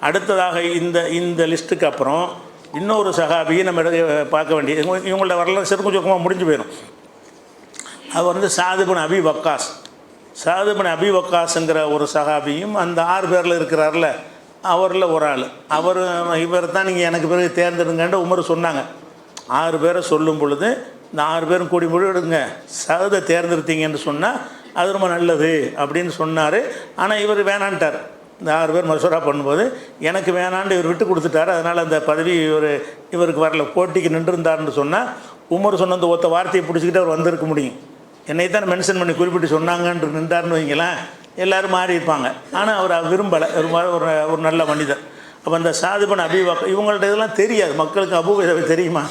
அடுத்ததாக இந்த இந்த லிஸ்ட்டுக்கு அப்புறம் இன்னொரு சஹாபியை நம்ம பார்க்க வேண்டியது. இவங்களோட வரலாறு சிறுக்கும் சுருக்கமாக முடிஞ்சு போயிடும். அவர் வந்து சாது பின் அபி வக்காஸ். சாது பின் அபி வக்காஸுங்கிற ஒரு சஹாபியும் அந்த 6 பேரில் இருக்கிறார்ல, அவரில் ஒரு ஆள். இவர் தான் நீங்கள் எனக்கு பிறகு தேர்ந்தெடுங்கன்ட்டு உமர் சொன்னாங்க. 6 பேரை சொல்லும் பொழுது இந்த 6 பேரும் கூடி முடிவெடுங்க, சகதை தேர்ந்தெடுத்தீங்கன்னு சொன்னால் அது ரொம்ப நல்லது அப்படின்னு சொன்னார். ஆனால் இவர் வேணான்ட்டார். இந்த 6 பேர் மசூரா பண்ணும்போது எனக்கு வேணான்னு இவர் விட்டு கொடுத்துட்டார். அதனால் அந்த பதவி இவருக்கு வரல. போட்டிக்கு நின்றுருந்தார்னு சொன்னால் உமர் சொன்ன அந்த ஒத்த வார்த்தையை பிடிச்சிக்கிட்டு அவர் வந்திருக்க முடியும். என்னை தான் மென்ஷன் பண்ணி குறிப்பிட்டு சொன்னாங்கன்று நின்றார்னு வைங்களேன், எல்லோரும் மாறி இருப்பாங்க. ஆனால் அவர் விரும்பலை. ஒரு நல்ல மனிதர். அப்போ அந்த சாது பின் அபி வக்காஸ் இவங்கள்ட்ட இதெல்லாம் தெரியாது. மக்களுக்கு அபூ தெரியுமா?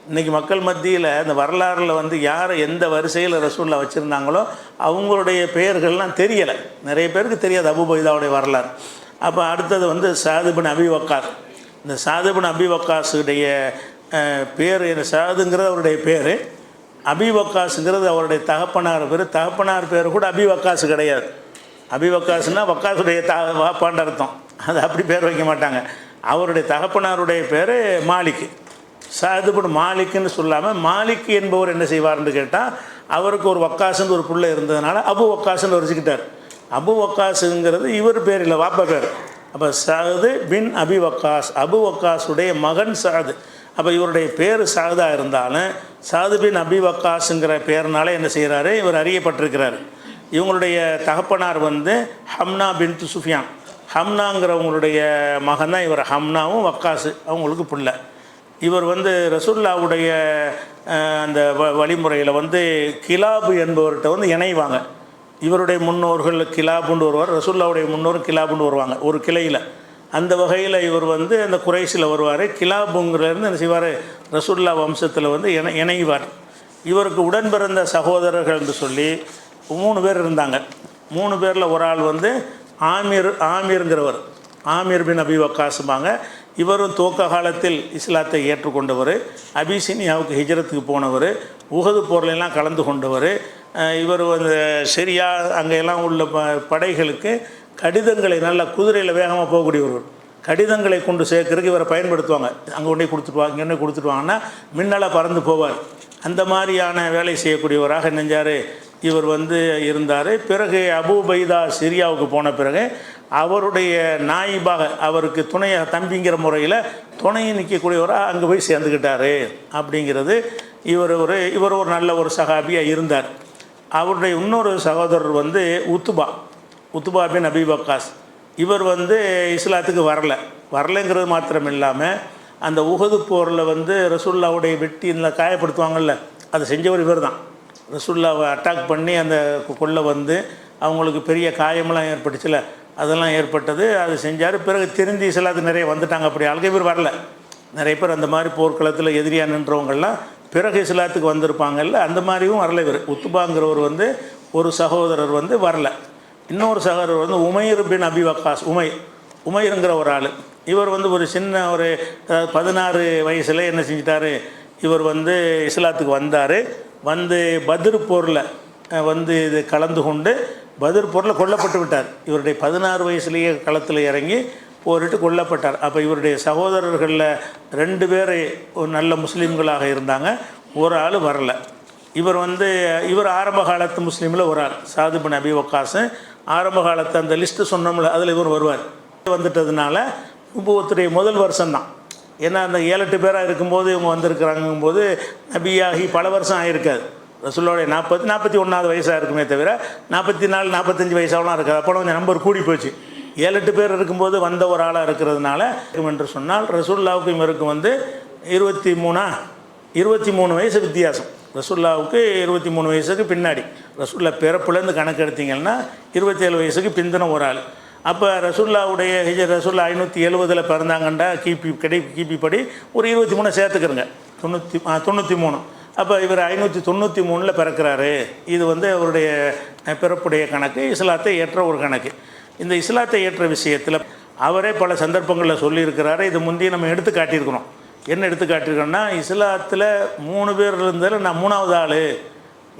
இன்றைக்கி மக்கள் மத்தியில் அந்த வரலாறில் வந்து யாரை எந்த வரிசையில் ரசூல்லா வச்சுருந்தாங்களோ அவங்களுடைய பெயர்கள்லாம் தெரியலை. நிறைய பேருக்கு தெரியாது அபூ உபைதாவுடைய வரலாறு. அப்போ அடுத்தது வந்து சாது பின் அபி வக்காஸ். இந்த சாது பின் அபி வக்காஸுடைய பேர், சாதுங்கிறது அவருடைய பேர், அபி வக்காஸுங்கிறது அவருடைய தகப்பனார் பேர். தகப்பனார் பேர் கூட அபி வக்காஸு கிடையாது. அபி வக்காஸுனால் வக்காஸுடைய வாப்பான்னு அர்த்தம். அது அப்படி பேர் வைக்க மாட்டாங்க. அவருடைய தகப்பனாருடைய பேர் மாலிக். சாது பின் மாலிக்குன்னு சொல்லாமல் மாலிக் என்பவர் என்ன செய்வார்னு கேட்டால், அவருக்கு ஒரு வக்காசுன்னு ஒரு பிள்ளை இருந்ததுனால அபு வக்காசுன்னு வச்சுக்கிட்டார். அபு வக்காஸுங்கிறது இவர் பேர் இல்லை, வாப்பா பேர். அப்போ சாது பின் அபி வக்காஸ், அபு வக்காஸுடைய மகன் சாது. அப்போ இவருடைய பேர் சாதாக இருந்தாலும் சாது பின் அபி வக்காஸுங்கிற பேர்னால என்ன செய்கிறாரு, இவர் அறியப்பட்டிருக்கிறார். இவங்களுடைய தகப்பனார் வந்து ஹம்னா பின் சுஃபியான். ஹம்னாங்கிறவங்களுடைய மகன் தான் இவர். ஹம்னாவும் வக்காஸு அவங்களுக்கு பிள்ளை. இவர் வந்து ரசூல்லாவுடைய அந்த வழிமுறையில் வந்து கிலாபு என்பவர்கிட்ட வந்து இணைவாங்க. இவருடைய முன்னோர்கள் கிலாபுன்னு வருவார், ரசூல்லாவுடைய முன்னோர் கிலாபுன்னு வருவாங்க ஒரு கிளையில். அந்த வகையில் இவர் வந்து அந்த குறைஷில் வருவார். கிலாபுங்கிறதுலேருந்து என்ன செய்வார், ரசூல்லா வம்சத்தில் வந்து இணைவார். இவருக்கு உடன் பிறந்த சகோதரர்கள் என்று சொல்லி 3 பேர் இருந்தாங்க. 3 பேரில் ஒரு ஆள் வந்து ஆமீருங்கிறவர், ஆமீர் பின் அபி வக்காஸுமாங்க. இவரும் துவக்க காலத்தில் இஸ்லாத்தை ஏற்றுக்கொண்டவர், அபிசீனியாவுக்கு ஹிஜ்ரத்துக்கு போனவர், உஹது போர்லாம் கலந்து கொண்டவர். இவர் வந்து சரியா அங்கெல்லாம் உள்ள படைகளுக்கு கடிதங்களை நல்ல குதிரையில் வேகமாக போகக்கூடியவர். கடிதங்களை கொண்டு சேர்க்கறதுக்கு இவரை பயன்படுத்துவாங்க. அங்கே கொண்டே கொடுத்துட்டுவாங்க, இங்கே கொண்டே கொடுத்துட்டுவாங்கன்னா மின்னலாக பறந்து போவார். அந்த மாதிரியான வேலை செய்யக்கூடியவராக நெஞ்சார் இவர் வந்து இருந்தார். பிறகு அபூ உபைதா சிரியாவுக்கு போன பிறகு அவருடைய நாயிபாக, அவருக்கு துணையாக தம்பிங்கிற முறையில் துணையை நிற்கக்கூடியவராக அங்கே போய் சேர்ந்துக்கிட்டார். அப்படிங்கிறது இவர் ஒரு நல்ல ஒரு சஹாபியாக இருந்தார். அவருடைய இன்னொரு சகோதரர் வந்து உத்துபா பின் அபி வக்காஸ். இவர் வந்து இஸ்லாத்துக்கு வரலைங்கிறது மாத்திரம் இல்லாமல் அந்த உஹது போரில் வந்து ரசூல்லாவுடைய வெட்டியில் காயப்படுத்துவாங்கள்ல, அதை செஞ்சவர் இவர் தான். ரசூல்லாவை அட்டாக் பண்ணி அந்த கொள்ள வந்து அவங்களுக்கு பெரிய காயமெல்லாம் ஏற்பட்டுச்சுல, அதெல்லாம் ஏற்பட்டது. அது செஞ்சார். பிறகு திருந்தி இஸ்லாத்துக்கு நிறைய வந்துட்டாங்க. அப்படி ஆளுக்கு இவர் வரல. நிறைய பேர் அந்த மாதிரி போர்க்களத்தில் எதிரியாக நின்றவங்கள்லாம் பிறகு இஸ்லாத்துக்கு வந்திருப்பாங்கல்ல, அந்த மாதிரியும் வரல இவர். உத்துபாங்கிறவர் வந்து ஒரு சகோதரர் வந்து வரல. இன்னொரு சகோதரர் வந்து உமைர் பின் அபி வக்காஸ். உமைருங்கிற ஒரு ஆள். இவர் வந்து ஒரு சின்ன 16 வயசில் என்ன செஞ்சிட்டார், இவர் வந்து இஸ்லாத்துக்கு வந்தார். வந்து பத்ர் போரில் வந்து இது கலந்து கொண்டு பத்ர் போரில் கொல்லப்பட்டு விட்டார். இவருடைய 16 வயசுலேயே களத்தில் இறங்கி போரிட்டு கொல்லப்பட்டார். அப்போ இவருடைய சகோதரர்களில் 2 பேர் ஒரு நல்ல முஸ்லீம்களாக இருந்தாங்க, ஒரு ஆள் வரல. இவர் ஆரம்ப காலத்து முஸ்லீமில் ஒரு ஆள். சாது பின் அபி வக்காஸ் ஆரம்ப காலத்து அந்த லிஸ்ட்டு சொன்னோம்ல, அதில் இவர் வருவார். வந்துட்டதுனால நுபுவத்துடைய முதல் வருஷம்தான். ஏன்னா அந்த 7-8 பேராக இருக்கும்போது இவங்க வந்திருக்கிறாங்கும்போது நபியாகி பல வருஷம் ஆகிருக்காது. ரசூலுடைய 41வது வயசாக இருக்குமே தவிர 44, 45 வயசாகலாம் இருக்காது. அப்போ கொஞ்சம் நம்பர் கூடி போச்சு. 7-8 பேர் இருக்கும்போது வந்த ஒரு ஆளாக இருக்கிறதுனால என்று சொன்னால் ரசூலுல்லாவுக்கு இவருக்கு வந்து 23 வயசு வித்தியாசம். ரசூலுல்லாவுக்கு 23 வயசுக்கு பின்னாடி, ரசூலுல்லா பிறப்புலேருந்து கணக்கு எடுத்திங்கன்னா 27 வயசுக்கு பிந்தின ஒரு ஆள். அப்போ ரசூலுல்லாவுடைய ரசூலுல்லா 570 பிறந்தாங்கண்டா கிபி படி ஒரு 23 சேர்த்துக்கிறங்க, 93. அப்போ இவர் 593 பிறக்கிறாரு. இது வந்து அவருடைய பிறப்புடைய கணக்கு, இஸ்லாத்தை ஏற்ற ஒரு கணக்கு. இந்த இஸ்லாத்தை ஏற்ற விஷயத்தில் அவரே பல சந்தர்ப்பங்களில் சொல்லியிருக்கிறாரு. இது முந்தைய நம்ம எடுத்து காட்டியிருக்கிறோம். என்ன எடுத்து காட்டியிருக்கோன்னா, இஸ்லாத்தில் 3 பேர் இருந்தாலும் நான் 3வது ஆள்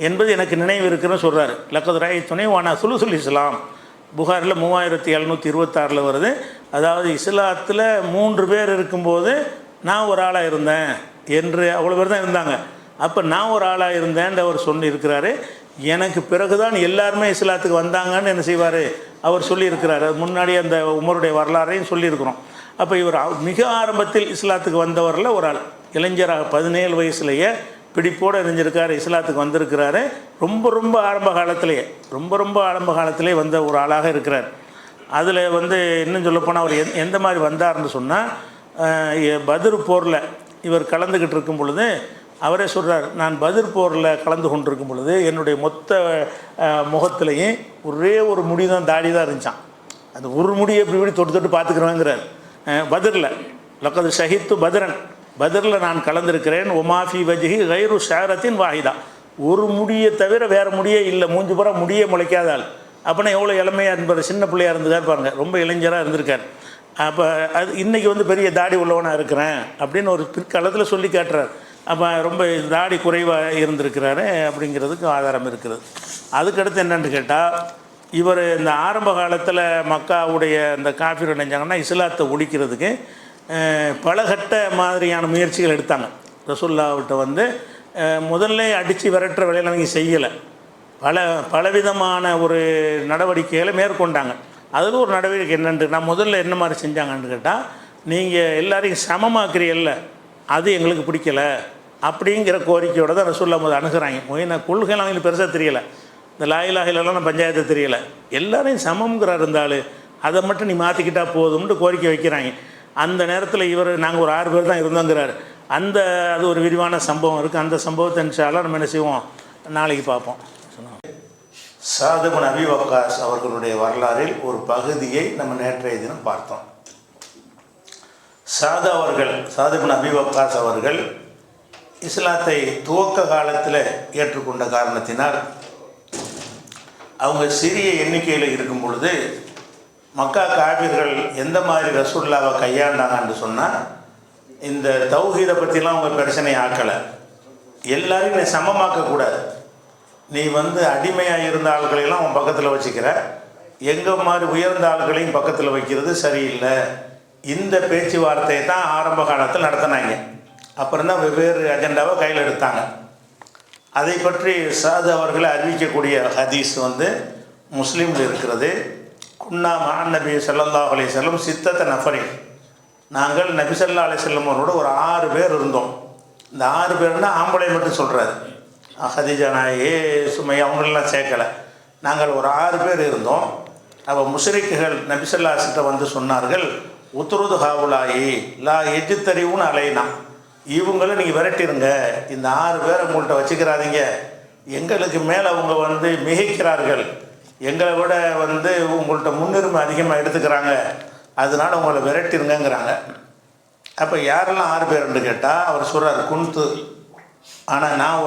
என்பது எனக்கு நினைவு இருக்குன்னு சொல்கிறாரு. லக்கத் ராய் துணை வானா சுலுசுல் இஸ்லாம் புகாரில் 3726 வருது. அதாவது இஸ்லாத்தில் 3 பேர் இருக்கும்போது நான் ஒரு ஆளாக இருந்தேன் என்று அவ்வளோ பேர் தான் இருந்தாங்க. அப்போ நான் ஒரு ஆளாக இருந்தேன்னு அவர் சொல்லியிருக்கிறாரு. எனக்கு பிறகு தான் எல்லாருமே இஸ்லாத்துக்கு வந்தாங்கன்னு என்ன செய்வார் அவர் சொல்லியிருக்கிறார். அது முன்னாடி அந்த உமருடைய வரலாறையும் சொல்லியிருக்கிறோம். அப்போ இவர் மிக ஆரம்பத்தில் இஸ்லாத்துக்கு வந்தவரில் ஒரு ஆள், இளைஞராக 17 வயசுலேயே பிடிப்போடு இருந்திருக்கார், இஸ்லாத்துக்கு வந்திருக்கிறாரு. ரொம்ப ஆரம்ப காலத்திலே வந்த ஒரு ஆளாக இருக்கிறார். அதில் இன்னும் சொல்லப்போனால் அவர் எந்த மாதிரி வந்தார்னு சொன்னால், பத்ர் போரில் இவர் கலந்துக்கிட்டு இருக்கும் பொழுது அவரே சொல்கிறார், நான் பத்ர் போரில் கலந்து கொண்டிருக்கும் பொழுது என்னுடைய மொத்த முகத்துலேயும் ஒரே ஒரு முடி தான், தாடி தான் இருந்துச்சான். அந்த ஒரு முடியை இப்படி தொட்டு பார்த்துக்கிறேங்கிறார். பத்ரில் லக்கது ஷஹித்து பத்ரில் நான் கலந்திருக்கிறேன். ஒமாஃபி வஜ்ஹி கைரு ஷாரத்தின் வாஹிதா, ஒரு முடியை தவிர வேறு முடியே இல்லை, மூஞ்சி பூரா முடியே முளைக்காத ஆள். அப்படின்னா எவ்வளோ இளமையாக இருப்பார், சின்ன பிள்ளையாக இருந்துக்கார் பாருங்கள், ரொம்ப இளைஞராக இருந்திருக்கார். அப்போ அது இன்றைக்கி பெரிய தாடி உள்ளவனாக இருக்கிறேன் அப்படின்னு ஒரு பிற்காலத்தில் சொல்லி காட்டுறார். அப்போ ரொம்ப தாடி குறைவாக இருந்திருக்கிறாரு அப்படிங்கிறதுக்கு ஆதாரம் இருக்கிறது. அதுக்கடுத்து என்னென்னு கேட்டால், இவர் இந்த ஆரம்ப காலத்தில் மக்காவுடைய இந்த காஃபிர் நினைஞ்சாங்கன்னா இஸ்லாத்தை ஒழிக்கிறதுக்கு பலகட்ட மாதிரியான முயற்சிகள் எடுத்தாங்க. ரசூலுல்லாஹ்விட்ட முதல்ல அடித்து விரட்டுற வேலையில் அவங்க செய்யலை, பலவிதமான ஒரு நடவடிக்கைகளை மேற்கொண்டாங்க. அதில் ஒரு நடவடிக்கை என்னென்று, நான் முதல்ல என்ன மாதிரி செஞ்சாங்கன்னு கேட்டால், நீங்கள் எல்லாரையும் சமமாக்குறீல்ல, அது எங்களுக்கு பிடிக்கலை அப்படிங்கிற கோரிக்கையோடு தான் ரசூலுல்லாஹ் அணுகிறாங்க. மொயின கொள்கைலாம் அவங்களுக்கு பெருசாக தெரியலை, இந்த லா இலாஹ இல்லல்லாஹ் பஞ்சாயத்து தெரியலை, எல்லாரையும் சமம்ங்கிறார் இருந்தாலும் அதை மட்டும் நீ மாற்றிக்கிட்டால் போதும்னு கோரிக்கை வைக்கிறாங்க. அந்த நேரத்தில் இவர் நாங்கள் ஒரு 6 பேர் தான் இருந்தோங்கிறார். அது ஒரு விரிவான சம்பவம் இருக்குது. அந்த சம்பவத்தை இன்ஷா அல்லாஹ் நம்ம என்ன செய்வோம், நாளைக்கு பார்ப்போம். சாத் இப்னு அபி வக்காஸ் அவர்களுடைய வரலாறில் ஒரு பகுதியை நம்ம நேற்றைய தினம் பார்த்தோம். சாத் இப்னு அபி வக்காஸ் அவர்கள் இஸ்லாத்தை துவக்க காலத்தில் ஏற்றுக்கொண்ட காரணத்தினால் அவங்க சிறிய எண்ணிக்கையில் இருக்கும் பொழுது மக்கா காபிர்கள் எந்த மாதிரி ரசூலுல்லாவை கையாண்டாங்கன்னு சொன்னால், இந்த தௌஹீதை பற்றிலாம் அவங்க பிரச்சனை ஆக்கலை. எல்லாரையும் நீ சமமாக்கக்கூடாது, நீ அடிமையாக இருந்த ஆட்களையெல்லாம் அவன் பக்கத்தில் வச்சுக்கிற, எங்கள் மாதிரி உயர்ந்த ஆட்களையும் பக்கத்தில் வைக்கிறது சரியில்லை. இந்த பேச்சுவார்த்தையை தான் ஆரம்ப காலத்தில் நடத்தினாங்க. அப்புறம் தான் வெவ்வேறு அஜெண்டாவை கையில் எடுத்தாங்க. அதை பற்றி சாத் அவர்களை அறிவிக்கக்கூடிய ஹதீஸ் முஸ்லீமில் இருக்கிறது. குன்னா மஅன் நபி ஸல்லல்லாஹு அலைஹி வஸல்லம் சித்தத்த நஃபரின், நாங்கள் நபி ஸல்லல்லாஹு அலைஹி வஸல்லம் அவரோட ஒரு 6 பேர் இருந்தோம். இந்த 6 பேர்னா ஆம்பளை மட்டும் சொல்கிறாரு, ஹதீஜா நாயே சுமையா அவங்களெலாம் சேர்க்கலை. நாங்கள் ஒரு 6 பேர் இருந்தோம். அப்போ முஷ்ரிக்குகள் நபி ஸல்லல்லாஹு அலைஹி வஸல்லம் சொன்னார்கள், உத்ருது ஹாவுலாயி லா எஜ்தரிவுன் அலைனா, இவங்களை நீங்கள் விரட்டிடுங்க, இந்த 6 பேரை உங்கள்கிட்ட வச்சுக்கிறாதீங்க, எங்களுக்கு மேலே அவங்க மிகைக்கிறார்கள், எங்களை விட உங்கள்கிட்ட முன்னுரிமை அதிகமாக எடுத்துக்கிறாங்க, அதனால் உங்களை விரட்டிருங்கிறாங்க. அப்போ யாரெல்லாம் 6 பேருன்னு கேட்டால் அவர் சொல்கிறார் குன்து, ஆனால் நான்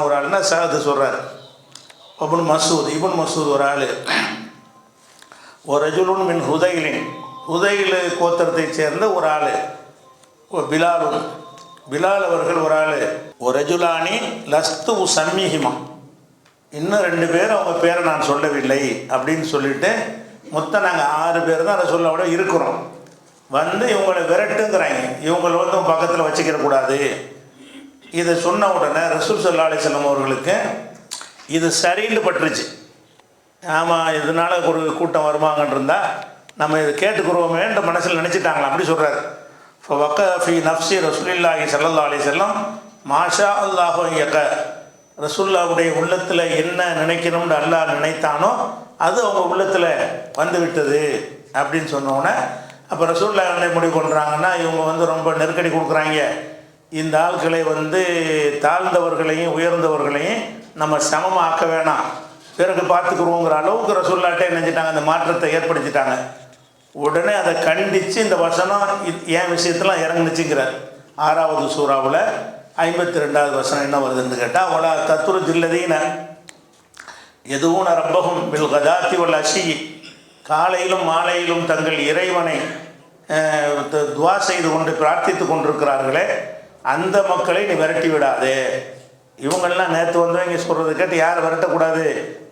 ஒரு ஆளுன்னா சாது சொல்கிறார். இப்னு மசூத் ஒரு ஆள், ஒரு ரஜுலுன் மின் ஹுதைல் கோத்திரத்தை சேர்ந்த ஒரு ஆள், பிலால் அவர்கள் ஒரு ஆள், ஒரு ரஜுலானி லஸ்து சம்மிஹிமா, இன்னும் 2 பேர் அவங்க பேரை நான் சொல்லவில்லை அப்படின்னு சொல்லிவிட்டு மொத்தம் நாங்கள் 6 பேர் தான் ரசூலுல்லாஹ்வோட இருக்கிறோம். இவங்களை விரட்டுங்கிறாங்க, இவங்களை பக்கத்தில் வச்சுக்கிறக்கூடாது. இதை சொன்ன உடனே ரசூல் ஸல்லல்லாஹு அலைஹி வஸல்லம் அவர்களுக்கு இது சரின்னு பட்டுருச்சு. ஆமாம், இதனால் ஒரு கூட்டம் வருவாங்கன்னு இருந்தால் நம்ம இதை கேட்டுக்கிறோமேன்ற மனசில் நினச்சிட்டாங்களா, அப்படி சொல்கிறார். இப்போ வக்க ஃபி நஃப்ஸி ரசூலுல்லாஹி ஸல்லல்லாஹு அலைஹி வஸல்லம் மாஷா அல்லாஹு யக, ரசூலுல்லாஹ்வுடைய உள்ளத்தில் என்ன நினைக்கணும்னு அல்லாஹ் நினைத்தானோ அது அவங்க உள்ளத்தில் வந்துவிட்டது அப்படின்னு சொன்னோன்னே, அப்போ ரசூலுல்லாஹ் என்ன முடிவு பண்ணுறாங்கன்னா, இவங்க ரொம்ப நெருக்கடி கொடுக்குறாங்க, இந்த ஆட்களை தாழ்ந்தவர்களையும் உயர்ந்தவர்களையும் நம்ம சமமாக்க வேணாம், பிறகு பார்த்துக்குருவோங்கிற அளவுக்கு ரசூலுல்லாஹ்ட்டே நினைச்சிட்டாங்க, அந்த மாற்றத்தை ஏற்படுத்திட்டாங்க. உடனே அதை கண்டித்து இந்த வசனம் என் விஷயத்தெலாம் இறங்குனுச்சுங்கிறார். 6வது சூறாவில் 52வது வசனம் என்ன வருதுன்னு கேட்டால், ஒலா தத்துரு ஜில்லதீன எதுவும் ரப்பகும் பில் கதாத்தி வல் அஷி, காலையிலும் மாலையிலும் தங்கள் இறைவனை துவா செய்து கொண்டு பிரார்த்தித்து கொண்டிருக்கிறார்களே, அந்த மக்களை நீ விரட்டி விடாதே. இவங்கெல்லாம் நேற்று வந்தவங்க சொல்கிறது கேட்டு யாரை விரட்டக்கூடாது,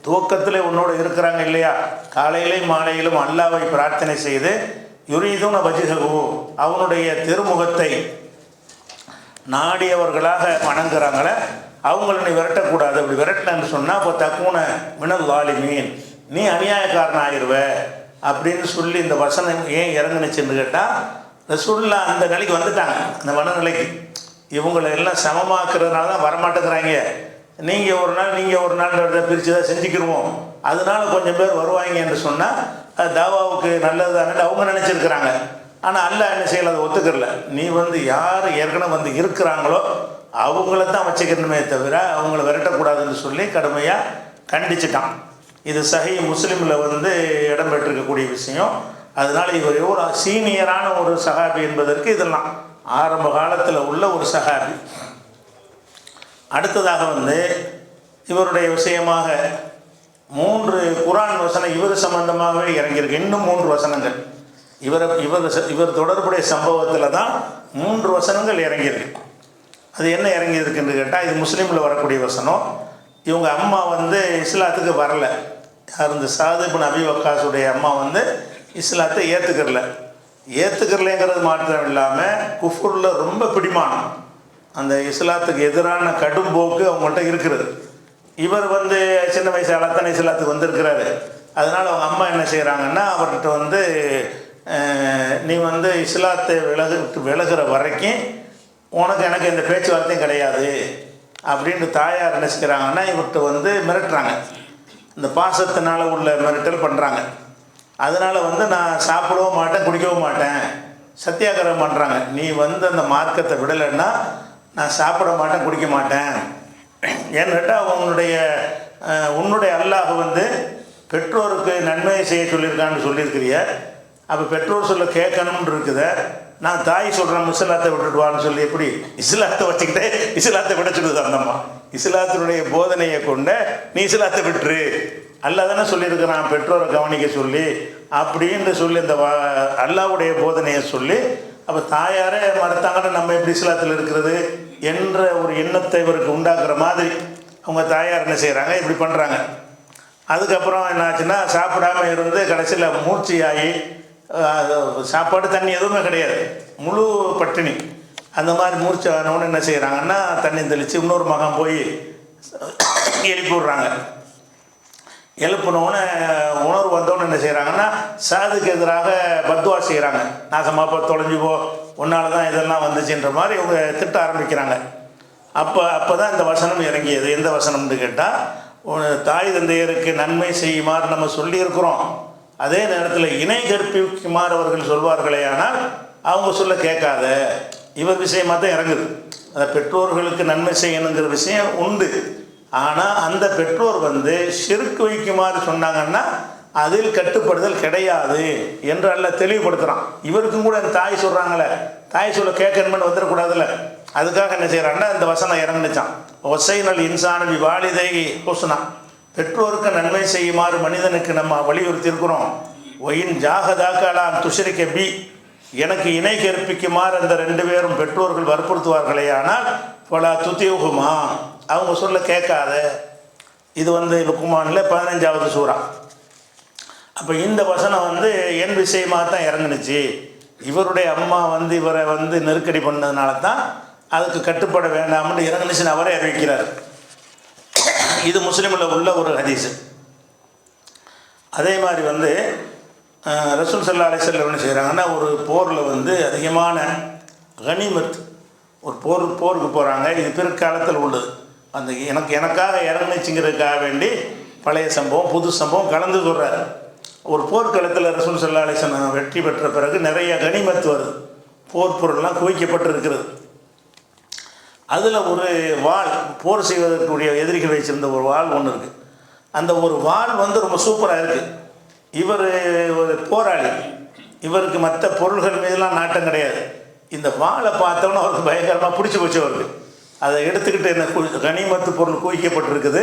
துவக்கத்தில் உன்னோடு இருக்கிறாங்க இல்லையா, காலையிலையும் மாலையிலும் அல்லாவை பிரார்த்தனை செய்து யுரீதுன வஜ்ஹஹு, அவனுடைய திருமுகத்தை நாடியவர்களாக வணங்குறாங்களே அவங்கள நீ விரட்டக்கூடாது. அப்படி விரட்டினு சொன்னால் இப்போ தக்கூன மினல் லாலிமீன், நீ அநியாயக்காரன் ஆகிருவ அப்படின்னு சொல்லி இந்த வசனம் ஏன் இறங்குனுச்சுன்னு கேட்டால், ரசூலுல்லாஹ் அந்த நிலைக்கு வந்துட்டாங்க, அந்த மனநிலைக்கு. இவங்களை எல்லாம் சமமாக்குறதுனால தான் வரமாட்டேங்கிறாங்க. நீங்கள் ஒரு நாள் பிரித்து தான் செஞ்சுக்கிடுவோம், அதனால கொஞ்சம் பேர் வருவாங்க என்று சொன்னால் அது தாவாவுக்கு நல்லது தானே அவங்க நினச்சிருக்கிறாங்க. ஆனால் அல்லாஹ் என்ன செய்யலை, அதை ஒத்துக்கிறல. நீ யார் ஏற்கனவே இருக்கிறாங்களோ அவங்கள தான் வச்சுக்கணுமே தவிர அவங்கள விரட்டக்கூடாதுன்னு சொல்லி கடுமையாக கண்டிச்சிட்டான். இது சஹீஹ் முஸ்லிமில் இடம்பெற்றிருக்கக்கூடிய விஷயம். அதனால் இவர் எவ்வளோ சீனியரான ஒரு சஹாபி என்பதற்கு இதெல்லாம் ஆரம்ப காலத்தில் உள்ள ஒரு சஹாபி. அடுத்ததாக இவருடைய விஷயமாக 3 குர்ஆன் வசனம் இவர் சம்பந்தமாகவே இறங்கியிருக்கு. இன்னும் 3 வசனங்கள் இவர் தொடர்புடைய சம்பவத்தில் தான் 3 வசனங்கள் இறங்கியிருக்கு. அது என்ன இறங்கியிருக்குன்னு கேட்டால், இது முஸ்லீமில் வரக்கூடிய வசனம். இவங்க அம்மா இஸ்லாத்துக்கு வரலை. யார், இந்த சாது இப்னு அபி வக்காஸுடைய அம்மா இஸ்லாத்தை ஏற்றுக்கிறலைங்கிறது மாத்திரம் இல்லாமல் குஃபுரில் ரொம்ப பிடிமானம், அந்த இஸ்லாத்துக்கு எதிரான கடும் போக்கு அவங்கள்ட்ட இருக்கிறது. இவர் சின்ன வயசால தானே இஸ்லாத்துக்கு வந்திருக்கிறாரு. அதனால் அவங்க அம்மா என்ன செய்கிறாங்கன்னா, அவர்கிட்ட நீ இஸ்லாத்தை விலகுற வரைக்கும் உனக்கு எனக்கு எந்த பேச்சுவார்த்தையும் கிடையாது அப்படின்னு தாயார் என்ன செய்கிறாங்கன்னா இவர்கிட்ட மிரட்டுறாங்க. இந்த பாசத்தினால உள்ள மிரட்டல் பண்ணுறாங்க. அதனால் நான் சாப்பிடவும் மாட்டேன், குடிக்கவும் மாட்டேன், சத்தியாகிரகம் பண்ணுறாங்க. நீ அந்த மார்க்கத்தை விடலைன்னா நான் சாப்பிட மாட்டேன், குடிக்க மாட்டேன். ஏன்னு கேட்டால் உன்னுடைய அல்லாஹ் பெற்றோருக்கு நன்மையை செய்ய சொல்லியிருக்கான்னு சொல்லியிருக்கிறிய. அப்போ பெற்றோர் சொல்ல கேட்கணும்னு இருக்குத. நான் தாய் சொல்கிறேன் இஸ்லாத்தை விட்டுடுவான்னு சொல்லி எப்படி இஸ்லாத்தை வச்சுக்கிட்டே இஸ்லாத்தை விட சொல்லுது அந்தம்மா. இஸ்லாத்தினுடைய போதனையை கொண்ட நீ இஸ்லாத்தை விட்டுரு, அல்லாஹ் தானே சொல்லியிருக்கிறான் பெற்றோரை கவனிக்க சொல்லி அப்படின்னு சொல்லி இந்த அல்லாஹ்வுடைய போதனையை சொல்லி, அப்போ தாயாரே மறுத்தாங்கன்னு நம்ம எப்படி இஸ்லாத்தில் இருக்கிறது என்ற ஒரு எண்ணத்தை இவருக்கு உண்டாக்குற மாதிரி அவங்க தாயார் என்ன செய்கிறாங்க, இப்படி பண்ணுறாங்க. அதுக்கப்புறம் என்னாச்சுன்னா சாப்பிடாமல் இருந்து கடைசியில் மூர்ச்சியாகி சாப்பாடு தண்ணி எதுவுமே கிடையாது, முழு பட்டினி. அந்த மாதிரி மூர்ச்சி ஆனவொன்னு என்ன செய்கிறாங்கன்னா தண்ணி தெளித்து இன்னொரு மகன் போய் எழுப்பி விட்றாங்க. எழுப்பினோன்னு உணர்வு வந்தோன்னு என்ன செய்கிறாங்கன்னா சாதுக்கு எதிராக பத்வா செய்கிறாங்க. நாசமாப்போ தொலைஞ்சு போ, உன்னால தான் இதெல்லாம் வந்துச்சுன்ற மாதிரி இவங்க திட்ட ஆரம்பிக்கிறாங்க. அப்போ தான் இந்த வசனம் இறங்கியது. எந்த வசனம்னு கேட்டால், தாய் தந்தையருக்கு நன்மை செய்யுமாறு நம்ம சொல்லியிருக்கிறோம், அதே நேரத்தில் இணை கற்பிக்குமாறு அவர்கள் சொல்வார்களே ஆனால் அவங்க சொல்ல கேட்காத, இவர் விஷயமாக தான் இறங்குது. அந்த பெற்றோர்களுக்கு நன்மை செய்யணுங்கிற விஷயம் உண்டு. ஆனால் அந்த பெற்றோர் ஷிர்க் வைக்குமாறு சொன்னாங்கன்னா அதில் கட்டுப்படுதல் கிடையாது என்று அல்ல தெளிவுபடுத்துகிறான். இவருக்கும் கூட அந்த தாய் சொல்கிறாங்களே, தாய் சொல்ல கேட்கணும்னு வந்துடக்கூடாதுல்ல, அதுக்காக என்ன செய்கிறான்னா இந்த வசனம் இறங்குச்சான். ஒசைனல் இன்சான வாலிதை ஹுஸ்னா, பெற்றோருக்கு நன்மை செய்யுமாறு மனிதனுக்கு நம்ம வலியுறுத்தி இருக்கிறோம். ஒயின் ஜாகதாக்காலாம் துஷரிக்க பி, எனக்கு இணை கற்பிக்குமாறு அந்த 2 பேரும் பெற்றோர்கள் வற்புறுத்துவார்களே ஆனால் பல துத்தியுகுமா, அவங்க சொல்ல கேட்காத. இது லுக்மானில் 15வது சூரா. அப்போ இந்த வசனம் என் விஷயமாக தான் இறங்குனுச்சு. இவருடைய அம்மா இவரை நெருக்கடி பண்ணதுனால தான் அதுக்கு கட்டுப்பட வேண்டாம்னு இறங்குனுச்சுன்னு அவரே அறிவிக்கிறார். இது முஸ்லீமில் உள்ள ஒரு ஹதீஸ். அதே மாதிரி ரசூல் ஸல்லல்லாஹு அலைஹி வஸல்லம் என்ன செய்கிறாங்கன்னா, ஒரு போரில் அதிகமான கனிமத், ஒரு போருக்கு போகிறாங்க. இது பிற்காலத்தில் உள்ளது. அந்த எனக்காக இறங்குச்சுங்கிறதுக்காக வேண்டி பழைய சம்பவம் புது சம்பவம் கலந்து சொல்கிறார். ஒரு போர்க்களத்தில் ரசூல் ஸல்லல்லாஹு அலைஹி வஸல்லம் வெற்றி பெற்ற பிறகு நிறைய கனிமத் வருது, போர் பொருள்லாம் குவிக்கப்பட்டிருக்கிறது. அதில் ஒரு வாள், போர் செய்வதற்குரிய எதிரிகள் வச்சிருந்த ஒரு வாள் ஒன்று இருக்குது. அந்த ஒரு வாள் ரொம்ப சூப்பராக இருக்குது. இவர் ஒரு போராளி, இவருக்கு மற்ற பொருள்கள் மீதெல்லாம் நாட்டம் கிடையாது. இந்த வாளை பார்த்தோன்னா அவருக்கு பயங்கரமாக பிடிச்சி போச்சு. அவருக்கு அதை எடுத்துக்கிட்டு இந்த கனிமத்து பொருள் குவிக்கப்பட்டிருக்குது.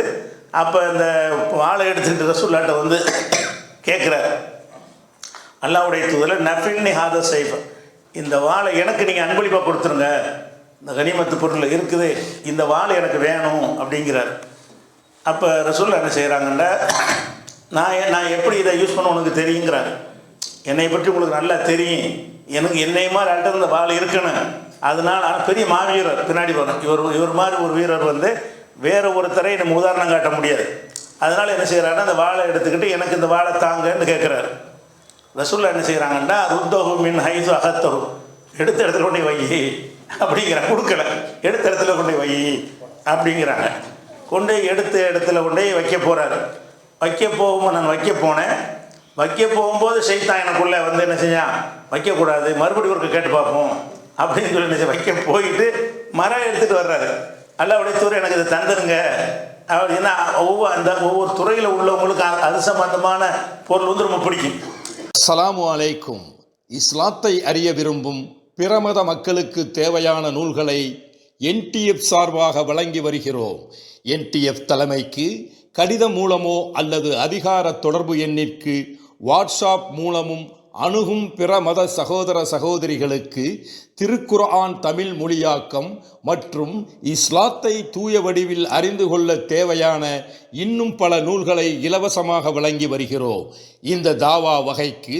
அப்போ இந்த வாளை எடுத்துக்கிட்டு ரசூலுல்லாஹ்ட்ட கேட்குறார், அல்லாஹ்வுடைய தூதர் நஃபில்னி ஹாதா சைஃப், இந்த வாளை எனக்கு நீங்கள் அன்பளிப்பாக கொடுத்துருங்க, இந்த கனிமத்து பொருள் இருக்குது, இந்த வாள் எனக்கு வேணும் அப்படிங்கிறார். அப்போ ரசூலுல்லாஹ் என்ன செய்கிறாங்கன்னா, நான் எப்படி இதை யூஸ் பண்ண உனக்கு தெரியுங்கிறார். என்னை பற்றி உங்களுக்கு நல்லா தெரியும், எனக்கு என்னை மாதிரி ஆள்கிட்ட இந்த வாள் இருக்கணும். அதனால் ஆனால் பெரிய மாவீரர் பின்னாடி வரும். இவர் மாதிரி ஒரு வீரர் வந்து வேறு ஒருத்தரை நம்ம உதாரணம் காட்ட முடியாது. அதனால் என்ன செய்கிறாருன்னா அந்த வாளை எடுத்துக்கிட்டு எனக்கு இந்த வாளை தாங்கன்னு கேட்குறாரு. ரசூல்லா என்ன செய்கிறாங்கன்னா ருத்தஹு மின் ஹைசு அகத்தஹு, எடுத்த இடத்துல கொண்டு வை அப்படிங்கிறாங்க. கொடுக்கல, எடுத்த இடத்துல கொண்டு வை அப்படிங்கிறாங்க. கொண்டு எடுத்த இடத்துல கொண்டு வைக்க போகிறாரு. நான் வைக்க போகும்போது சைத்தான் எனக்குள்ளே வந்து என்ன செஞ்சான், வைக்கக்கூடாது, மறுபடியும் ஒருக்கு கேட்டு பார்ப்போம் அப்படின்னு சொல்லி என்ன வைக்க போயிட்டு மரம் எடுத்துகிட்டு வர்றாரு. அல்லாஹ்வுடைய தூதரே எனக்கு இதை தந்துருங்க அப்படின்னா ஒவ்வொரு துறையில் உள்ளவங்களுக்கு அது சம்பந்தமான பொருள் வந்து ரொம்ப பிடிக்கும். அஸ்ஸலாமு அலைக்கும். இஸ்லாத்தை அறிய விரும்பும் பிரமத மக்களுக்கு தேவையான நூல்களை என்டிஎஃப் சார்பாக வழங்கி வருகிறோம். என்டிஎஃப் தலைமைக்கு கடிதம் மூலமோ அல்லது அதிகார தொடர்பு எண்ணிற்கு வாட்ஸ்அப் மூலமும் அணுகும் பிற மத சகோதர சகோதரிகளுக்கு திருக்குர்ஆன் தமிழ் மொழியாக்கம் மற்றும் இஸ்லாத்தை தூய வடிவில் அறிந்து கொள்ள தேவையான இன்னும் பல நூல்களை இலவசமாக வழங்கி வருகிறோம். இந்த தாவா வகைக்கு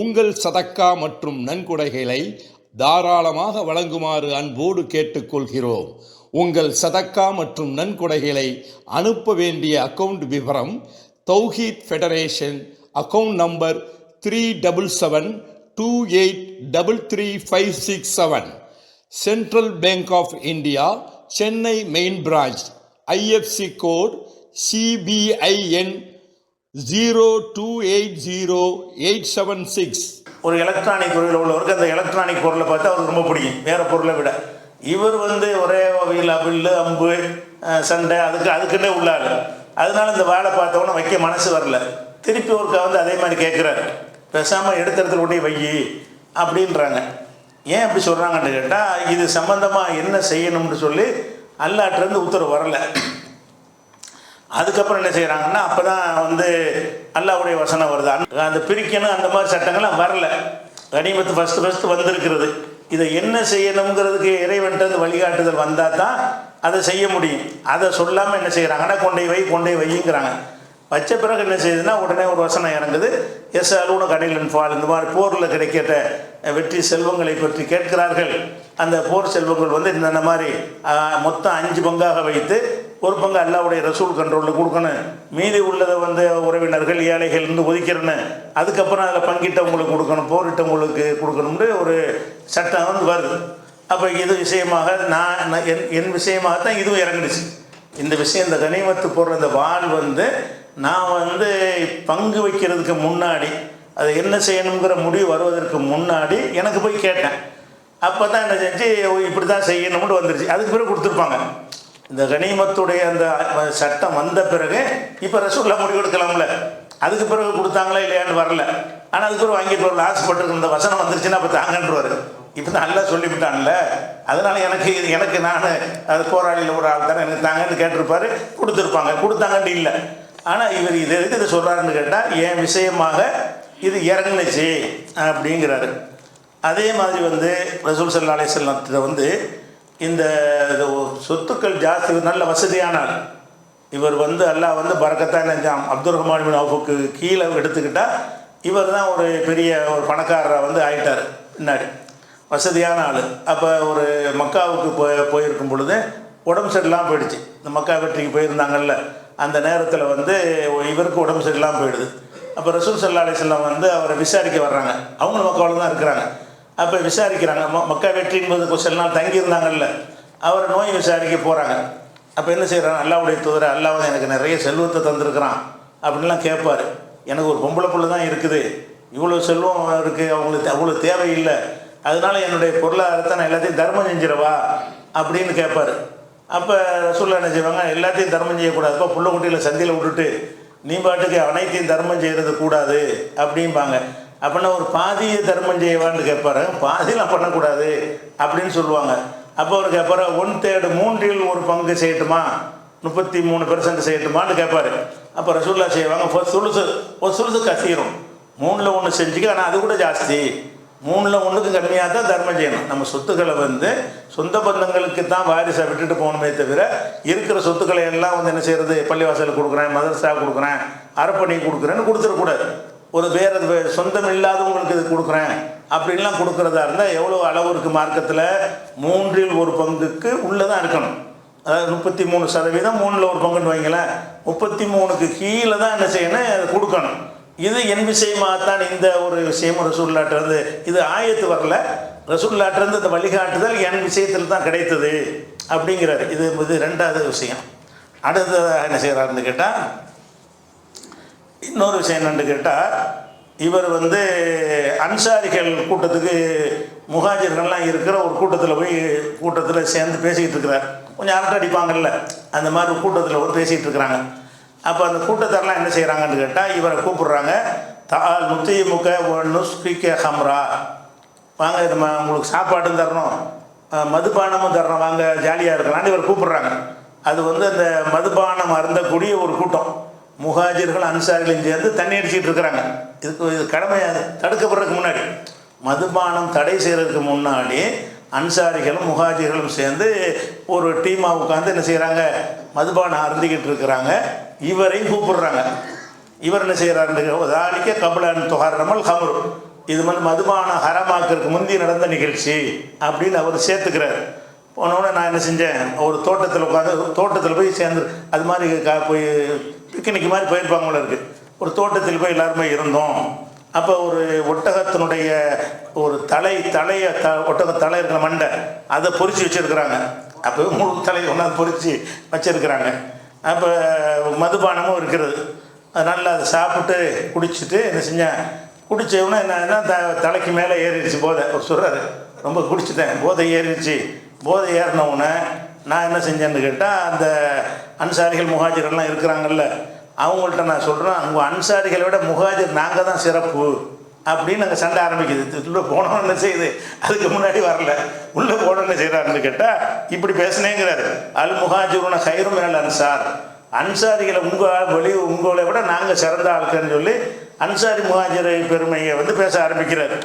உங்கள் சதக்கா மற்றும் நன்கொடைகளை தாராளமாக வழங்குமாறு அன்போடு கேட்டுக்கொள்கிறோம். உங்கள் சதக்கா மற்றும் நன்கொடைகளை அனுப்ப வேண்டிய அக்கவுண்ட் விவரம் Thowheed federation, account number 3772833567, Central bank of India, Chennai main branch, IFSC code CBIN 0280876. ஒரு எலக்ட்ரானிக் பொருளில் உள்ளவருக்கு அந்த எலக்ட்ரானிக் பொருளை பார்த்தா அவருக்கு ரொம்ப பிடிக்கும் வேறு பொருளை விட. இவர் வந்து ஒரே வகையில் வில்லு அம்பு சண்டை அதுக்குன்னே உள்ளாரு. அதனால இந்த வாழை பார்த்தவொன்னே வைக்க மனசு வரல. திருப்பி ஒருக்கா வந்து அதே மாதிரி கேட்குறாரு, பேசாமல் எடுத்த இடத்துல கொண்டு வை அப்படின்றாங்க. ஏன் அப்படி சொல்கிறாங்கன்னு கேட்டால் இது சம்பந்தமாக என்ன செய்யணும்னு சொல்லி அல்லாஹ்ட்டேருந்து உத்தரவு வரலை. அதுக்கப்புறம் என்ன செய்கிறாங்கன்னா அப்போ தான் வந்து அல்லாஹ்வுடைய வசனம் வருது. அந்த பிரிக்கணும் அந்த மாதிரி சட்டங்கள்லாம் வரல. கனிமத்து ஃபஸ்ட்டு வந்திருக்கிறது. இதை என்ன செய்யணுங்கிறதுக்கு இறைவன்ட்டு வழிகாட்டுதல் வந்தால் தான் அதை செய்ய முடியும். அதை சொல்லாமல் என்ன செய்கிறாங்கன்னா கொண்டை வைங்கிறாங்க. வச்ச பிறகு என்ன செய்யுதுன்னா உடனே ஒரு வசனம் இறங்குது, எஸ் அலூன கனிலன் ஃபால், இந்த மாதிரி போரில் கிடைக்கிற வெற்றி செல்வங்களை பற்றி கேட்கிறார்கள். அந்த போர் செல்வங்கள் வந்து இந்த மாதிரி மொத்தம் 5 பங்காக வைத்து ஒரு பங்கு அல்லாஹ்வுடைய ரசூல் கண்ட்ரோலில் கொடுக்கணும், மீதி உள்ளதை வந்து உறவினர்கள் ஏழைகள் இருந்து ஒதுக்கிறேன்னு, அதுக்கப்புறம் அதில் பங்கிட்டவங்களுக்கு கொடுக்கணும், போரிட்டவங்களுக்கு கொடுக்கணும்னு ஒரு சட்டம் வந்து வருது. அப்போ இது விஷயமாக என் விஷயமாகத்தான் இதுவும் இறங்கிடுச்சு. இந்த விஷயம் இந்த கனிமத்து போடுற இந்த வாள் வந்து நான் வந்து பங்கு வைக்கிறதுக்கு முன்னாடி அதை என்ன செய்யணுங்கிற முடிவு வருவதற்கு முன்னாடி எனக்கு போய் கேட்டேன். அப்போ தான் என்ன செஞ்சு இப்படி தான் செய்யணும்னு வந்துருச்சு. அதுக்கு பிறகு கொடுத்துருப்பாங்க. இந்த கனிமத்துடைய அந்த சட்டம் வந்த பிறகு இப்போ ரசூலுல்லாஹ் முடிவு எடுக்கலாம்ல, அதுக்கு பிறகு கொடுத்தாங்களா இல்லையான்னு வரல. ஆனால் அதுக்கு பிறகு வாங்கிட்டு வரல, ஆசைப்பட்டு இந்த வசனம் வந்துருச்சுன்னா அப்போ தாங்கன்றவார். இப்போ தான் நல்லா சொல்லிவிட்டான்ல, அதனால் எனக்கு நான் அது போராளியில் ஒரு ஆள் தானே எனக்கு தாங்கன்னு கேட்டிருப்பாரு, கொடுத்தாங்கன்னு இல்லை. ஆனால் இவர் இதை சொல்கிறாருன்னு கேட்டால் என் விஷயமாக இது இறங்குனுச்சு அப்படிங்கிறாரு. அதே மாதிரி வந்து ரசூல் ஸல்லல்லாஹு அலைஹி வஸல்லம் வந்து இந்த சொத்துக்கள் ஜாஸ்தி, நல்ல வசதியான ஆள் இவர் வந்து அல்லாஹ் வந்து பரக்கத்தான் நினைச்சான். அப்துல் ரஹ்மான் பின் அவுஃபுக்கு கீழே எடுத்துக்கிட்டால் இவர் தான் ஒரு பெரிய ஒரு பணக்காரராக வந்து ஆயிட்டார். பின்னாடி வசதியான ஆள். அப்போ ஒரு மக்காவுக்கு போயிருக்கும் பொழுது உடம்பு சரியில்லாமல் போயிடுச்சு. இந்த மக்கா வெற்றிக்கு போயிருந்தாங்கல்ல, அந்த நேரத்தில் வந்து இவருக்கு உடம்பு சரியில்லாமல் போயிடுது. அப்போ ரசூல் ஸல்லல்லாஹு அலைஹி வஸல்லம் வந்து அவரை விசாரிக்க வர்றாங்க. அவங்களும் மக்காவில் தான் இருக்கிறாங்க. அப்போ விசாரிக்கிறாங்க. மக்கா வெற்றின்பது சில நாள் தங்கியிருந்தாங்கல்ல, அவரை நோய் விசாரிக்க போகிறாங்க. அப்போ என்ன செய்கிறாங்க, அல்லாஹ்வுடைய தூதரை, அல்லாஹ் வந்து எனக்கு நிறைய செல்வத்தை தந்திருக்கிறான் அப்படின்லாம் கேட்பார். எனக்கு ஒரு பொம்பளை பிள்ளை தான் இருக்குது, இவ்வளோ செல்வம் இருக்குது, அவங்களுக்கு அவ்வளோ தேவையில்லை, அதனால என்னுடைய பொருளாதாரத்தை நான் எல்லாத்தையும் தர்மம் செஞ்சிடவா அப்படின்னு கேட்பார். அப்போ ரசூலுல்லாஹ் என்ன செய்வாங்க, எல்லாத்தையும் தர்மம் செய்யக்கூடாதுப்பா, புள்ள குட்டியில் சந்தியில் விட்டுட்டு நீ பாட்டுக்கு அனைத்தையும் தர்மம் செய்கிறது கூடாது அப்படிம்பாங்க. அப்படின்னா ஒரு பாதியை தர்மம் செய்வான்னு கேட்பாரு. பாதியெலாம் பண்ணக்கூடாது அப்படின்னு சொல்லுவாங்க. அப்போ அவர் கேட்பாரு, 1/3 3 ஒரு பங்கு செய்யட்டுமா, 33% செய்யட்டுமான்னு கேட்பாரு. அப்போ ரசூலுல்லாஹ் செய்வாங்க, ஒரு சுலுசு கசீரும், 3ல் 1 செஞ்சுக்க, ஆனால் அது கூட ஜாஸ்தி, 3ல் 1க்கு கம்மியாக தான் தர்மம் செய்யணும். நம்ம சொத்துக்களை வந்து சொந்த பந்தங்களுக்கு தான் வாரிசை விட்டுட்டு போகணுமே தவிர இருக்கிற சொத்துக்களை எல்லாம் வந்து என்ன செய்கிறது, பள்ளிவாசலுக்கு கொடுக்குறேன், மதரசா கொடுக்குறேன், அறப்பணி கொடுக்குறேன்னு கொடுத்துடக்கூடாது. ஒரு வேறு சொந்தம் இல்லாதவங்களுக்கு இது கொடுக்குறேன் அப்படின்லாம் கொடுக்குறதா இருந்தால் எவ்வளோ அளவு இருக்குது மார்க்கத்தில்? 1/3 உள்ளே தான் இருக்கணும். அதாவது 33%, 1/3 வைங்களேன், 33க்கு கீழே தான் என்ன செய்யணும், அதை கொடுக்கணும். இது என் விஷயமாகத்தான் இந்த ஒரு விஷயம் ரசூலுல்லாஹ்ட்டருந்து, இது ஆயத்து வரல, ரசூலுல்லாஹ்ட்டருந்து இந்த வழிகாட்டுதல் என் விஷயத்தில் தான் கிடைத்தது அப்படிங்கிறாரு. இது 2வது விஷயம். அடுத்ததாக என்ன செய்கிறாருன்னு கேட்டால், இன்னொரு விஷயம் என்னன்னு கேட்டால், இவர் அன்சாரிகள் கூட்டத்துக்கு முஹாஜிர்கள்லாம் இருக்கிற ஒரு கூட்டத்தில் சேர்ந்து பேசிக்கிட்டு இருக்கிறார். கொஞ்சம் அரட்டை அடிப்பாங்கல்ல, அந்த மாதிரி கூட்டத்தில் பேசிகிட்டு இருக்கிறாங்க. அப்போ அந்த கூட்டத்தாரெலாம் என்ன செய்கிறாங்கன்னு கேட்டால், இவரை கூப்பிட்றாங்க. தால் முத்திமுக நுஸ்கிக்க ஹம்ரா, வாங்க நம்ம உங்களுக்கு சாப்பாடும் தரணும், மதுபானமும் தரணும், வாங்க ஜாலியாக இருக்கலான்னு இவர் கூப்பிட்றாங்க. அது அந்த மதுபானம் அருந்தக்கூடிய ஒரு கூட்டம். முஹாஜிர்கள் அன்சாரிகளையும் சேர்ந்து தண்ணி அடிச்சிட்டு இருக்கிறாங்க. இது கடமை தடுக்கப்படுறதுக்கு முன்னாடி, மதுபானம் தடை செய்கிறதுக்கு முன்னாடி அன்சாரிகளும் முஹாஜிர்களும் சேர்ந்து ஒரு டீமாக உட்காந்து என்ன செய்கிறாங்க, மதுபானம் அருந்திக்கிட்டு இருக்கிறாங்க. இவரையும் கூப்பிடுறாங்க. இவர் என்ன செய்கிறாருன்னு, தாலிக்க கபலன் துஹர்ரமல் ஹம்ரு, இது மதுபானம் ஹரமாக்கிறதுக்கு முந்தி நடந்த நிகழ்ச்சி அப்படின்னு அவர் சேர்த்துக்கிறார். போனோடனே நான் என்ன செஞ்சேன், ஒரு தோட்டத்தில் உட்காந்து, தோட்டத்தில் போய் சேர்ந்து, அது மாதிரி போய் பிக்னிக் மாதிரி போயிருப்பாங்க போல இருக்குது. ஒரு தோட்டத்தில் போய் எல்லாருமே இருந்தோம். அப்போ ஒரு ஒட்டகத்தினுடைய ஒரு ஒட்டக தலை இருக்கிற மண்டை, அதை பொறிச்சு வச்சுருக்கிறாங்க. அப்போ முழு தலையை ஒன்றாந்து பொறிச்சு வச்சுருக்கிறாங்க. அப்போ மதுபானமும் இருக்கிறது. அதனால் அதை சாப்பிட்டு குடிச்சிட்டு என்ன செஞ்சேன், குடித்தவொன்னே என்னன்னா தலைக்கு மேலே ஏறிடுச்சு போதை. அவர் சொல்கிறாரு, ரொம்ப குடிச்சிட்டேன், போதை ஏறிடுச்சு. போதை ஏறினவுடனே நான் என்ன செஞ்சேன்னு கேட்டால், அந்த அன்சாரிகள் முஹாஜிர்கள்லாம் இருக்கிறாங்கல்ல, அவங்கள்ட்ட நான் சொல்கிறேன், அவங்க அன்சாரிகளை விட முஹாஜிர் நாங்கள் தான் சிறப்பு அப்படின்னு நாங்கள் சண்டை ஆரம்பிக்குது. உள்ளே போனோன்னு என்ன செய்யுது, அதுக்கு முன்னாடி வரல, உள்ளே போனோன்னு செய்கிறாருன்னு கேட்டால் இப்படி பேசுனேங்கிறாரு. அல் முஹாஜிருன ஹைரும் மினல் அன்சார், அன்சாரிகளை உங்களை விட நாங்கள் சிறந்த ஆட்கள்னு சொல்லி அன்சாரி முஹாஜிரை பெருமையை பேச ஆரம்பிக்கிறார்.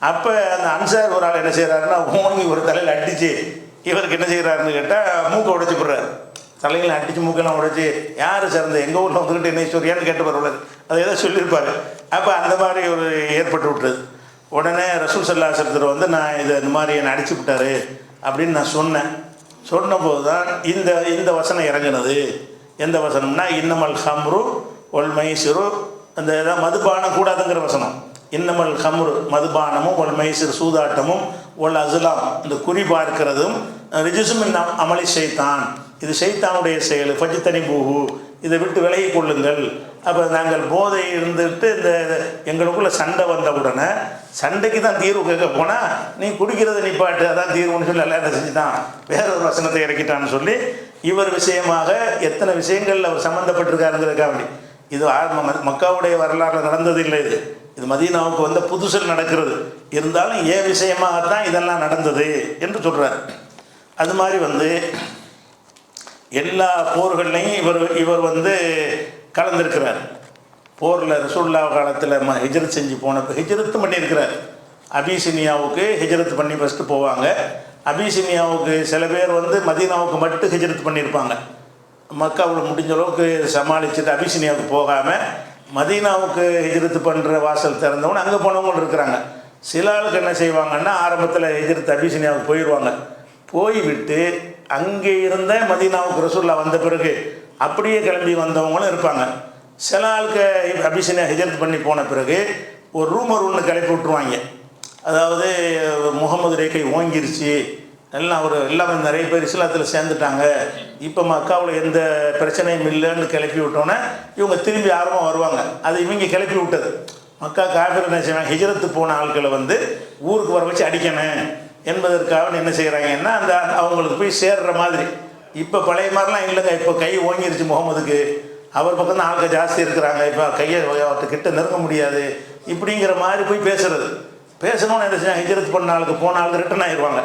அப்போ அந்த அன்சார் ஒரு ஆள் என்ன செய்கிறாருன்னா, ஓங்கி ஒரு தலையில் அடித்து இவருக்கு என்ன செய்கிறாருன்னு கேட்டால் மூக்கை உடைச்சி போடுறாரு. தலையில் அடித்து மூக்கெல்லாம் உடைச்சி, யார் சிறந்த, எங்கள் ஊரில் வந்துக்கிட்டு என்ன சொல்றியான்னு கேட்டு வருவார். அதை ஏதோ சொல்லியிருப்பார். அப்போ அந்த மாதிரி ஒரு ஏற்பட்டு விட்டுறது. உடனே ரசூல் ஸல்லல்லாஹு அலைஹி வஸல்லம் நான் இந்த மாதிரி என்னை அடிச்சு விட்டாரு அப்படின்னு நான் சொன்னபோது தான் இந்த வசனம் இறங்குனது. எந்த வசனம்னா, இன்னமல் ஹம்ரு ஒல் மைசிரு, அந்த மதுபானம் கூடாதுங்கிற வசனம். இன்னமல் ஹம்ரு, மதுபானமும், ஒல் மைசிர், சூதாட்டமும், ஒல் அஸ்லாம், இந்த குறி பார்க்கிறதும், ரிஜிசும் அமளி ஷைத்தான், இது ஷைத்தானுடைய செயல், ஃபஜ்தனி பூஹு, இதை விட்டு விலகி கொள்ளுங்கள். அப்போ நாங்கள் போதை இருந்துட்டு எங்களுக்குள்ளே சண்டை வந்த உடனே, சண்டைக்கு தான் தீர்வு கேட்க போனால் நீ குடிக்கிறத நிப்பாட்டு, அதான் தீர்வுன்னு சொல்லி எல்லாம் என்ன செஞ்சுட்டான், வேற ஒரு வசனத்தை இறக்கிட்டான்னு சொல்லி இவர் விஷயமாக எத்தனை விஷயங்கள் அவர் சம்மந்தப்பட்டிருக்காருங்கிறதுக்காக வேண்டி. இது மக்காவுடைய வரலாறு நடந்தது இல்லை, இது மதீனாவுக்கு புதுசில் நடக்கிறது. இருந்தாலும் ஏன் விஷயமாகத்தான் இதெல்லாம் நடந்தது என்று சொல்கிறார். அது மாதிரி எல்லா போர்கள்லையும் இவர் கலந்துருக்கிறார். போரில் ரசூலுல்லாஹ் காலத்தில் ஹிஜ்ரத் செஞ்சு போனப்போ ஹிஜ்ரத்தும் பண்ணியிருக்கிறார். அபிசினியாவுக்கு ஹிஜ்ரத் பண்ணி ஃபஸ்ட்டு போவாங்க. அபிசினியாவுக்கு சில பேர் மதீனாவுக்கு மட்டும் ஹிஜ்ரத் பண்ணியிருப்பாங்க. மக்காவில் முடிஞ்ச அளவுக்கு சமாளிச்சுட்டு அபிசினியாவுக்கு போகாமல் மதீனாவுக்கு ஹிஜ்ரத் பண்ணுற வாசல் திறந்தவொன்னே அங்கே போனவங்க இருக்கிறாங்க. சில ஆளுக்கு என்ன செய்வாங்கன்னா, ஆரம்பத்தில் ஹிஜ்ரத் அபிசினியாவுக்கு போயிடுவாங்க. போய்விட்டு அங்கே இருந்த மதீனாவுக்கு ரசூலுல்லாஹ் வந்த பிறகு அப்படியே கிளம்பி வந்தவங்களும் இருப்பாங்க. சில ஆளுக்கு அபிசினியா ஹிஜ்ரத் பண்ணி போன பிறகு ஒரு ரூமர் ஒன்று கிளப்பி விட்டுருவாங்க. அதாவது முகமது ரேகை ஓங்கிருச்சு, எல்லாமே நிறைய பேர் இஸ்லாத்தில் சேர்ந்துட்டாங்க, இப்போ மக்காவில் எந்த பிரச்சனையும் இல்லைன்னு கிளப்பி விட்டோன்னே இவங்க திரும்பி ஆர்வமாக வருவாங்க. அது இவங்க கிளப்பி விட்டது. மக்கா காஃபிர் என்ன செய்வாங்க, ஹிஜ்ரத்து போன ஆட்களை ஊருக்கு வர வச்சு அடிக்கணும் என்பதற்காக என்ன செய்கிறாங்கன்னா, அந்த அவங்களுக்கு போய் சேர்ற மாதிரி. இப்போ பழைய மாதிரிலாம் இல்லைங்க, இப்போ கை ஓங்கிருச்சு முகமதுக்கு, அவர் பக்கம் தான் ஆட்கள் ஜாஸ்தி இருக்கிறாங்க, இப்போ கையை அவர்கிட்ட கிட்ட நெருங்க முடியாது இப்படிங்கிற மாதிரி போய் பேசணும்னு என்ன செய்வாங்க, ஹிஜ்ரத் பண்ண ஆளுக்கு போன ஆளுக்கு ரிட்டர்ன் ஆகிடுவாங்க.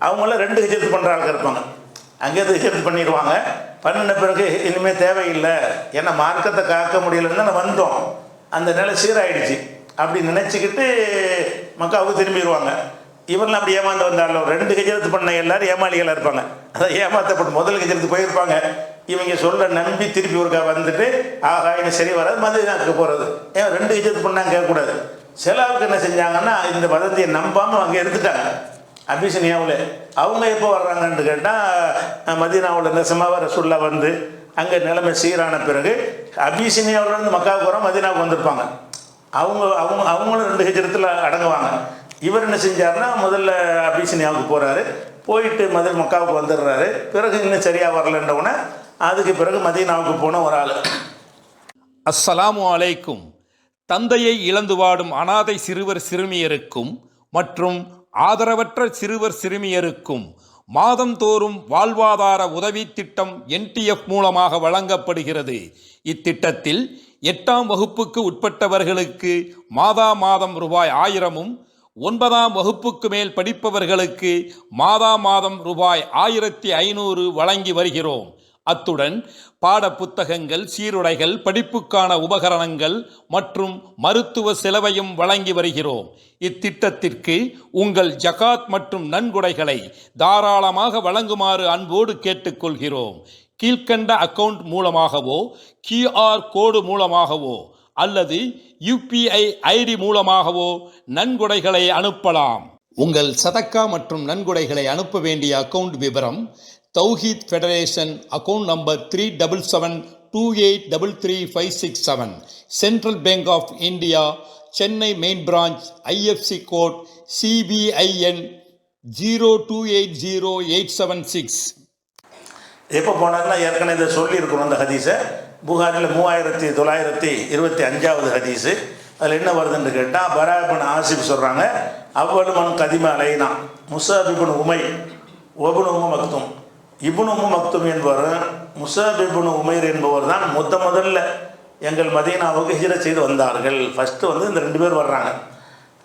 அவங்களாம் 2 ஹிஜ்ரத் பண்ணுற ஆளுக்கு இருப்பாங்க. அங்கேருந்து ஹிஜ்ரத் பண்ணிடுவாங்க. பண்ணின பிறகு இனிமேல் தேவையில்லை, ஏன்னா மார்க்கத்தை காக்க முடியலன்னு தான் வந்தோம், அந்த நிலை சீராயிடுச்சு அப்படி நினச்சிக்கிட்டு மக்காவுக்கு திரும்பிடுவாங்க. இவரெல்லாம் அப்படி ஏமாந்து வந்தாலும் 2 ஹிஜ்ரத் பண்ண எல்லாரும் ஏமாளிகளாக இருப்பாங்க. அதான் ஏமாற்றப்பட்டு முதல் ஹிஜ்ரத்து போயிருப்பாங்க, இவங்க சொல்ல நம்பி திருப்பி ஒருக்கா வந்துட்டு ஆகா இன்னும் சரி வராது மதீனாவுக்கு போகிறது. ஏன் 2 ஹிஜ்ரத் பண்ணால் கேட்கக்கூடாது. சிலாவுக்கு என்ன செஞ்சாங்கன்னா இந்த வதந்தியை நம்பாமல் அங்கே இருந்துட்டாங்க அபிசினியாவில். அவங்க எப்போ வர்றாங்கன்னு கேட்டால் மதீனாவில் நெசமாவா ரசூல்லா வந்து அங்கே நிலைமை சீரான பிறகு அபிசினியாவிலேருந்து மக்காவுக்கு வரோம் மதீனாவுக்கு வந்திருப்பாங்க. அவங்களும் 2 ஹிஜ்ரத்தில் அடங்குவாங்க. இவர் என்ன செஞ்சார்னா முதல்ல அபிசினியாவுக்கு போகிறாரு, போயிட்டு மக்காவுக்கு வந்துடுறாரு. பிறகு இன்னும் சரியாக வரலன்றவுடனே அதுக்கு பிறகு மதீனாவுக்கு போன ஒரு ஆள். அஸ்ஸலாமு அலைக்கும். தந்தையை இழந்து வாடும் அனாதை சிறுவர் சிறுமியருக்கும் மற்றும் ஆதரவற்ற சிறுவர் சிறுமியருக்கும் மாதந்தோறும் வாழ்வாதார உதவி திட்டம் NTF மூலமாக வழங்கப்படுகிறது. இத்திட்டத்தில் 8ஆம் வகுப்புக்கு உட்பட்டவர்களுக்கு மாதம் ரூபாய் 1000ம், 9ஆம் வகுப்புக்கு மேல் படிப்பவர்களுக்கு மாதம் ரூபாய் 1500 வழங்கி வருகிறோம். அத்துடன் பாட புத்தகங்கள், சீருடைகள், படிப்புக்கான உபகரணங்கள் மற்றும் மருத்துவ செலவையும் வழங்கி வருகிறோம். இத்திட்டத்திற்கு உங்கள் ஜகாத் மற்றும் நன்கொடைகளை தாராளமாக வழங்குமாறு அன்போடு கேட்டுக்கொள்கிறோம். கீழ்கண்ட அக்கவுண்ட் மூலமாகவோ, QR கோடு மூலமாகவோ அல்லது UPI ID மூலமாகவோ நன்கொடைகளை அனுப்பலாம். உங்கள் சதக்கா மற்றும் நன்கொடைகளை அனுப்ப வேண்டிய அக்கவுண்ட் விவரம்: Thowheed federation, account number 3772833567, Central bank of India, Chennai main branch, IFC code CBIN 0280876. எப்போ போனார்னா ஏற்கனவே இதை சொல்லியிருக்கிறோம். அந்த ஹதீஸை புகாரில் 3925வது ஹதீஸு. அதில் என்ன வருதுன்னு கேட்டால் பரா இப்னு ஆசிப் சொல்கிறாங்க, அவ்வளவு கதிம அலைனா முஸாப் இப்னு உமைர் ஒபுன் உம்மு மக்தும். இப்னு உம்மு மக்தும் என்பவர் முஸாப் இப்னு உமைர் என்பவர் தான் முதல்ல எங்கள் மதீனாவுக்கு ஹிஜ்ரத் செய்து வந்தார்கள். ஃபஸ்ட்டு வந்து இந்த 2 பேர் வர்றாங்க.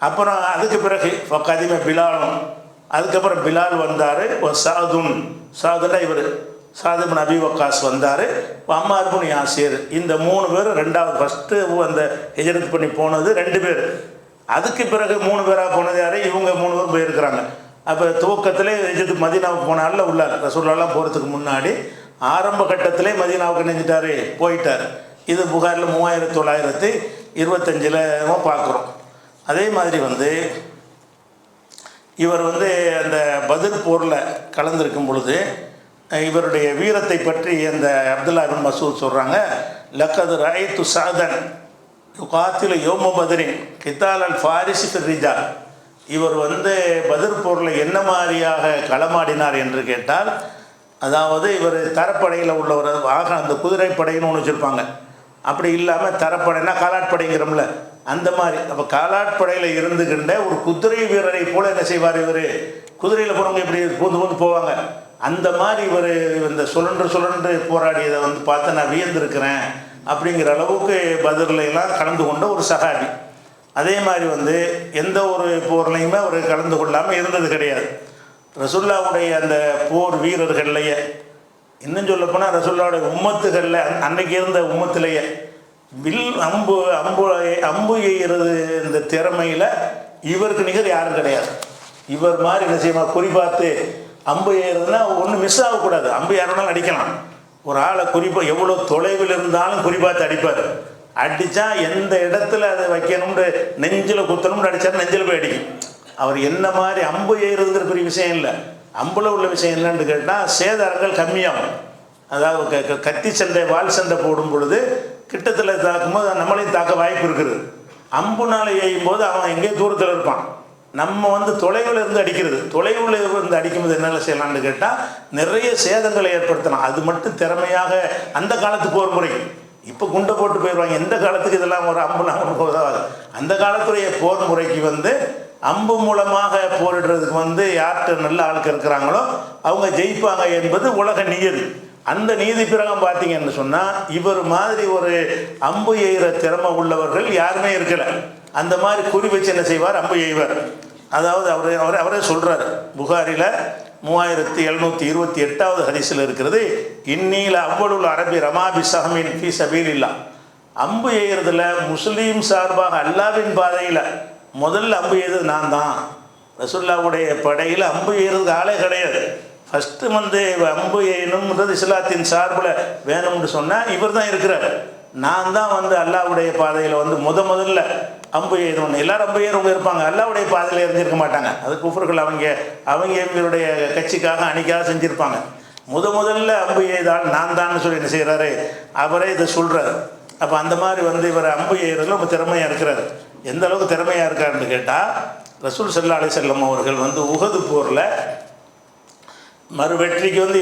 அப்புறம் அதுக்கு பிறகு கதிம பிலாலும், அதுக்கப்புறம் பிலால் வந்தார். சாதுன்னா இவர் சாது இப்னு அபி வக்காஸ் வந்தார். அம்மார் இப்னு யாசிர். இந்த 3 பேர் ரெண்டாவது. ஃபஸ்ட்டு அந்த ஹிஜ்ரத் பண்ணி போனது 2 பேர். அதுக்கு பிறகு 3 பேராக போனது யார்? இவங்க 3 பேர் போயிருக்கிறாங்க. அப்போ துவக்கத்திலே ஹிஜ்ரத் மதீனாவுக்கு போனால உள்ளார். ரசூலுல்லாஹ் போகிறதுக்கு முன்னாடி ஆரம்ப கட்டத்திலே மதீனாவுக்கு நினைஞ்சிட்டாரு, போயிட்டார். இது புகாரில் 3925 பார்க்குறோம். அதே மாதிரி வந்து இவர் வந்து அந்த பத்ர் போரில் கலந்திருக்கும் பொழுது இவருடைய வீரத்தை பற்றி அந்த அப்துல்லா இப்னு மஸ்ஊத் சொல்கிறாங்க, லக்கது ரஐத்து சாதன் யுகாத்தில யோம பத்ரின் கித்தால் அல் ஃபாரிசி ஃபிர் ரிஜால். இவர் வந்து பத்ர் போரில் என்ன மாதிரியாக களமாடினார் என்று கேட்டால், அதாவது இவர் தரப்படையில் உள்ளவர். அந்த குதிரைப்படைன்னு ஒன்று வச்சுருப்பாங்க. அப்படி இல்லாமல் தரப்படைனா காலாட்படைங்கிறோம்ல, அந்த மாதிரி. அப்போ காலாட்படையில் இருந்துக்கின்ற ஒரு குதிரை வீரரை போல் என்ன செய்வார் இவர்? குதிரையில் போனவங்க இப்படி பூந்து போவாங்க. அந்த மாதிரி இவர் இந்த சுழன்று போராடியதை வந்து பார்த்து நான் வியந்திருக்கிறேன் அப்படிங்கிற அளவுக்கு பத்ரில் எல்லாம் கலந்து கொண்ட ஒரு சஹாபி. அதே மாதிரி வந்து எந்த ஒரு போர்லையுமே அவர் கலந்து கொள்ளாமல் இருந்தது கிடையாது. ரசூலுல்லாஹ்வுடைய அந்த போர் வீரர்கள்லையே, இன்னும் சொல்லப்போனால் ரசூலுல்லாஹ்வுடைய உம்மத்துகளில் அன்றைக்கு இருந்த உம்மத்திலேயே அம்பு எய்கிறது இந்த திறமையில் இவருக்கு நிகர் யாரும் கிடையாது. இவர் மாதிரி என்ன செய்யணும், குறிப்பார்த்து அம்பு எய்கிறதுனா ஒன்று மிஸ் ஆகக்கூடாது. அம்பு யாருனாலும் அடிக்கலாம். ஒரு ஆளை குறிப்பாக எவ்வளோ தொலைவில் இருந்தாலும் குறிப்பார்த்து அடிப்பார். அடித்தா எந்த இடத்துல அதை வைக்கணும்னு நெஞ்சில் குத்தணும்னு அடித்தா நெஞ்சில் போய் அடிக்கும். அவர் என்ன மாதிரி அம்பு எய்கிறதுங்கிற பெரிய விஷயம் இல்லை. அம்பில் உள்ள விஷயம் என்னன்னு கேட்டால் சேதாரங்கள் கம்மியாகும். அதாவது கத்தி சண்டை, வால் சண்டை போடும் பொழுது கிட்டத்தில் தாக்கும்போது நம்மளையும் தாக்க வாய்ப்பு இருக்குது. அம்புனால் எய்யும் போது அவன் எங்கேயோ தூரத்தில் இருப்பான். நம்ம வந்து தொலைவில் இருந்து அடிக்கிறது. தொலைவில் இருந்து அடிக்கும்போது என்னென்ன செய்யலாம்னு கேட்டால் நிறைய சேதங்களை ஏற்படுத்தலாம். அது மட்டும் திறமையாக அந்த காலத்து போர் முறை. இப்போ குண்டை போட்டு போயிடுவாங்க. எந்த காலத்துக்கு இதெல்லாம் ஒரு அம்புனா உதவாது. அந்த காலத்துடைய போர் முறைக்கு வந்து அம்பு மூலமாக போரிடுறதுக்கு வந்து யார்கிட்ட நல்ல ஆளுக்கு இருக்கிறாங்களோ அவங்க ஜெயிப்பாங்க என்பது உலக நியதி. அந்த நீதி பிரகம் பார்த்தீங்கன்னு சொன்னால் இவர் மாதிரி ஒரு அம்பு எய்கிற திறமை உள்ளவர்கள் யாருமே இருக்கலை. அந்த மாதிரி குறி வச்சு என்ன செய்வார், அம்பு எய்வார். அதாவது அவரே சொல்கிறார். புகாரில் 3728வது ஹதீஸில் இருக்கிறது, இன்னீல அவ்வளுல் அரபி ரமாபி சஹமின் ஃபி சபீலில்லா. அம்பு எய்கிறதுல முஸ்லீம் சார்பாக அல்லாவின் பாதையில் முதல்ல அம்பு எய்தது நான் தான். ரசூலுல்லாஹ்வுடைய படையில் அம்பு எய்கிறதுக்கு ஆளே கிடையாது. ஃபஸ்ட்டு வந்து அம்பு எய்யணும்ன்றது இஸ்லாத்தின் சார்பில் வேணும்னு சொன்னால் இவர் தான் இருக்கிறார். நான் தான் வந்து அல்லாஹ்வுடைய பாதையில் வந்து முதல்ல அம்பு எய்தணும். எல்லாரும் அம்பு எய்றவங்க இருப்பாங்க, அல்லாஹ்வுடைய பாதையில் எரிஞ்சிருக்க மாட்டாங்க. அது குஃபர்கள் அவங்க இவங்களுடைய கட்சிக்காக அணிக்காக செஞ்சுருப்பாங்க. முதல்ல அம்பு எய்தால் நான் தான் சொல்லி என்ன செய்கிறாரு, அவரே இதை சொல்கிறார். அப்போ அந்த மாதிரி வந்து இவர் அம்பு எய்கிறதுல ரொம்ப திறமையாக இருக்கிறார். எந்த அளவுக்கு திறமையாக இருக்காருன்னு கேட்டால், ரசூல் ஸல்லல்லாஹு அலைஹி வஸல்லம் அவர்கள் வந்து உஹது போரில் மறு வெற்றிக்கு வந்து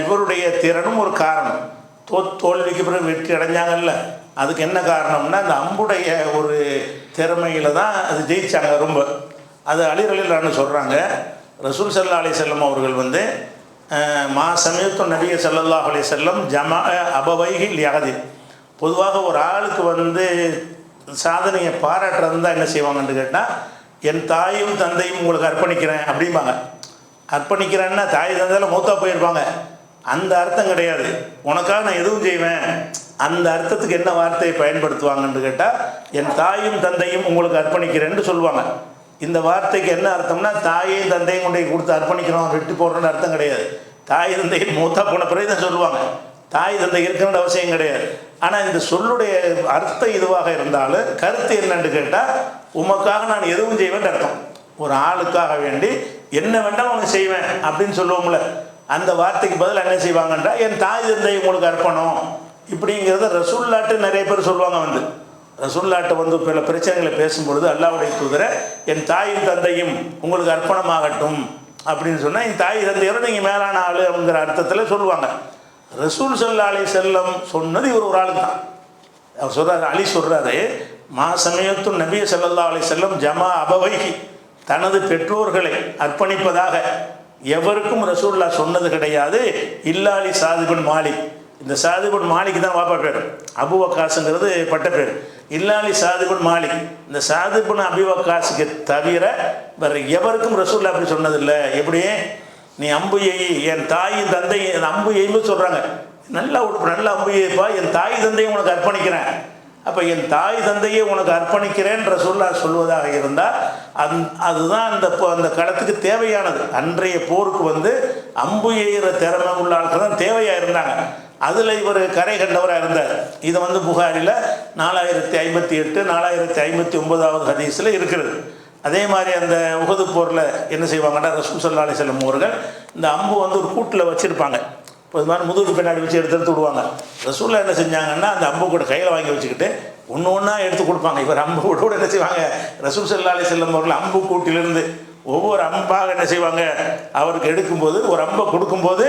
இவருடைய திறனும் ஒரு காரணம். தோல்விக்கு பிறகு வெற்றி அடைஞ்சாங்கல்ல, அதுக்கு என்ன காரணம்னா அந்த அம்புடைய ஒரு திறமையில் தான் அது ஜெயிச்சாங்க ரொம்ப. அது அலி ரலியல்லாஹு அன்ஹு சொல்கிறாங்க, ரசூல் ஸல்லல்லாஹு அலைஹி வஸல்லம் அவர்கள் வந்து மா சமயத்து நபிய ஸல்லல்லாஹு அலைஹி வஸல்லம் ஜமா அபவைஹி லியஹதி. பொதுவாக ஒரு ஆளுக்கு வந்து சாதனையை பாராட்டுறது தான் என்ன செய்வாங்கன்னு கேட்டால், என் தாயும் தந்தையும் உங்களுக்கு அர்ப்பணிக்கிறேன் அப்படிம்பாங்க. அர்ப்பணிக்கிறேன்னா தாய் தந்தையில் மூத்தா போயிருப்பாங்க, அந்த அர்த்தம் கிடையாது. உனக்காக நான் எதுவும் செய்வேன், அந்த அர்த்தத்துக்கு என்ன வார்த்தையை பயன்படுத்துவாங்கன்னு கேட்டால், என் தாயும் தந்தையும் உங்களுக்கு அர்ப்பணிக்கிறேன்னு சொல்லுவாங்க. இந்த வார்த்தைக்கு என்ன அர்த்தம்னா, தாயையும் தந்தையும் கொண்டு கொடுத்து அர்ப்பணிக்கிறோம் வெட்டி போடுறோன்னு அர்த்தம் கிடையாது. தாய் தந்தையும் மூத்தா போன பிறகு தான் சொல்லுவாங்க, தாய் தந்தை இருக்கணுன்ற அவசியம் கிடையாது. ஆனால் இந்த சொல்லுடைய அர்த்தம் இதுவாக இருந்தாலும் கருத்து என்னன்னு கேட்டால், உமக்காக நான் எதுவும் செய்வேன் அர்த்தம். ஒரு ஆளுக்காக வேண்டி என்ன வேண்டாம் உனக்கு செய்வேன் அப்படின்னு சொல்லுவோம்ல, அந்த வார்த்தைக்கு பதில் என்ன செய்வாங்கன்றா, என் தாய் தந்தை உங்களுக்கு அர்ப்பணம் இப்படிங்கிறத ரசூல்லாட்டு நிறைய பேர் சொல்லுவாங்க. வந்து ரசூல்லாட்டை வந்து பல பிரச்சனைகளை பேசும்பொழுது அல்லாஹ்வுடைய தூதரை என் தாயும் தந்தையும் உங்களுக்கு அர்ப்பணமாகட்டும் அப்படின்னு சொன்னால், என் தாய் தந்தையோட நீங்கள் மேலான ஆள் அப்படிங்கிற அர்த்தத்தில் சொல்லுவாங்க. ரசூல் ஸல்லல்லாஹு அலைஹி வஸல்லம் சொன்னது இவர் ஒரு ஆளுக்கு தான். அவர் சொல்கிறார், அலி சொல்கிறாரு, மா சமயத்து நபிய ஸல்லல்லாஹு அலைஹி வஸல்லம் ஜமா அபவைஹி, தனது பெற்றோர்களை அர்ப்பணிப்பதாக எவருக்கும் ரசூலுல்லாஹ் சொன்னது கிடையாது. இல்லாலி சாதிபின் மாலிக், இந்த சாதிபின் மாலிக் தான் வாப்பா பேர், அபு வக்காஸுங்கிறது பட்ட பேர். இல்லாலி சாதிபின் மாலிக், இந்த சாதிபின் அபி வக்காஸுக்கு தவிர வேறு எவருக்கும் ரசூலுல்லாஹ் அப்படி சொன்னதில்லை. எப்படியே நீ அம்பு எய், என் தாயும் தந்தை அம்பு எய்ன்னு சொல்கிறாங்க, நல்லா அம்பு எய்ப்பா, என் தாய் தந்தையும் உனக்கு அர்ப்பணிக்கிறேன். அப்போ என் தாய் தந்தையை உனக்கு அர்ப்பணிக்கிறேன் ரசூலுல்லாஹ் சொல்வதாக இருந்தால் அதுதான் அந்த களத்துக்கு தேவையானது. அன்றைய போருக்கு வந்து அம்பு எய்கிற திறமை உள்ள ஆட்கள் தான் தேவையாக இருந்தாங்க. அதில் இவர் கரை கண்டவராக இருந்தார். இதை வந்து புகாரில் 4058 4059 ஹதீஸில் இருக்கிறது. அதே மாதிரி அந்த உஹது போரில் என்ன செய்வாங்கன்னா, ரசூல் ஸல்லல்லாஹு அலைஹி வஸல்லம் அவர்கள் இந்த அம்பு வந்து ஒரு கூட்டில் வச்சுருப்பாங்க. இப்போ இது மாதிரி முதுகு பின்னாடி வச்சு எடுத்து விடுவாங்க. ரசூலுல்லாஹ் என்ன செஞ்சாங்கன்னா, அந்த அம்பு கூட கையில் வாங்கி வச்சுக்கிட்டு ஒன்று ஒன்றா எடுத்து கொடுப்பாங்க. இவர் அம்பு கூட என்ன செய்வாங்க, ரசூல் ஸல்லல்லாஹு அலைஹி வஸல்லம் அவர்கள் அம்பு கூட்டிலிருந்து ஒவ்வொரு அம்பாக என்ன செய்வாங்க, அவருக்கு எடுக்கும்போது ஒரு அம்பை கொடுக்கும்போது,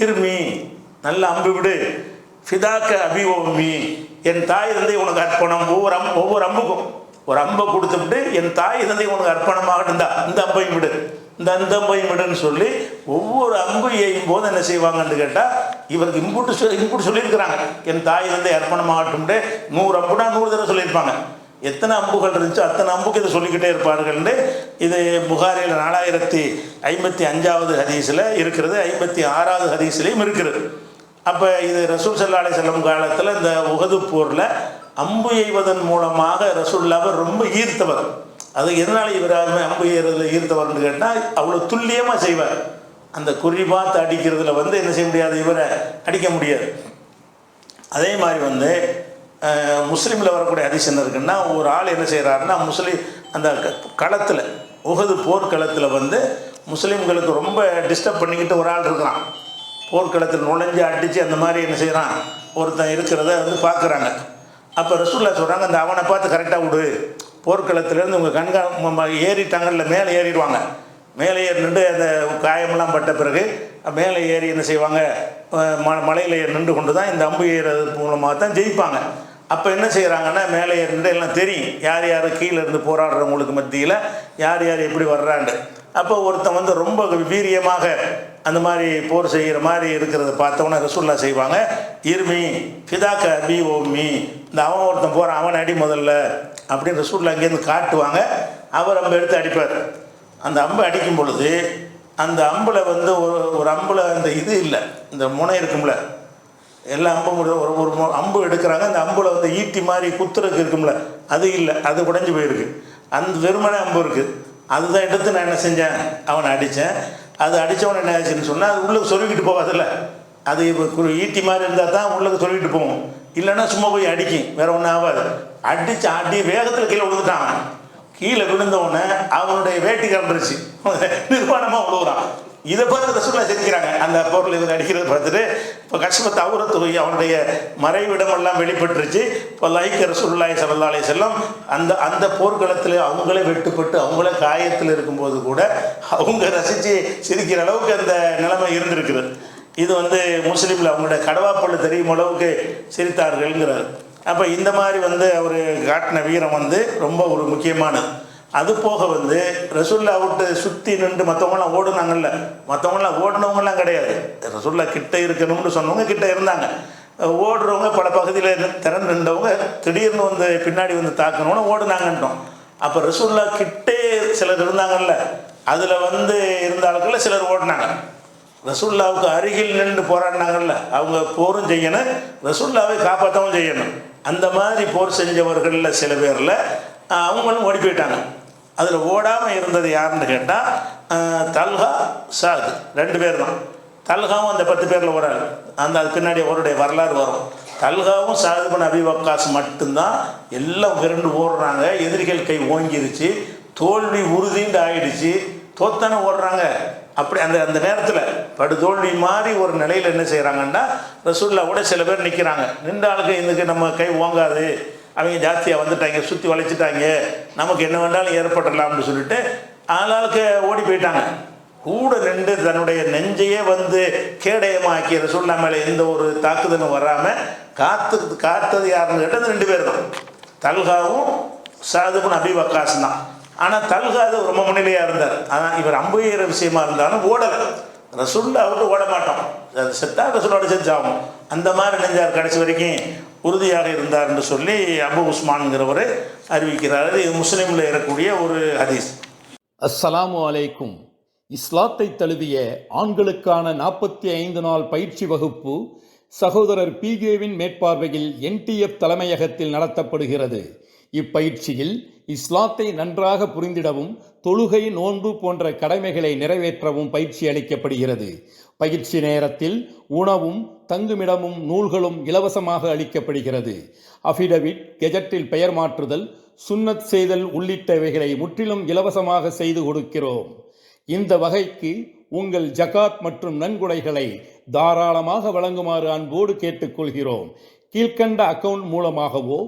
இருமி நல்ல அம்பு விடு, ஃபிதாக்க அபி ஓமி, என் தாய் தந்தை உனக்கு அர்ப்பணம். ஒவ்வொரு அம்புக்கும் ஒரு அம்பை கொடுத்துவிட்டு, என் தாய் தந்தை உனக்கு அர்ப்பணமாகட்டும், இந்த அம்பையும் விடு, இந்த அம்பையும் விடுன்னு சொல்லி ஒவ்வொரு அம்பு எய்யும் போது என்ன செய்வாங்கன்னு கேட்டால், இவருக்கு இம்புட்டு சொல்லியிருக்கிறாங்க, என் தாய் தந்தை அர்ப்பணமாகட்டும்ட்டு 100 அம்புனா 100 தடவை சொல்லியிருப்பாங்க. எத்தனை அம்புகள் இருந்துச்சோ அத்தனை அம்புக்கு இதை சொல்லிக்கிட்டே இருப்பார்கள்னு இது புகாரில் 4055 ஹதீஸில் இருக்கிறது, 56 ஹதீஸ்லேயும் இருக்கிறது. அப்போ இது ரசூல் ஸல்லல்லாஹு அலைஹி வஸல்லம் காலத்தில் இந்த உஹது போரில் அம்பு எய்வதன் மூலமாக ரசூலுல்லாஹ் ரொம்ப ஈர்த்தவர். அது எதனால் இவர் அம்பு எய்கிறதுல ஈர்த்தவர்னு கேட்டால், அவ்வளோ துல்லியமாக செய்வார். அந்த குறி பார்த்து அடிக்கிறதுல வந்து என்ன செய்ய முடியாது, இவரை அடிக்க முடியாது. அதே மாதிரி வந்து முஸ்லீமில் வரக்கூடிய ஹதீஸ் என்ன இருக்குன்னா, ஒரு ஆள் என்ன செய்கிறாருன்னா, அந்த களத்தில் உஹது போர்க்களத்தில் வந்து முஸ்லீம்களுக்கு ரொம்ப டிஸ்டர்ப் பண்ணிக்கிட்டு ஒரு ஆள் இருக்கிறான். போர்க்களத்தில் நுழைஞ்சு அடித்து அந்த மாதிரி என்ன செய்கிறான், ஒருத்தன் இருக்கிறத வந்து பார்க்குறாங்க. அப்போ ரசூலுல்லாஹ் சொல்கிறாங்க, அந்த அவனை பார்த்து கரெக்டாக விடு, போர்க்களத்துலேருந்து உங்கள் ஏறிட்டாங்கல்ல, மேலே ஏறிடுவாங்க. மேலே ஏறி நின்று அந்த காயமெல்லாம் பட்ட பிறகு மேலே ஏறி என்ன செய்வாங்க, மலையில் ஏறி நின்று கொண்டு தான் இந்த அம்பு ஏறுறது மூலமாக தான் ஜெயிப்பாங்க. அப்போ என்ன செய்கிறாங்கன்னா, மேலே ஏறி நின்று எல்லாம் தெரியும், யார் யார் கீழே இருந்து போராடுறவங்களுக்கு மத்தியில் யார் யார் எப்படி வர்றாண்டு. அப்போ ஒருத்தன் வந்து ரொம்ப வீரியமாக அந்த மாதிரி போர் செய்கிற மாதிரி இருக்கிறத பார்த்தவொன்னே ரசூலுல்லாஹ் செய்வாங்க, இருமி ஃபிதாக்க அபி ஓமி, இந்த அவன் ஒருத்தன் போகிறான், அவன் அடி முதல்ல அப்படின்னு ரசூலுல்லாஹ் அங்கேருந்து காட்டுவாங்க. அவர் அம்பை எடுத்து அடிப்பார். அந்த அம்பை அடிக்கும் பொழுது அந்த அம்பில் வந்து ஒரு அம்பில் அந்த இது இல்லை, இந்த முனை இருக்கும்ல, எல்லா அம்பும் ஒரு அம்பு எடுக்கிறாங்க, அந்த அம்பில் வந்து ஈட்டி மாதிரி குத்துறதுக்கு இருக்கும்ல, அது இல்லை, அது உடைஞ்சு போயிருக்கு. அந்த வெறுமனே அம்பு இருக்குது. அதுதான் எடுத்து நான் என்ன செஞ்சேன், அவனை அடித்தேன். அது அடித்தவன் என்ன ஆச்சுன்னு சொன்னால், அது உள்ளுக்கு சொல்லிக்கிட்டு போகாதில்ல, அது இப்போ ஈட்டி மாதிரி இருந்தால் தான் உள்ளுக்கு சொல்லிக்கிட்டு போகும், இல்லைன்னா சும்மா போய் அடிக்கும், வேற ஒன்றும் ஆகாது. அடித்து அடி வேகத்தில் கீழே விழுந்துட்டான். கீழே விழுந்தவுடனே அவனுடைய வேட்டி கலந்துருச்சு, நிர்வாணமாக விழுவுறான். இதை பார்த்து ரசூலுல்லாஹ் சிரிக்கிறாங்க. அந்த பொருள் இவர் அடிக்கிறத பார்த்துட்டு இப்போ கஷ்மத் அவுரத்து அவனுடைய மறைவிடமெல்லாம் வெளிப்பட்டுருச்சு. இப்போ லைக் ரசூலுல்லாஹி ஸல்லல்லாஹு அலைஹி வஸல்லம் அந்த போர்க்களத்தில் அவங்களே வெட்டுப்பட்டு அவங்களே காயத்தில் இருக்கும்போது கூட அவங்க ரசித்து சிரிக்கிற அளவுக்கு அந்த நிலைமை இருந்திருக்குது. இது முஸ்லீமில் அவங்களுடைய கடவாப்பள்ளு தெரியும் அளவுக்கு சிரித்தார்கள்ங்கிறார். அப்போ இந்த மாதிரி அவர் காட்டின வீரம் ரொம்ப ஒரு முக்கியமானது. அது போக ரசூலுல்லாஹ் விட்டு சுற்றி நின்று மற்றவங்களாம் ஓடுனாங்கல்ல, மற்றவங்களாம் ஓடினவங்களாம் கிடையாது. ரசூலுல்லாஹ் கிட்ட இருக்கணும்னு சொன்னவங்க கிட்ட இருந்தாங்க. ஓடுறவங்க பல பகுதியில் திறந்து நின்றவங்க திடீர்னு பின்னாடி தாக்கணும்னு ஓடுனாங்கன்றோம். அப்போ ரசூலுல்லாஹ் கிட்டே சிலர் இருந்தாங்கல்ல, அதில் இருந்த ஆட்களில் சிலர் ஓடினாங்க. ரசூலுல்லாஹ்வுக்கு அருகில் நின்று போராடினாங்கல்ல, அவங்க போரும் செய்யணும், ரசூலுல்லாஹ்வை காப்பாற்றவும் செய்யணும். அந்த மாதிரி போர் செஞ்சவர்களில் சில பேரில் அவங்களும் ஓடி போயிட்டாங்க. அதில் ஓடாமல் இருந்தது யாருன்னு கேட்டால் தல்ஹா, சாத், 2 பேர் தான். தல்ஹாவும் அந்த 10 பேரில் ஓடாது. அது பின்னாடி அவருடைய வரலாறு வரும். தல்ஹாவும் சாத் இப்னு அபி வக்காஸ் மட்டும்தான் எல்லாம் விரண்டு ஓடுறாங்க. எதிரிகள் கை ஓங்கிருச்சு, தோல்வி உறுதிண்டு ஆயிடுச்சு, தோத்தானே ஓடுறாங்க. அப்படி அந்த நேரத்தில் படுதோல்வி மாதிரி ஒரு நிலையில் என்ன செய்கிறாங்கன்னா, ரசூலுல்லாஹ்வோட சில பேர் நிற்கிறாங்க. நின்ற ஆளுக்கு இதுக்கு நம்ம கை ஓங்காது, அவங்க ஜாஸ்தியாக வந்துட்டாங்க, சுற்றி வளைச்சிட்டாங்க, நமக்கு என்ன வேண்டாலும் ஏற்படலாம்னு சொல்லிட்டு ஆளாளுக்கு ஓடி போயிட்டாங்க. கூட நின்று தன்னுடைய நெஞ்சையே கேடயமாக்கி ரசூலுல்லாஹ் மேலே எந்த ஒரு தாக்குதலும் வராமல் காத்தது யாருன்னு கேட்டது 2 பேர் தான். தல்ஹாவும் சாத் இப்னு அபி வக்காஸ் தான். ஆனால் தல்ஹா ரொம்ப முன்னிலையாக இருந்தார். ஆனால் இவர் அம்புகிற விஷயமா இருந்தாலும் ஓடலை. ரசூலுல்லாஹ் விட்டு ஓட மாட்டோம், அது செத்தா ரசூலோட செஞ்சாகும், அந்த மாதிரி நெஞ்சார், கடைசி வரைக்கும் உறுதியாக இருந்தார் என்று சொல்லி அபு உஸ்மான்கிறவர் அறிவிக்கிறார். இது முஸ்லீமில் இருக்கக்கூடிய ஒரு ஹதீஸ். அஸ்ஸலாமு அலைக்கும். இஸ்லாத்தை தழுவிய ஆண்களுக்கான 45 நாள் பயிற்சி வகுப்பு சகோதரர் பிகேவின் மேற்பார்வையில் NTF தலைமையகத்தில் நடத்தப்படுகிறது. இப்பயிற்சியில் இஸ்லாத்தை நன்றாக புரிந்திடவும் தொழுகை, நோன்பு போன்ற கடமைகளை நிறைவேற்றவும் பயிற்சி அளிக்கப்படுகிறது. பயிற்சி நேரத்தில் உணவும் தங்குமிடமும் நூல்களும் இலவசமாக அளிக்கப்படுகிறது. அஃபிடவிட், கெஜெட்டில் பெயர் மாற்றுதல், சுன்னத் செய்தல் உள்ளிட்டவைகளை முற்றிலும் இலவசமாக செய்து கொடுக்கிறோம். இந்த வகைக்கு உங்கள் ஜகாத் மற்றும் நன்கொடைகளை தாராளமாக வழங்குமாறு அன்போடு கேட்டுக்கொள்கிறோம். கீழ்கண்ட அக்கவுண்ட் மூலமாகவோ,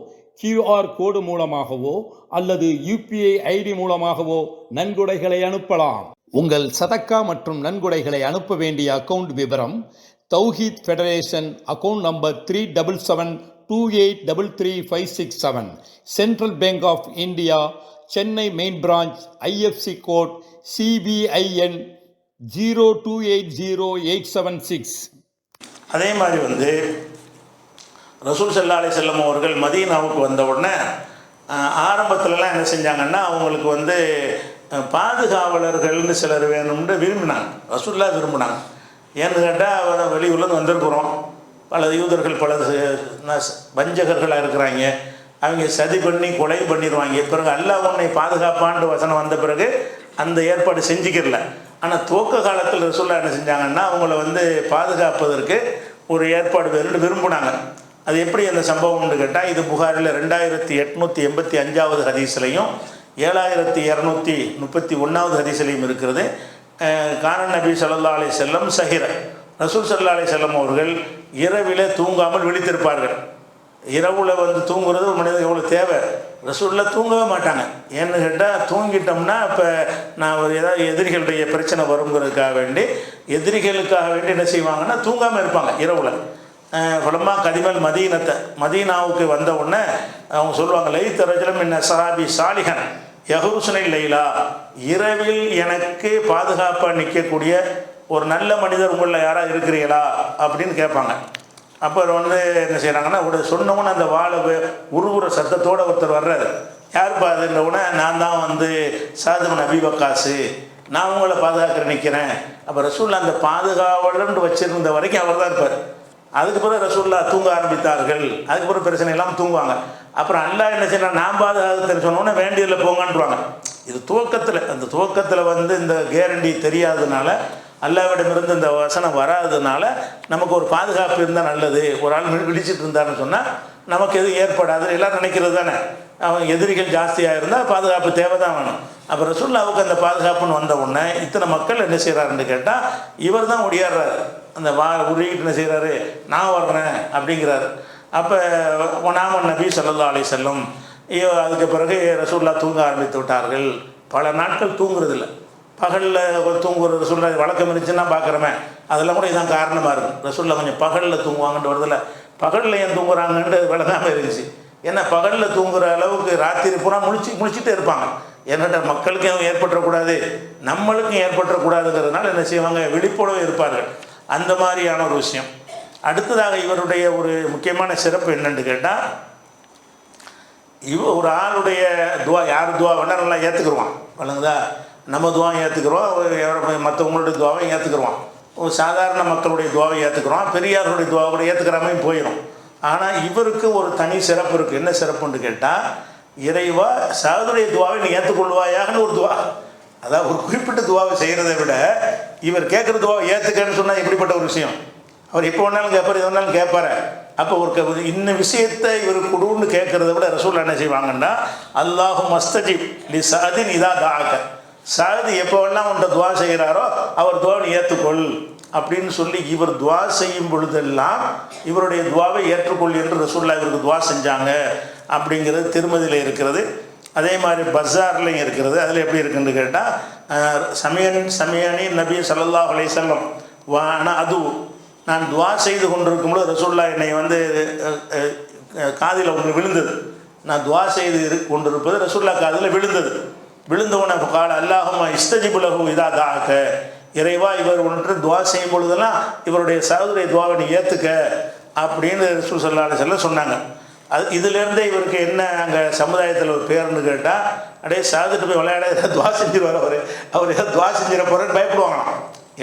QR கோடு மூலமாகவோ அல்லது UPI ID மூலமாகவோ நன்கொடைகளை அனுப்பலாம். உங்கள் சதக்கா மற்றும் நன்கொடைகளை அனுப்ப வேண்டிய அக்கவுண்ட் விவரம்: Thowheed federation, account number 3728333567, central bank of India, Chennai main branch, IFC code CBIN 0280876. அதே மாதிரி ரசூல் ஸல்லல்லாஹு அலைஹி வஸல்லம் அவர்கள் மதீனாவுக்கு வந்த உடனே ஆரம்பத்துலலாம் என்ன செஞ்சாங்கன்னா, அவங்களுக்கு பாதுகாவலர்கள்னு சிலர் வேணும்னு விரும்பினாங்க, ரசூலுல்லாஹ் விரும்பினாங்க. ஏன்னு கேட்டால் வெளியூர்லேருந்து வந்திருக்கிறோம், பல யூதர்கள் பல வஞ்சகர்களாக இருக்கிறாங்க, அவங்க சதி பண்ணி கொலை பண்ணிடுவாங்க. பிறகு அல்லாஹ் உன்னை பாதுகாப்பான்னு வசனம் வந்த பிறகு அந்த ஏற்பாடு செஞ்சுக்கிறல. ஆனால் துவக்க காலத்தில் ரசூலுல்லாஹ் என்ன செஞ்சாங்கன்னா, அவங்கள பாதுகாப்பதற்கு ஒரு ஏற்பாடு விரும்பினாங்க. அது எப்படி அந்த சம்பவம்னு கேட்டால், இது புகாரில் 2885 ஹதீஸ்லையும் 7231 ஹதீஸ்லையும் இருக்கிறது. கானன் நபி ஸல்லல்லாஹு அலைஹி வஸல்லம் சஹிர, ரசூல் ஸல்லல்லாஹு அலைஹி வஸல்லம் அவர்கள் இரவிலே தூங்காமல் விழித்திருப்பார்கள். இரவுல தூங்குறது ஒரு மனிதனுக்கு எவ்வளோ தேவை. ரசூலுல்லாஹ் தூங்கவே மாட்டாங்க. ஏன்னு கேட்டால், தூங்கிட்டோம்னா இப்போ நான் ஏதாவது எதிரிகளுடைய பிரச்சனை வருங்கிறதுக்காக வேண்டி, எதிரிகளுக்காக வேண்டி என்ன செய்வாங்கன்னா தூங்காமல் இருப்பாங்க இரவுல. ஃபலம்மா கதிமல் மதீனாவுக்கு வந்த உடனே அவங்க சொல்லுவாங்க, லைத் ரஜுலம் மின் அஸ்ஹாபி சாலிஹன் யஹ்ருசுனை லைலா, இரவில் எனக்கு பாதுகாப்பாக நிற்கக்கூடிய ஒரு நல்ல மனிதர் உங்களில் யாராவது இருக்கிறீங்களா அப்படின்னு கேட்பாங்க. அப்போ என்ன செய்கிறாங்கன்னா, சொன்னவொன்னே அந்த வாழை உருவுற சத்தத்தோடு ஒருத்தர் வர்றாரு. யாருப்பா அதுன்ற உடனே, நான் தான் சாத் இப்னு அபி வக்காஸு, நான் உங்களை பாதுகாக்கிற நிற்கிறேன். அப்போ ரசூலுல்லாஹ் அந்த பாதுகாவலர்னு வச்சுருந்த வரைக்கும் அவர் தான் இருப்பார். அதுக்கு பிறகு ரசூலுல்லாஹ் தூங்க ஆரம்பித்தார்கள். அதுக்கு பிறகு பிரச்சனை இல்லாமல் தூங்குவாங்க. அப்புறம் அல்லாஹ் என்ன செய்யணும், நான் பாதுகாத்து சொன்னோன்னே வேண்டியதில் போங்கன்றுவாங்க. இது துவக்கத்தில், அந்த துவக்கத்தில் வந்து இந்த கேரண்டி தெரியாததுனால, அல்லாஹ்விடமிருந்து இந்த வசனம் வராததுனால நமக்கு ஒரு பாதுகாப்பு இருந்தால் நல்லது. ஒரு ஆள் விழிச்சிட்டு இருந்தாருன்னு சொன்னால் நமக்கு எதுவும் ஏற்படாது எல்லோரும் நினைக்கிறது தானே. அவன் எதிரிகள் ஜாஸ்தியாக இருந்தால் பாதுகாப்பு தேவை தான் வேணும். அப்போ ரசூலுல்லாஹ்வுக்கு அந்த பாதுகாப்புன்னு வந்த உடனே இத்தனை மக்கள் என்ன செய்கிறாருன்னு கேட்டால் இவர் தான் ஒடியாடுறாரு. அந்த உருகிட்டு என்ன செய்கிறாரு, நான் வர்றேன் அப்படிங்கிறாரு. அப்போ நாம நபி ஸல்லல்லாஹு அலைஹி வஸல்லம் அதுக்கு பிறகு ரசூலுல்லாஹ் தூங்க ஆரம்பித்து விட்டார்கள். பல நாட்கள் தூங்குறதில்ல. பகலில் தூங்குற ரசூலுல்லாஹ் வழக்கம் இருந்துச்சுன்னா பார்க்குறோமே, அதெல்லாம் கூட இதான் காரணமாக இருக்கும். ரசூலுல்லாஹ் கொஞ்சம் பகலில் தூங்குவாங்கன்ட்டு வருதில்ல, பகலில் ஏன் தூங்குறாங்கன்ட்டு விளங்காமல் இருந்துச்சு. ஏன்னா பகலில் தூங்குற அளவுக்கு ராத்திரி பூரா முழிச்சிட்டே இருப்பாங்க. ஏன்னா மக்களுக்கும் எதுவும் ஏற்பட்டுறக்கூடாது, நம்மளுக்கும் ஏற்பட்டுறக்கூடாதுங்கிறதுனால என்ன செய்வாங்க, விழிப்போடவே இருப்பார்கள். அந்த மாதிரியான ஒரு விஷயம். அடுத்ததாக இவருடைய ஒரு முக்கியமான சிறப்பு என்னன்னு கேட்டால், ஒரு ஆளுடைய துவா, யார் துவா வேணால் நல்லா ஏற்றுக்குருவான். வழங்குதா, நம்ம துவாவை ஏற்றுக்குறோம், மற்றவங்களுடைய துவாவை ஏற்றுக்குருவான். ஒரு சாதாரண மக்களுடைய துவாவை ஏற்றுக்குறோம், பெரியார்களுடைய துவாவை கூட ஏற்றுக்கிறாமையும் போயிடும். ஆனால் இவருக்கு ஒரு தனி சிறப்பு இருக்குது. என்ன சிறப்புன்னு கேட்டால், இறைவா சாதுடைய துவாவை நீ ஏற்றுக்கொள்வாயாகனு ஒரு துவா. அதாவது ஒரு குறிப்பிட்ட துவாவை செய்கிறத விட இவர் கேட்குற துவாவை ஏற்றுக்கன்னு சொன்னால் எப்படிப்பட்ட ஒரு விஷயம். அவர் எப்போ வேணாலும் கேட்பார், எது வேணாலும் கேட்பார். அப்போ ஒரு இன்ன விஷயத்தை இவர் கொடுன்னு கேட்குறத விட ரசூல் என்ன செய்வாங்கன்னா, அல்லாஹு மஸ்தஜிப் லி சாதின் இதா தாக்க, சாதி எப்போ வேணால் உன்ட்ட துவா செய்கிறாரோ அவர் துவாவை ஏற்றுக்கொள் அப்படின்னு சொல்லி இவர் துவா செய்யும் பொழுதெல்லாம் இவருடைய துவாவை ஏற்றுக்கொள் என்று ரசூலுல்லாஹ் இவருக்கு துவா செஞ்சாங்க அப்படிங்கிறது திருமதியில் இருக்கிறது. அதே மாதிரி பஸார்லையும் இருக்கிறது. அதில் எப்படி இருக்குன்னு கேட்டால், சமயனி நபி ஸல்லல்லாஹு அலைஹி வஸல்லம் வானா அது, நான் துவா செய்து கொண்டிருக்கும்போது ரசூலுல்லாஹ் என்னை வந்து காதில் ஒன்று விழுந்தது. நான் துவா செய்து கொண்டிருப்பது ரசூலுல்லாஹ் காதில் விழுந்தது. விழுந்தவனை கால அல்லாஹும்ம இஸ்தஜிபு லஹு இதா தாஅக, இறைவா இவர் ஒன்று துவா செய்யும் பொழுதெல்லாம் இவருடைய சகோதரிய துவாவை நீ ஏற்றுக்க அப்படின்னு ரசூல் ஸல்லல்லாஹு அலைஹி வஸல்லம் சொன்னாங்க. இதிலேருந்தே இவருக்கு என்ன அங்கே சமுதாயத்தில் ஒரு பேருன்னு கேட்டால், அப்படியே சாதுட்டு போய் விளையாட ஏதாவது துவா செஞ்சிருவார். அவர் ஏதாவது துவா செஞ்சிட போகிறேன்னு பயப்படுவாங்களாம்.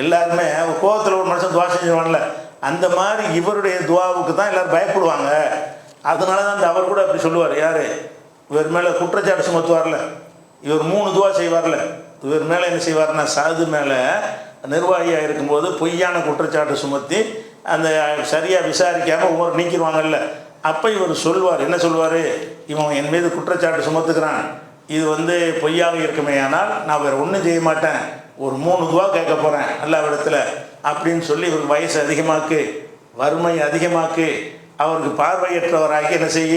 எல்லாருமே கோவத்தில் ஒரு மனுஷன் துவா செஞ்சிருவாங்கல்ல, அந்த மாதிரி இவருடைய துவாவுக்கு தான் எல்லோரும் பயப்படுவாங்க. அதனால தான் அந்த அவர் கூட அப்படி சொல்லுவார். யார் இவர் மேலே குற்றச்சாட்டு சுமத்துவார்ல, இவர் 3 துவா செய்வார்ல, இவர் மேலே என்ன செய்வார்னா, சாது மேலே நிர்வாகியாக இருக்கும்போது பொய்யான குற்றச்சாட்டு சுமத்தி அந்த சரியாக விசாரிக்காமல் ஒவ்வொரு நீக்கிடுவாங்கல்ல, அப்போ இவர் சொல்வார். என்ன சொல்வார், இவன் என் மீது குற்றச்சாட்டு சுமத்துக்கிறான், இது வந்து பொய்யாக இருக்குமே, ஆனால் நான் வேறு ஒன்றும் செய்ய மாட்டேன், ஒரு 3 துவா கேட்க போகிறேன் அல்லாஹ்விடத்தில் அப்படின்னு சொல்லி இவருக்கு வயசு அதிகமாக்கு, வறுமை அதிகமாக்கு, அவருக்கு பார்வையற்றவராகி என்ன செய்ய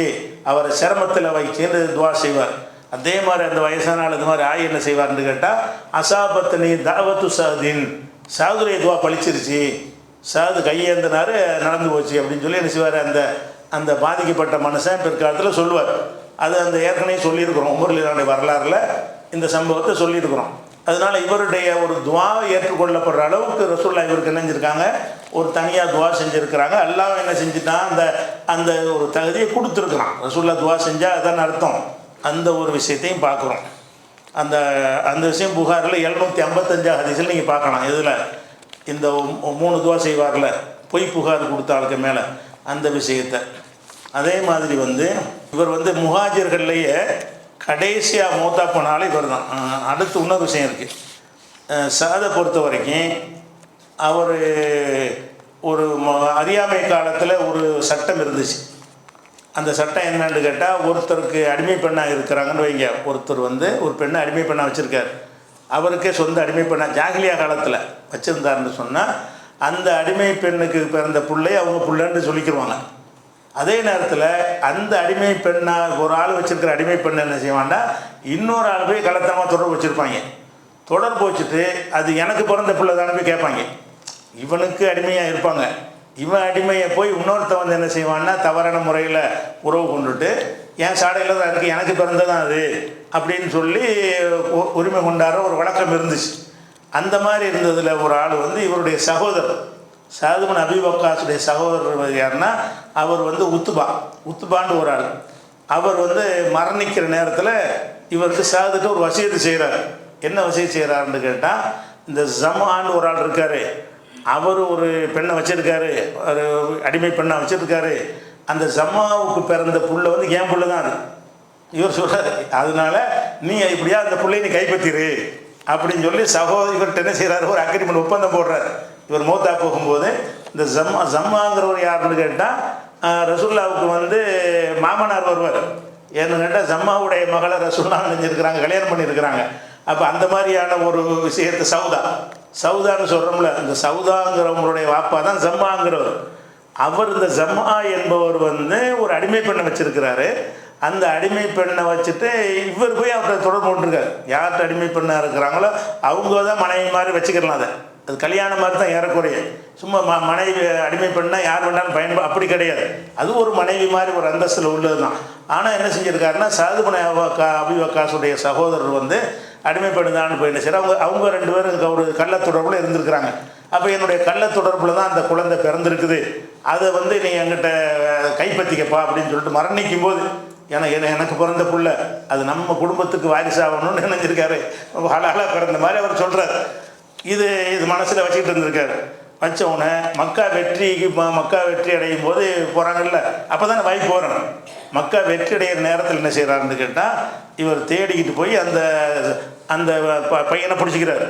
அவரை சிரமத்தில் வைக்கின்னு துவா செய்வார். அதே மாதிரி அந்த வயசான ஆள் இது மாதிரி ஆகி என்ன செய்வார்னு கேட்டால், அசாபத்தனி தாவத்து சாதின், சாதுடைய துவா பழிச்சிருச்சு, சாது கையேந்தினார் நடந்து போச்சு அப்படின்னு சொல்லி என்ன செய்வார், அந்த பாதிக்கப்பட்ட மனுஷன் பிற்காலத்தில் சொல்லுவார். அது அந்த ஏற்கனவே சொல்லியிருக்கிறோம், உமர்லினுடைய வரலாறில் இந்த சம்பவத்தை சொல்லியிருக்கிறோம். அதனால் இவருடைய ஒரு துவாவை ஏற்றுக்கொள்ளப்படுற அளவுக்கு ரசூலுல்லாஹ் இவருக்கு என்ன செஞ்சுருக்காங்க, ஒரு தனியாக துவா செஞ்சுருக்கிறாங்க. அல்லாஹ் என்ன செஞ்சுட்டான், அந்த ஒரு தகுதியை கொடுத்துருக்குறான். ரசூலுல்லாஹ் துவா செஞ்சால் அதான் அர்த்தம். அந்த ஒரு விஷயத்தையும் பார்க்குறோம். அந்த விஷயம் புகாரில் 755 ஹதீஸில் நீங்கள் பார்க்கலாம். இதில் இந்த 3 துவா செய்வார்ல, பொய் புகார் கொடுத்த ஆளுக்கு மேலே அந்த விஷயத்தை. அதே மாதிரி வந்து இவர் வந்து முஹாஜிர்கள்லேயே கடைசியாக மூத்தா போனாலும் இவர் தான். அடுத்து இன்னொரு விஷயம் இருக்குது. சாதை பொறுத்த வரைக்கும் அவர் ஒரு அறியாமை காலத்தில் ஒரு சட்டம் இருந்துச்சு. அந்த சட்டம் என்னன்னு கேட்டால், ஒருத்தருக்கு அடிமை பெண்ணாக இருக்கிறாங்கன்னு வைங்க, ஒருத்தர் வந்து ஒரு பெண்ணை அடிமை பெண்ணாக வச்சுருக்கார், அவருக்கே சொந்த அடிமை பெண்ணாக ஜாகிலியா காலத்தில் வச்சுருந்தாருன்னு சொன்னால், அந்த அடிமை பெண்ணுக்கு பிறந்த பிள்ளை அவங்க பிள்ளைன்னு சொல்லிக்கிடுவாங்க. அதே நேரத்தில் அந்த அடிமை பெண்ணாக ஒரு ஆள் வச்சுருக்கிற அடிமை பெண் என்ன செய்வான்னா, இன்னொரு ஆள் போய் கலத்தனமாக தொடர்பு வச்சுருப்பாங்க. தொடர்பு வச்சுட்டு அது எனக்கு பிறந்த பிள்ளை தானே போய் கேட்பாங்க. இவனுக்கு அடிமையாக இருப்பாங்க. இவன் அடிமையை போய் இன்னொருத்த வந்து என்ன செய்வான்னா, தவறான முறையில் உறவு கொண்டுட்டு என் சாடையில் தான் இருக்குது, எனக்கு பிறந்ததான் அது அப்படின்னு சொல்லி உரிமை கொண்டாடுற ஒரு வழக்கம் இருந்துச்சு. அந்த மாதிரி இருந்ததில் ஒரு ஆள் வந்து இவருடைய சகோதரர் சாது பின் அபி வக்காஸுடைய சகோதரர் யாருன்னா, அவர் வந்து உத்துபான்னு ஒரு ஆள். அவர் வந்து மரணிக்கிற நேரத்தில் இவருக்கு சாதுக்கு ஒரு வசியத்து செய்கிறார். என்ன வசியத்து செய்கிறாருன்னு கேட்டால், இந்த ஜமான்னு ஒரு ஆள் இருக்கார், அவர் ஒரு பெண்ணை வச்சுருக்காரு, ஒரு அடிமை பெண்ணை வச்சுருக்காரு. அந்த ஜமாவுக்கு பிறந்த புள்ள வந்து என் புள்ள தான் அது. இவர் சொல்கிறார், அதனால நீ இப்படியா அந்த பிள்ளையை நீ கைப்பற்றிரு அப்படின்னு சொல்லி இவர்கிட்ட என்ன செய்கிறாரு, ஒரு அக்ரிமெண்ட் ஒப்பந்தம் போடுறாரு. இவர் மௌத்தா போகும்போது இந்த ஜம்மாங்கிறவர் யாருன்னு கேட்டால் ரசூல்லாவுக்கு வந்து மாமனார் வருவார். ஏன்னு கேட்டால் ஜம்மாவுடைய மகளை ரசூல்லா நினைஞ்சிருக்கிறாங்க, கல்யாணம் பண்ணியிருக்கிறாங்க. அப்போ அந்த மாதிரியான ஒரு விஷயத்தை சவுதான்னு சொல்கிறோம்ல, இந்த சவுதாங்கிறவங்களுடைய வாப்பா தான் ஜம்மாங்கிறவர். அவர் இந்த ஜம்மா என்பவர் வந்து ஒரு அடிமை பெண்ணை வச்சிருக்கிறாரு. அந்த அடிமை பெண்ணை வச்சுட்டு இவர் போய் அவர்கிட்ட தொடர்பு கொண்டிருக்காரு. யார்கிட்ட அடிமை பெண்ணாக இருக்கிறாங்களோ அவங்க தான் மனைவி மாதிரி வச்சுக்கலாம். அது கல்யாணம் மாதிரி தான் ஏறக்குறைய. சும்மா மனைவி அடிமை பெண்ணால் யார் வேணாலும் அப்படி கிடையாது. அது ஒரு மனைவி மாதிரி ஒரு அந்தஸ்தில் உள்ளது தான். ஆனால் என்ன செஞ்சுருக்காருன்னா, சாதுபுன அபி வக்காஸுடைய சகோதரர் வந்து அடிமை பெண்ணுதான்னு போய் என்ன செய்யறாங்க, அவங்க ரெண்டு பேரும் ஒரு கள்ள தொடர்பில் இருந்திருக்கிறாங்க. அப்போ என்னுடைய கள்ள தொடர்பில் தான் அந்த குழந்தை பிறந்திருக்குது, அதை வந்து நீ என்கிட்ட கைப்பற்றிக்கப்பா அப்படின்னு சொல்லிட்டு மரணிக்கும் போது, எனக்கு பிறந்த புள்ள அது நம்ம குடும்பத்துக்கு வாரிசாகணும்னு நினைஞ்சிருக்காரு. ஹலாலாக பிறந்த மாதிரி அவர் சொல்கிறார். இது மனசில் வச்சுக்கிட்டு இருந்திருக்காரு. வச்சவுடனே மக்கா வெற்றி அடையும் போது போகிறாங்கல்ல, அப்போ தானே வாய்ப்பு போகிறோம். மக்கா வெற்றி அடைகிற நேரத்தில் என்ன செய்கிறாருன்னு கேட்டால், இவர் தேடிக்கிட்டு போய் அந்த அந்த பையனை பிடிச்சிக்கிறார்.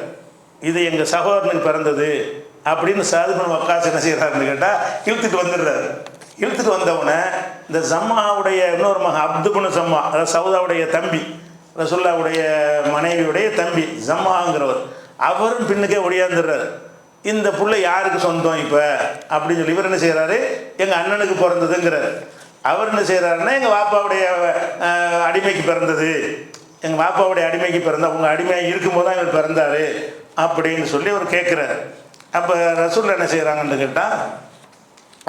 இது எங்கள் சகோதரனுக்கு பிறந்தது அப்படின்னு சாதுபுன் வக்காஸ் என்ன செய்கிறாருன்னு கேட்டால் இழுத்துட்டு வந்துடுறாரு. இழுத்துட்டு வந்தவுடனே இந்த ஜம்மாவுடைய இன்னொரு மகன் அப்துபுன் ஜம்மா, அதாவது சவுதாவுடைய தம்பி, ரசூல்லாவுடைய மனைவியுடைய தம்பி ஜம்மாங்கிறவர், அவரும் பின்னுக்கே ஒடியாந்துடுறாரு. இந்த புள்ள யாருக்கு சொந்தம் இப்போ அப்படின்னு சொல்லி இவர் என்ன செய்கிறாரு, எங்கள் அண்ணனுக்கு பிறந்ததுங்கிறார். அவர் என்ன செய்கிறாருன்னா, எங்கள் வாப்பாவுடைய அடிமைக்கு பிறந்தது, எங்கள் வாப்பாவுடைய அடிமைக்கு பிறந்த, அவங்க அடிமையாக இருக்கும்போது தான் இவர் பிறந்தார் அப்படின்னு சொல்லி அவர் கேட்குறாரு. அப்போ ரசூல் என்ன செய்கிறாங்கன்னு கேட்டால்,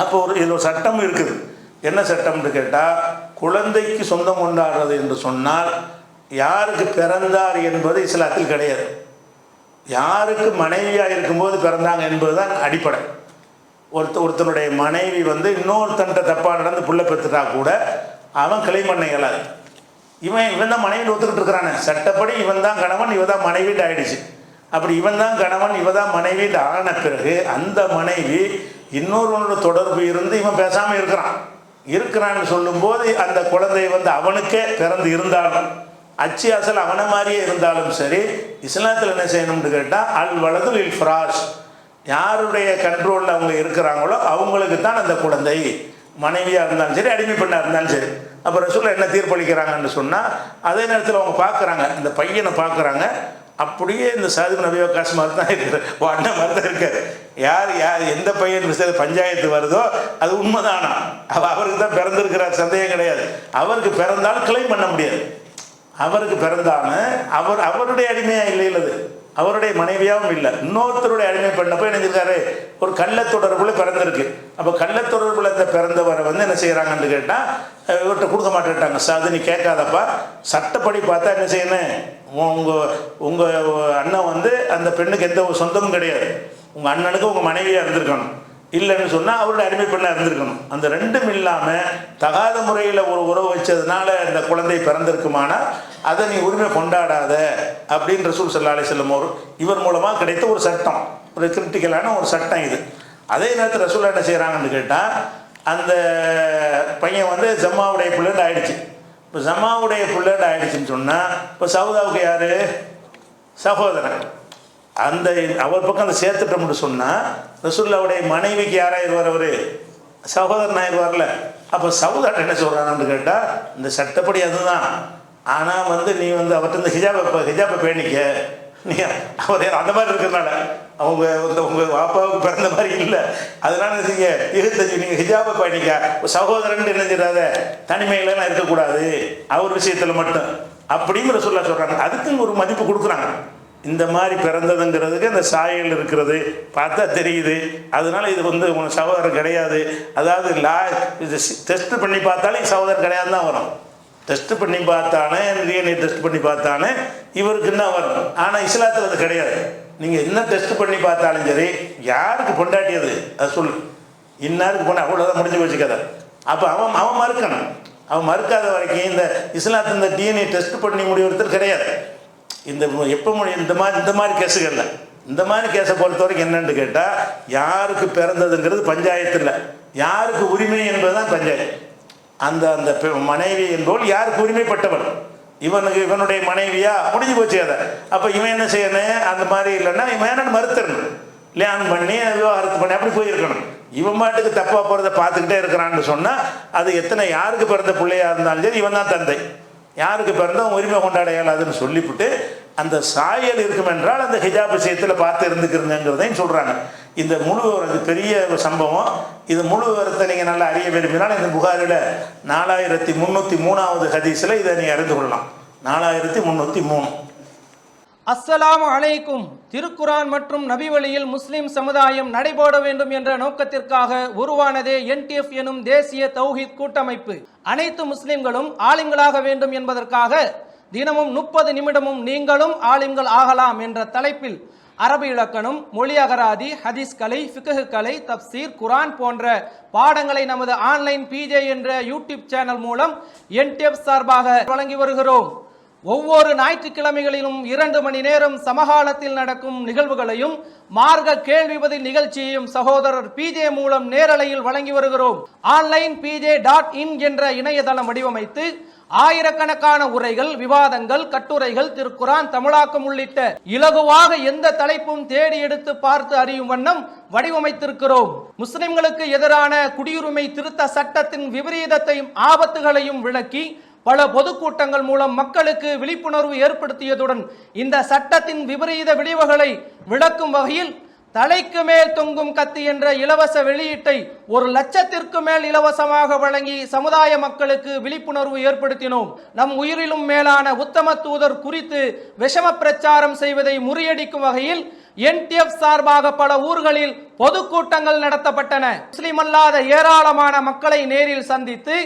அப்போ இதில் ஒரு சட்டம் இருக்குது. என்ன சட்டம்னு கேட்டால், குழந்தைக்கு சொந்தம் கொண்டாடுறது என்று சொன்னால் யாருக்கு பிறந்தார் என்பது இஸ்லாத்தில் கிடையாது. யாருக்கு மனைவியாக இருக்கும்போது பிறந்தாங்க என்பது தான் அடிப்படை. ஒருத்தனுடைய மனைவி வந்து இன்னொருத்தன்ட்ட தப்பாக நடந்து புள்ள பெற்றுட்டா கூட அவன் கிளைம் பண்ண இயலாது. இவன் தான் மனைவியில் ஒத்துக்கிட்டு இருக்கிறானே, சட்டப்படி இவன் தான் கணவன், இவ தான் மனைவிட்டு ஆயிடுச்சு. அப்படி இவன் தான் கணவன், இவ தான் மனைவிட்டு ஆன பிறகு அந்த மனைவி இன்னொருவனோட தொடர்பு இருந்து இவன் பேசாமல் இருக்கிறான்னு சொல்லும்போது அந்த குழந்தை வந்து அவனுக்கே பிறந்து இருந்தாலும், அச்சு அசல் அவனை மாதிரியே இருந்தாலும் சரி, இஸ்லாத்தில் என்ன செய்யணும்னு கேட்டால், அல் வலதுல் இல் ஃப்ராஷ், யாருடைய கண்ட்ரோலில் அவங்க இருக்கிறாங்களோ அவங்களுக்கு தான் அந்த குழந்தை, மனைவியாக இருந்தாலும் சரி அடிமை பெண்ணாக இருந்தாலும் சரி. அப்போ ரசூலுல்லாஹ் என்ன தீர்ப்பளிக்கிறாங்கன்னு சொன்னால், அதே நேரத்தில் அவங்க பார்க்குறாங்க, இந்த பையனை பார்க்குறாங்க, அப்படியே இந்த சாதுபுன் அபி வக்காஸ் மாதிரி தான் இருக்கார், அண்ணன் மாதிரி தான் இருக்கார். யார் எந்த பையன் பஞ்சாயத்து வருதோ அது உண்மைதானா, அவருக்கு தான் பிறந்திருக்கிறார், சந்தேகம் கிடையாது. அவருக்கு பிறந்தாலும் கிளைம் பண்ண முடியாது. அவருக்கு பிறந்தாலும் அவருடைய அடிமையாக இல்லை, இல்லது அவருடைய மனைவியாகவும் இல்லை, இன்னொருத்தருடைய அடிமை பண்ணப்போ நினைச்சிருக்காரு, ஒரு கள்ளத்தொடர்புல பிறந்திருக்கு. அப்போ கள்ளத்தொடர்புல இந்த பிறந்தவரை வந்து என்ன செய்கிறாங்கன்னு கேட்டால், இவர்கிட்ட கொடுக்க மாட்டேன்ட்டாங்க. அது நீ கேட்காதப்பா, சட்டப்படி பார்த்தா என்ன செய்யணும், உங்கள் அண்ணன் வந்து அந்த பெண்ணுக்கு எந்த ஒரு சொந்தமும் கிடையாது, உங்கள் அண்ணனுக்கு உங்கள் மனைவியாக இருந்திருக்கணும், இல்லைன்னு சொன்னால் அவருடைய அடிமை பெண்ணாக இருந்திருக்கணும். அந்த ரெண்டும் இல்லாமல் தகாத முறையில் ஒரு உறவு வச்சதுனால இந்த குழந்தை பிறந்திருக்குமானா அதை நீ உரிமை கொண்டாடாத அப்படின்னு ரசூல் ஸல்லல்லாஹு அலைஹி வஸல்லம் இவர் மூலமாக கிடைத்த ஒரு சட்டம், ஒரு கிரிட்டிக்கலான ஒரு சட்டம் இது. அதே நேரத்தில் ரசூல் என்ன செய்கிறாங்கன்னு கேட்டால், அந்த பையன் வந்து ஜம்மாவுடைய பிள்ளைன்னு ஆயிடுச்சு. இப்போ ஜம்மாவுடைய பிள்ளைன்னு ஆயிடுச்சுன்னு சொன்னால், இப்போ சவுதாவுக்கு யார் சகோதரன், அந்த அவர் பக்கம் அந்த சேர்த்துட்டோம்னு சொன்னால் ரசூலுல்லாஹ்வுடைய மனைவிக்கு யாராயிருவார், அவர் சகோதரன் ஆயிடுவார்ல. அப்போ சவுதாட்ட என்ன சொல்கிறான்னு கேட்டால், இந்த சட்டப்படி அதுதான், ஆனால் வந்து நீ வந்து அவர்கிட்ட இந்த ஹிஜாபை பேணிக்க, நீ அவர் அந்த மாதிரி இருக்கிறனால அவங்க உங்கள் வாப்பாவுக்கு பிறந்த மாதிரி இல்லை, அதனால நீங்கள் ஹிஜாபை பேணிக்க, சகோதரன் என்ன செய்யாத தனிமையிலாம் இருக்கக்கூடாது அவர் விஷயத்தில் மட்டும் அப்படிங்கிற சொல்கிறாங்க. அதுக்குன்னு ஒரு மதிப்பு கொடுக்குறாங்க. இந்த மாதிரி பிறந்ததுங்கிறதுக்கு இந்த சாயல் இருக்கிறது பார்த்தா தெரியுது, அதனால இது வந்து உனக்கு சகோதரர் கிடையாது, அதாவது இது டெஸ்ட் பண்ணி பார்த்தாலே சகோதரர் கிடையாது தான் வரும். டெஸ்ட் பண்ணி பார்த்தானே, டிஎன்ஏ டெஸ்ட் பண்ணி பார்த்தானே இவருக்கு என்ன வரும். ஆனால் இஸ்லாத்தில் அது கிடையாது. நீங்கள் என்ன டெஸ்ட் பண்ணி பார்த்தாலும் சரி, யாருக்கு பொண்டாட்டியது அது சொல்லு, இன்னாருக்கு பொண்ணு, அவ்வளோதான் முடிஞ்சு போச்சு கதை. அப்போ அவன் மறுக்கணும். அவன் மறுக்காத வரைக்கும் இந்த இஸ்லாத்தில் இந்த டிஎன்ஏ டெஸ்ட் பண்ணி முடிவெடுத்தது கிடையாது. இந்த மாதிரி கேஸுகளில் இந்த மாதிரி கேஸை பொறுத்த வரைக்கும் என்னன்னு கேட்டால், யாருக்கு பிறந்ததுங்கிறது பஞ்சாயத்து இல்லை, யாருக்கு உரிமை என்பது தான் பஞ்சாயத்து. அந்த அந்த மனைவி என்பவள் யாருக்கு உரிமைப்பட்டவள்? இவனுடைய மனைவியா? முடிஞ்சு போச்சு அதை. அப்போ இவன் என்ன செய்யணும்? அந்த மாதிரி இல்லைன்னா இவன் என்னன்னு மறுத்தரணும், லேன் பண்ணி விவாகரத்து பண்ணி அப்படி போயிருக்கணும். இவன் பாட்டுக்கு தப்பாக போகிறத பார்த்துக்கிட்டே இருக்கிறான்னு சொன்னால் அது யாருக்கு பிறந்த பிள்ளையாக இருந்தாலும் சரி இவன் தான் தந்தை. யாருக்கு பிறந்தவன் உரிமை கொண்டாட இயலாதுன்னு சொல்லிவிட்டு அந்த சாயல் இருக்கும் என்றால் அந்த ஹிஜாப் விஷயத்தில் பார்த்து இருந்துக்கிறதுங்கிறதையும் சொல்கிறாங்க. இந்த முழு விவரம் பெரிய சம்பவம். இது முழு விவரத்தை நீங்கள் நல்லா அறிய விரும்பினால் இந்த புகாரில் 4303வது ஹதீஸில் இதை நீங்கள் அறிந்து கொள்ளலாம். 4303. அஸ்ஸலாமு அலைக்கும். திருக்குரான் மற்றும் நபி வழியில் முஸ்லிம் சமுதாயம் நடைபோட வேண்டும் என்ற நோக்கத்திற்காக உருவானதே NTF எனும் தேசிய தௌஹீத் கூட்டமைப்பு. அனைத்து முஸ்லிம்களும் ஆலிம்களாக வேண்டும் என்பதற்காக தினமும் 30 நிமிடமும் நீங்களும் ஆலிம்கள் ஆகலாம் என்ற தலைப்பில் அரபு இலக்கணம், மொழி அகராதி, ஹதீஸ் கலை, ஃபிக்ஹ் கலை, தப்சீர், குரான் போன்ற பாடங்களை நமது ஆன்லைன் PJ என்ற யூடியூப் சேனல் மூலம் NTF சார்பாக வழங்கி வருகிறோம். ஒவ்வொரு ஞாயிற்றுக்கிழமைகளிலும் 2 மணி நேரம் சமகாலத்தில் நடக்கும் நிகழ்வுகளையும் மார்க்க கேள்வி பதில் நிகழ்ச்சியையும் சகோதரர் PJ மூலம் நேரலையில் வழங்கி வருகிறோம். ஆன்லைன் PJ.in என்ற இணையதளம் வடிவமைத்து ஆயிரக்கணக்கான உரைகள், விவாதங்கள், கட்டுரைகள், திருக்குரான் தமிழாக்கம் உள்ளிட்ட இலகுவாக எந்த தலைப்பும் தேடி எடுத்து பார்த்து அறியும் வண்ணம் வடிவமைத்திருக்கிறோம். முஸ்லிம்களுக்கு எதிரான குடியுரிமை திருத்த சட்டத்தின் விபரீதத்தையும் ஆபத்துகளையும் விளக்கி பல பொதுக்கூட்டங்கள் மூலம் மக்களுக்கு விழிப்புணர்வு ஏற்படுத்தியதுடன் இந்த சட்டத்தின் விபரீத விளைவுகளை விளக்கும் வகையில் தலைக்கு மேல் தொங்கும் கத்தி என்ற இலவச வெளியீட்டை 1 லட்சத்திற்கு மேல் இலவசமாக வழங்கி சமுதாய மக்களுக்கு விழிப்புணர்வு ஏற்படுத்தினோம். நம் உயிரிலும் மேலான உத்தம தூதர் குறித்து விஷம பிரச்சாரம் செய்வதை முறியடிக்கும் வகையில் NTF சார்பாக பல ஊர்களில் பொதுக்கூட்டங்கள் நடத்தப்பட்டன. முஸ்லிம் அல்லாத ஏராளமான மக்களை நேரில் சந்தித்து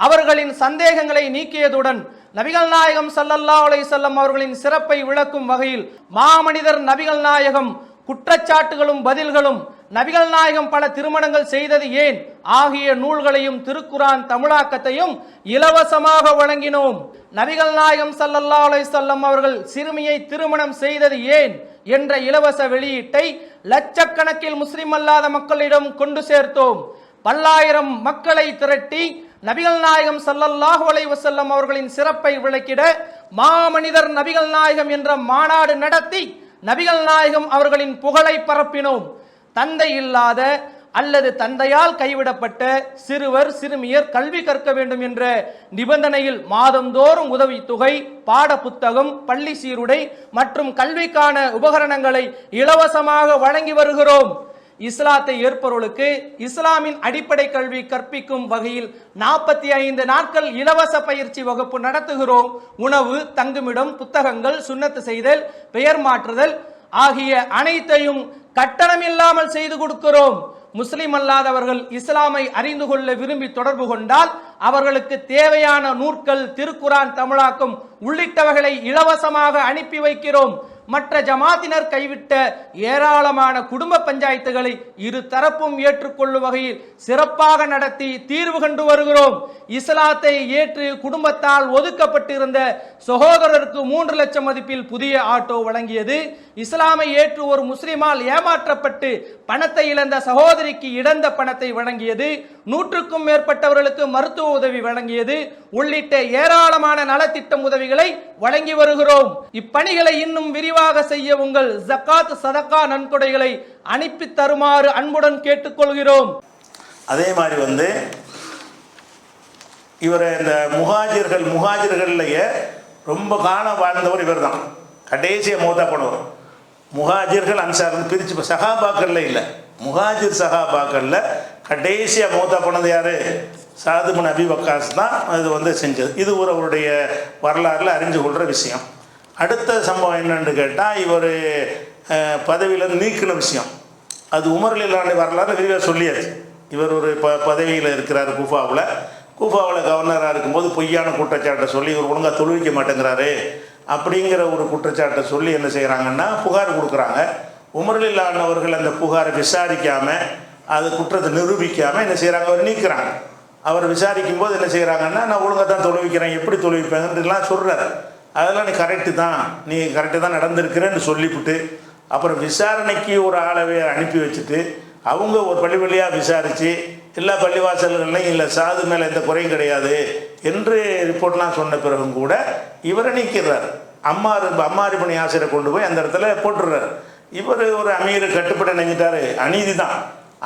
அவர்களின் சந்தேகங்களை நீக்கியதுடன் நபிகள் நாயகம் ஸல்லல்லாஹு அலைஹி வஸல்லம் அவர்களின் சிறப்பை விளக்கும் வகையில் மாமனிதர் நபிகள் நாயகம், குற்றச்சாட்டுகளும் பதில்களும், நபிகள் நாயகம் பல திருமணங்கள் செய்தது ஏன் ஆகிய நூல்களையும் திருக்குரான் தமிழாக்கத்தையும் இலவசமாக வழங்கினோம். நபிகள் நாயகம் ஸல்லல்லாஹு அலைஹி வஸல்லம் அவர்கள் சிறுமியை திருமணம் செய்தது ஏன் என்ற இலவச வெளியீட்டை லட்சக்கணக்கில் முஸ்லிம் அல்லாத மக்களிடம் கொண்டு சேர்த்தோம். பல்லாயிரம் மக்களை திரட்டி நபிகள் நாயகம் ஸல்லல்லாஹு அலைஹி வஸல்லம் அவர்களின் சிறப்பை விளக்கிட மாமனிதர் நபிகள் நாயகம் என்ற மாநாடு நடத்தி நபிகள் நாயகம் அவர்களின் புகழை பரப்பினோம். தந்தை இல்லாத அல்லது தந்தையால் கைவிடப்பட்ட சிறுவர் சிறுமியர் கல்வி கற்க வேண்டும் என்ற நிபந்தனையில் மாதந்தோறும் உதவித்தொகை, பாட புத்தகம், பள்ளி சீருடை மற்றும் கல்விக்கான உபகரணங்களை இலவசமாக வழங்கி வருகிறோம். இஸ்லாத்தை ஏற்பவர்களுக்கு இஸ்லாமின் அடிப்படை கல்வி கற்பிக்கும் வகையில் 45 நாட்கள் இலவச பயிற்சி வகுப்பு நடத்துகிறோம். உணவு, தங்குமிடம், புத்தகங்கள், சுன்னத்து செய்தல், பெயர் மாற்றுதல் ஆகிய அனைத்தையும் கட்டணமில்லாமல் செய்து கொடுக்கிறோம். முஸ்லிம் அல்லாதவர்கள் இஸ்லாமை அறிந்து கொள்ள விரும்பி தொடர்பு கொண்டால் அவர்களுக்கு தேவையான நூற்கள், திருக்குரான் தமிழாக்கம் உள்ளிட்டவைகளை இலவசமாக அனுப்பி வைக்கிறோம். மற்ற ஜமாத்தினர் கைவிட்ட ஏராளமான குடும்ப பஞ்சாயத்துகளை இரு தரப்பும் ஏற்றுக்கொள்ளும் வகையில் சிறப்பாக நடத்தி தீர்வு கண்டு வருகிறோம். இஸ்லாத்தை ஏற்று குடும்பத்தால் ஒதுக்கப்பட்டிருந்த சகோதரருக்கு 3 லட்சம் மதிப்பில் புதிய ஆட்டோ வழங்கியது. இஸ்லாமை ஏற்று ஒரு முஸ்லிமால் ஏமாற்றப்பட்டு பணத்தை இழந்த சகோதரிக்கு இழந்த பணத்தை வழங்கியது. 100க்கும் மேற்பட்டவர்களுக்கு மருத்துவ உதவி வழங்கியது உள்ளிட்ட ஏராளமான நலத்திட்டம் உதவிகளை வழங்கி வருகிறோம். இப்பணிகளை இன்னும் விரிவாக செய்ய உங்கள் ஜகாத், சதகா நன்கொடைகளை அனுப்பி தருமாறு அன்புடன் கேட்டுக்கொள்கிறோம். அதே மாதிரி இவரை இந்த முஹாஜிர்கள்லையே ரொம்ப காலம் வாழ்ந்தவர் இவர் தான். கடைசியை மௌத்தா போனவர். முஹாஜிர்கள் அன்சார் பிரித்து சஹாபாக்கள்ல இல்லை, முஹாஜிர் சஹாபாக்கள்ல கடைசியாக மௌத்தா போனது யாரு? சாத் இப்னு அபி வக்காஸ் தான் இது செஞ்சது. இது அவருடைய வரலாறுல அறிஞ்சு கொள்கிற விஷயம். அடுத்த சம்பவம் என்னன்னு கேட்டால், இவர் பதவியில் நீக்கின விஷயம். அது உமர் ரலியல்லாஹு வரலாறு விரிவாக சொல்லியாச்சு. இவர் ஒரு பதவியில் இருக்கிறார் கூஃபாவில் கவர்னராக இருக்கும்போது பொய்யான குற்றச்சாட்டை சொல்லி இவர் ஒழுங்காக தொழுவிக்க மாட்டேங்கிறாரு அப்படிங்கிற ஒரு குற்றச்சாட்டை சொல்லி என்ன செய்கிறாங்கன்னா புகார் கொடுக்குறாங்க. உமர் ரலியல்லாஹு அவர்கள் அந்த புகாரை விசாரிக்காமல், அது குற்றத்தை நிரூபிக்காமல் என்ன செய்கிறாங்க, அவர் நீக்கிறாங்க. அவர் விசாரிக்கும் போது என்ன செய்கிறாங்கன்னா, நான் ஒழுங்காக தான் தொழுவிக்கிறேன், எப்படி தொழுவிப்பேங்கலாம் சொல்கிறார். அதெல்லாம் நீ கரெக்டு தான் நடந்திருக்கிறேன்னு சொல்லிவிட்டு அப்புறம் விசாரணைக்கு ஒரு ஆளவே அனுப்பி வச்சுட்டு அவங்க ஒரு பள்ளியாக விசாரித்து எல்லா பள்ளிவாசல்கள்லையும் இல்லை, சாது மேலே எந்த குறையும் கிடையாது என்று ரிப்போர்ட்லாம் சொன்ன பிறகும் கூட இவரை நீக்கிறார். அம்மார் இப்னு யாசிரை கொண்டு போய் அந்த இடத்துல போட்டுடுறாரு. இவர் ஒரு அமீர் கட்டுப்பட்டு நினைஞ்சிட்டாரு, அநீதி தான்.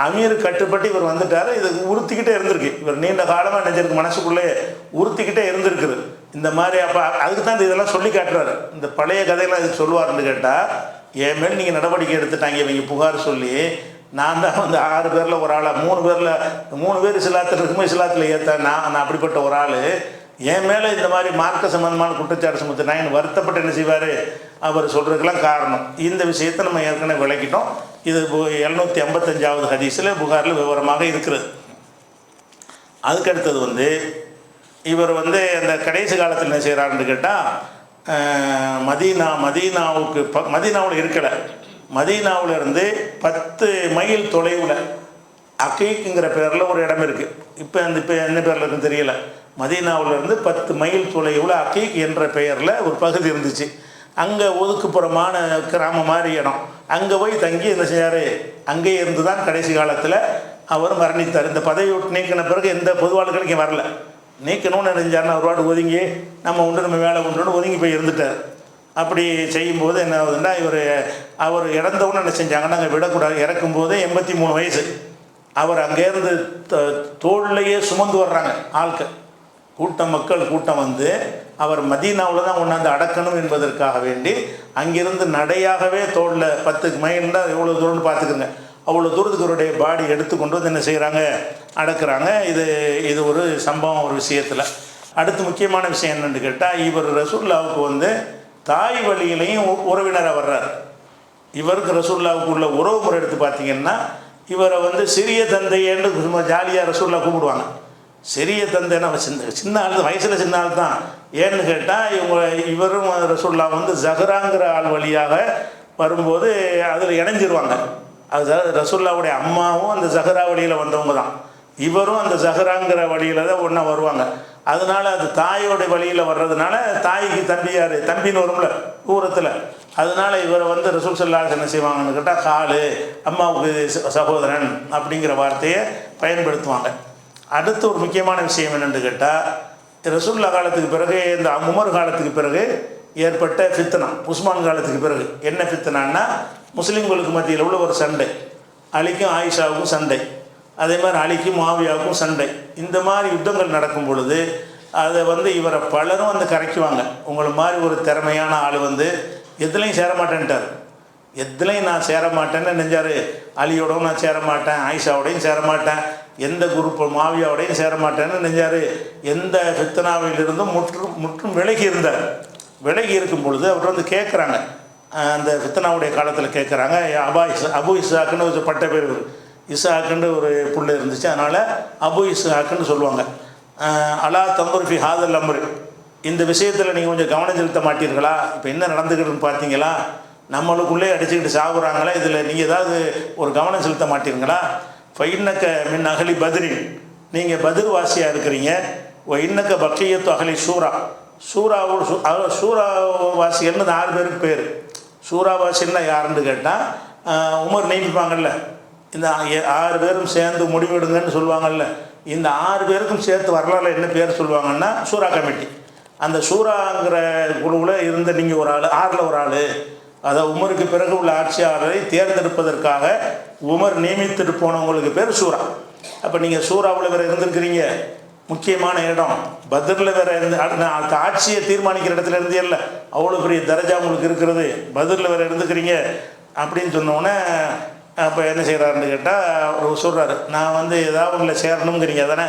அமீர் கட்டுப்பட்டு இவர் வந்துட்டார். இது உறுத்திக்கிட்டே இருந்திருக்கு, இவர் நீண்ட காலமாக நினைஞ்சிருக்கு, மனசுக்குள்ளே உறுத்திக்கிட்டே இருந்திருக்குது இந்த மாதிரி. அப்போ அதுக்கு தான் இதெல்லாம் சொல்லி காட்டுறாரு. இந்த பழைய கதையெல்லாம் இதுக்கு சொல்லுவார்னு கேட்டால், என் மேல் நீங்கள் நடவடிக்கை எடுத்துட்டாங்க இவங்க புகார் சொல்லி, நான் தான் வந்து 6 பேரில் ஒரு ஆளாக 3 பேர் இஸ்லாத்தில் இருக்கும்போது இஸ்லாத்தில் ஏற்ற நான் அப்படிப்பட்ட ஒரு ஆள், என் மேலே இந்த மாதிரி மார்க்க சம்பந்தமான குற்றச்சாட்டு சுமத்தினாங்கன்னு வருத்தப்பட்டு என்ன செய்வார் அவர் சொல்கிறதுக்கெல்லாம் காரணம். இந்த விஷயத்தை நம்ம ஏற்கனவே விளக்கிட்டோம். இது 755வது ஹதீஸில் புகாரில் விவரமாக இருக்கிறது. அதுக்கடுத்தது வந்து இவர் வந்து அந்த கடைசி காலத்தில் என்ன செய்கிறாருன்னு கேட்டால், மதீனாவில் இருக்கலை, மதீனாவில் இருந்து 10 மைல் தொலைவில் அகீக்குங்கிற பேரில் ஒரு இடம் இருக்குது. இப்போ என்ன பேரில் இருக்குன்னு தெரியல. மதீனாவிலிருந்து 10 மைல் தொலைவில் அகீக் என்ற பெயரில் ஒரு பகுதி இருந்துச்சு. அங்கே ஒதுக்குப்புறமான கிராமம் மாதிரி இடம். அங்கே போய் தங்கி என்ன செய்யார், அங்கேயே இருந்து தான் கடைசி காலத்தில் அவர் மரணித்தார். இந்த பதவி விட்டு நீக்கின பிறகு எந்த பொது வாழ்க்கைக்கு வரல. நீக்கணும்னு நினைஞ்சாருன்னா ஒரு வாடு ஒதுங்கி நம்ம வேலை கொண்டு ஒதுங்கி போய் இருந்துட்டார். அப்படி செய்யும்போது என்ன ஆகுதுன்னா, அவர் இறந்தவுன்னு என்ன செஞ்சாங்கன்னா அங்கே விடக்கூடாது. இறக்கும்போது 83 வயசு. அவர் அங்கேருந்து தோள்லையே சுமந்து வர்றாங்க ஆட்கள், மக்கள் கூட்டம் வந்து அவர் மதீனாவில் தான் கொண்டாந்து அடக்கணும் என்பதற்காக வேண்டி அங்கிருந்து நடையாகவே தோளில் 10 மைல்னா எவ்வளோ தூரம்னு பார்த்துக்குங்க, அவ்வளோ தூரத்துக்கு அவருடைய பாடி எடுத்துக்கொண்டு வந்து என்ன செய்கிறாங்க, அடக்குறாங்க. இது ஒரு சம்பவம் ஒரு விஷயத்தில். அடுத்து முக்கியமான விஷயம் என்னென்னு கேட்டால், இவர் ரசூலுல்லாவுக்கு வந்து தாய் வழியிலையும் உறவினராக வர்றார். இவருக்கு ரசூலுல்லாவுக்கு உள்ள உறவு முறை எடுத்து பார்த்தீங்கன்னா, இவரை வந்து சிறிய தந்தையேன்னு சும்மா ஜாலியாக ரசூலுல்லாஹ் கூப்பிடுவாங்க. சிறிய தந்தைன்னா சின்ன ஆள், வயசில் சின்ன ஆள் தான். ஏன்னு கேட்டால் இவரும் ரசூலுல்லாஹ் வந்து ஜஹராங்கிற ஆள் வழியாக வரும்போது அதில் இணைஞ்சிருவாங்க. அது ரசூலுல்லாஹ்வுடைய அம்மாவும் அந்த ஜஹரா வழியில் வந்தவங்க தான், இவரும் அந்த ஜஹராங்கிற வழியில் தான் ஒன்றா வருவாங்க. அதனால் அது தாயோடைய வழியில் வர்றதுனால, தாய்க்கு தம்பின்னு வரும்ல தூரத்தில், அதனால் இவரை வந்து ரசூல் ஸல்லல்லாஹு அலைஹி வஸல்லம் என்ன செய்வாங்கன்னு கேட்டால், காலு அம்மாவுக்கு சகோதரன் அப்படிங்கிற வார்த்தையை பயன்படுத்துவாங்க. அடுத்து ஒரு முக்கியமான விஷயம் என்னென்னு கேட்டால், ரசூலுல்லாஹ் காலத்துக்கு பிறகு இந்த உமர் காலத்துக்கு பிறகு ஏற்பட்ட ஃபித்னா, உஸ்மான் காலத்துக்கு பிறகு என்ன ஃபித்னான்னா, முஸ்லீம்களுக்கு மத்தியில் உள்ள ஒரு சண்டை, அலிக்கும் ஆயிஷாவுக்கும் சண்டை, அதே மாதிரி அலிக்கும் முஆவியாவுக்கும் சண்டை. இந்த மாதிரி யுத்தங்கள் நடக்கும் பொழுது அதை வந்து இவரை பலரும் வந்து கரைக்குவாங்க. உங்களை மாதிரி ஒரு திறமையான ஆள் வந்து எதுலையும் சேரமாட்டேன்ட்டார். எதுலையும் நான் சேரமாட்டேன்னு நினைஞ்சார். அலியோடவும் நான் சேரமாட்டேன், ஆயிஷாவோடையும் சேரமாட்டேன், எந்த குரூப் முஆவியாவோடையும் சேரமாட்டேன்னு நினைஞ்சார். எந்த ஃபித்னாவிலிருந்தும் முற்றும் விலகி இருந்தார். விலகி இருக்கும் பொழுது அவர் வந்து கேட்குறாங்க, அந்த ஃபித்னாவுடைய காலத்தில் கேட்குறாங்க, அபு இஸ்ஹாக்குன்னு ஒரு பட்ட பேர், இஸ்ஹாக்குன்னு ஒரு புள்ள இருந்துச்சு, அதனால் அபு இஸ்ஹாக்குன்னு சொல்லுவாங்க. அலா தம்புர் ஃபி ஹாதல் அம்ரு, இந்த விஷயத்தில் நீங்கள் கொஞ்சம் கவனம் செலுத்த மாட்டீர்களா? இப்போ என்ன நடந்துக்கிட்டுன்னு பார்த்தீங்களா? நம்மளுக்குள்ளே அடிச்சுக்கிட்டு சாகுறாங்களா? இதில் நீங்கள் ஏதாவது ஒரு கவனம் செலுத்த மாட்டீங்களா? இன்னக்க மின் அகலி பத்ரின், நீங்கள் பத்ர் வாசியாக இருக்கிறீங்க. இன்னக்க பக்கியத்து அகலி சூரா, சூராவாசிகள்னு 6 பேருக்கு பேர். சூறாவாசின்னா யாருன்னு கேட்டால், உமர் நியமிப்பாங்கல்ல, இந்த 6 பேரும் சேர்ந்து முடிவெடுங்கன்னு சொல்லுவாங்கல்ல, இந்த 6 பேருக்கும் சேர்த்து வரலாறு என்ன பேர் சொல்லுவாங்கன்னா சூரா கமிட்டி. அந்த சூறாங்கிற குழுவில் இருந்த நீங்கள் ஒரு ஆள், 6ல் ஒரு ஆள், அதாவது உமருக்கு பிறகு உள்ள ஆட்சியாளரை தேர்ந்தெடுப்பதற்காக உமர் நியமித்துட்டு போனவங்களுக்கு பேர் சூரா. அப்போ நீங்கள் சூறாவில் வேறு இருந்திருக்கிறீங்க, முக்கியமான இடம். பத்ரில் வேறு இருந்து ஆட்சியை தீர்மானிக்கிற இடத்துல இருந்தே இல்லை, அவ்வளோ பெரிய தரஜா உங்களுக்கு இருக்கிறது, பத்ரில் வேறு இருந்துக்கிறீங்க அப்படின்னு சொன்னோன்னே அப்போ என்ன செய்கிறாருன்னு கேட்டால், அவர் சொல்கிறாரு, நான் வந்து ஏதாவது உங்களை சேரணுங்கிறீங்க தானே,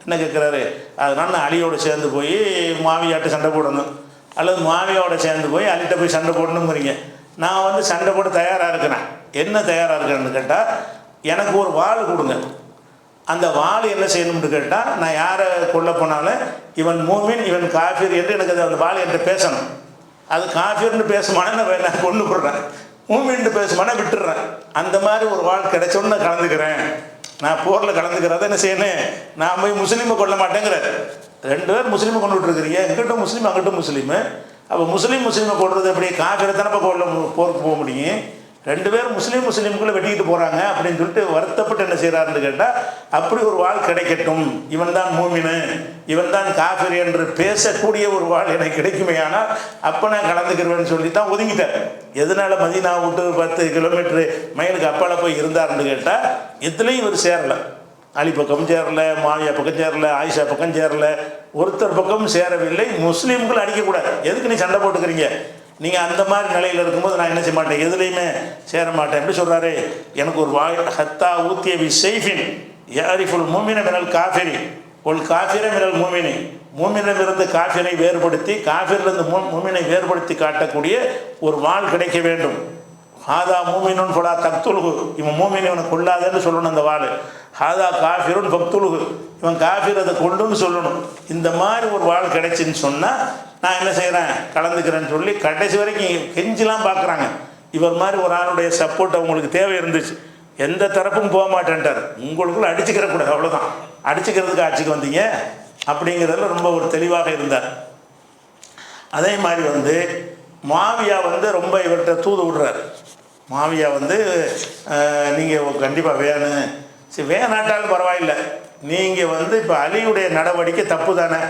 என்ன கேட்குறாரு, அதனால் நான் அலியோடு சேர்ந்து போய் முஆவியாட்ட சண்டை போடணும், அல்லது முஆவியாவோட சேர்ந்து போய் அலிகிட்ட போய் சண்டை போடணுங்கிறீங்க. நான் வந்து சண்டை போட தயாராக இருக்கிறேன். என்ன தயாராக இருக்கிறேன்னு கேட்டால், எனக்கு ஒரு வாள் கொடுங்க. அந்த வாள் என்ன செய்யணும்னு கேட்டால், நான் யாரை கொல்ல போனாலும் இவன் மூமின் இவன் காஃபிர் என்று எனக்கு அந்த வாள் என்கிட்ட பேசணும். அது காஃபிர்னு பேசுமானே நான் கொண்டு போடுறேன், மூமின்னு பேசுமானே விட்டுடுறேன். அந்த மாதிரி ஒரு வாள் கிடைச்சோன்னு நான் கலந்துக்கிறேன், நான் போரில் கலந்துக்கிறத என்ன செய்யணும், நான் போய் முஸ்லீமை கொல்ல மாட்டேங்கிறேன். 2 பேர் முஸ்லீமை கொண்டு விட்டுருக்கிறீங்க, எங்கிட்ட முஸ்லீம் அங்கிட்ட முஸ்லீமு. அப்போ முஸ்லீமை கொள்வது எப்படி, காஃபிரை தானே போருக்கு போக முடியும். 2 பேர் முஸ்லீமுக்குள்ளே வெட்டிக்கிட்டு போகிறாங்க அப்படின்னு சொல்லிட்டு வருத்தப்பட்டு என்ன செய்கிறாருன்னு கேட்டால், அப்படி ஒரு வாழ் கிடைக்கட்டும், இவன் தான் மூமினு இவன் தான் காஃபிர் என்று பேசக்கூடிய ஒரு வாழ் எனக்கு கிடைக்குமே, ஆனால் அப்போ நான் கலந்துக்கிறேன்னு சொல்லி தான் ஒதுங்கிட்டார். எதனால் மதீனா விட்டு 10 கிலோமீட்டரு மைலுக்கு அப்பால் போய் இருந்தார்னு கேட்டால் எதுலேயும் இவர் சேரலை. அலி பக்கம் சேரல, மாவியா பக்கம் சேரல, ஆயிஷா பக்கம் சேரல, ஒருத்தர் பக்கமும் சேரவில்லை. முஸ்லீம்கள் அடிக்கக்கூடாது, எதுக்கு நீ சண்டை போட்டுக்கிறீங்க, நீங்கள் அந்த மாதிரி நிலையில் இருக்கும்போது நான் என்ன செய்ய மாட்டேன், எதுலேயுமே சேர மாட்டேன். எப்படி சொல்கிறாரு, எனக்கு ஒரு ஹத்தா ஊத்திய வி செய்ஃபின் யாரிஃபுல் மூமின மினல் காஃபிரி ஒரு காஃபிர மினல் மூமினி, மூமினிலிருந்து காஃபிரை வேறுபடுத்தி காஃபிரிலிருந்து மூமினை வேறுபடுத்தி காட்டக்கூடிய ஒரு வாழ் கிடைக்க வேண்டும். ஹாதா மூமினுன் ஃபலா தக்துலுகு, இவன் மூமின் இவனை கொள்ளாதேன்னு சொல்லணும் அந்த வாழ். ஹாதா காஃபிருன் பக்துலுகு, இவன் காஃபிர் அதை கொண்டுன்னு சொல்லணும். இந்த மாதிரி ஒரு வாழ் கிடைச்சின்னு சொன்னால் நான் என்ன செய்கிறேன், கலந்துக்கிறேன்னு சொல்லி கடைசி வரைக்கும் கெஞ்சிலாம் பார்க்குறாங்க. இவர் மாதிரி ஒரு ஆளுடைய சப்போர்ட் அவங்களுக்கு தேவை இருந்துச்சு. எந்த தரப்பும் போக மாட்டேன்ட்டார். உங்களுக்குள்ள அடிச்சுக்கிற கூடாது, அவ்வளோதான். அடிச்சுக்கிறதுக்கு ஆட்சிக்கு வந்தீங்க அப்படிங்கிறதுல ரொம்ப ஒரு தெளிவாக இருந்தார். அதே மாதிரி மாவியா ரொம்ப இவர்கிட்ட தூது விடுறார். மாவியா நீங்கள் கண்டிப்பாக வேணும், சரி வேணாட்டாலும் பரவாயில்லை, நீங்கள் இப்போ அலியுடைய நடவடிக்கை தப்பு தானே,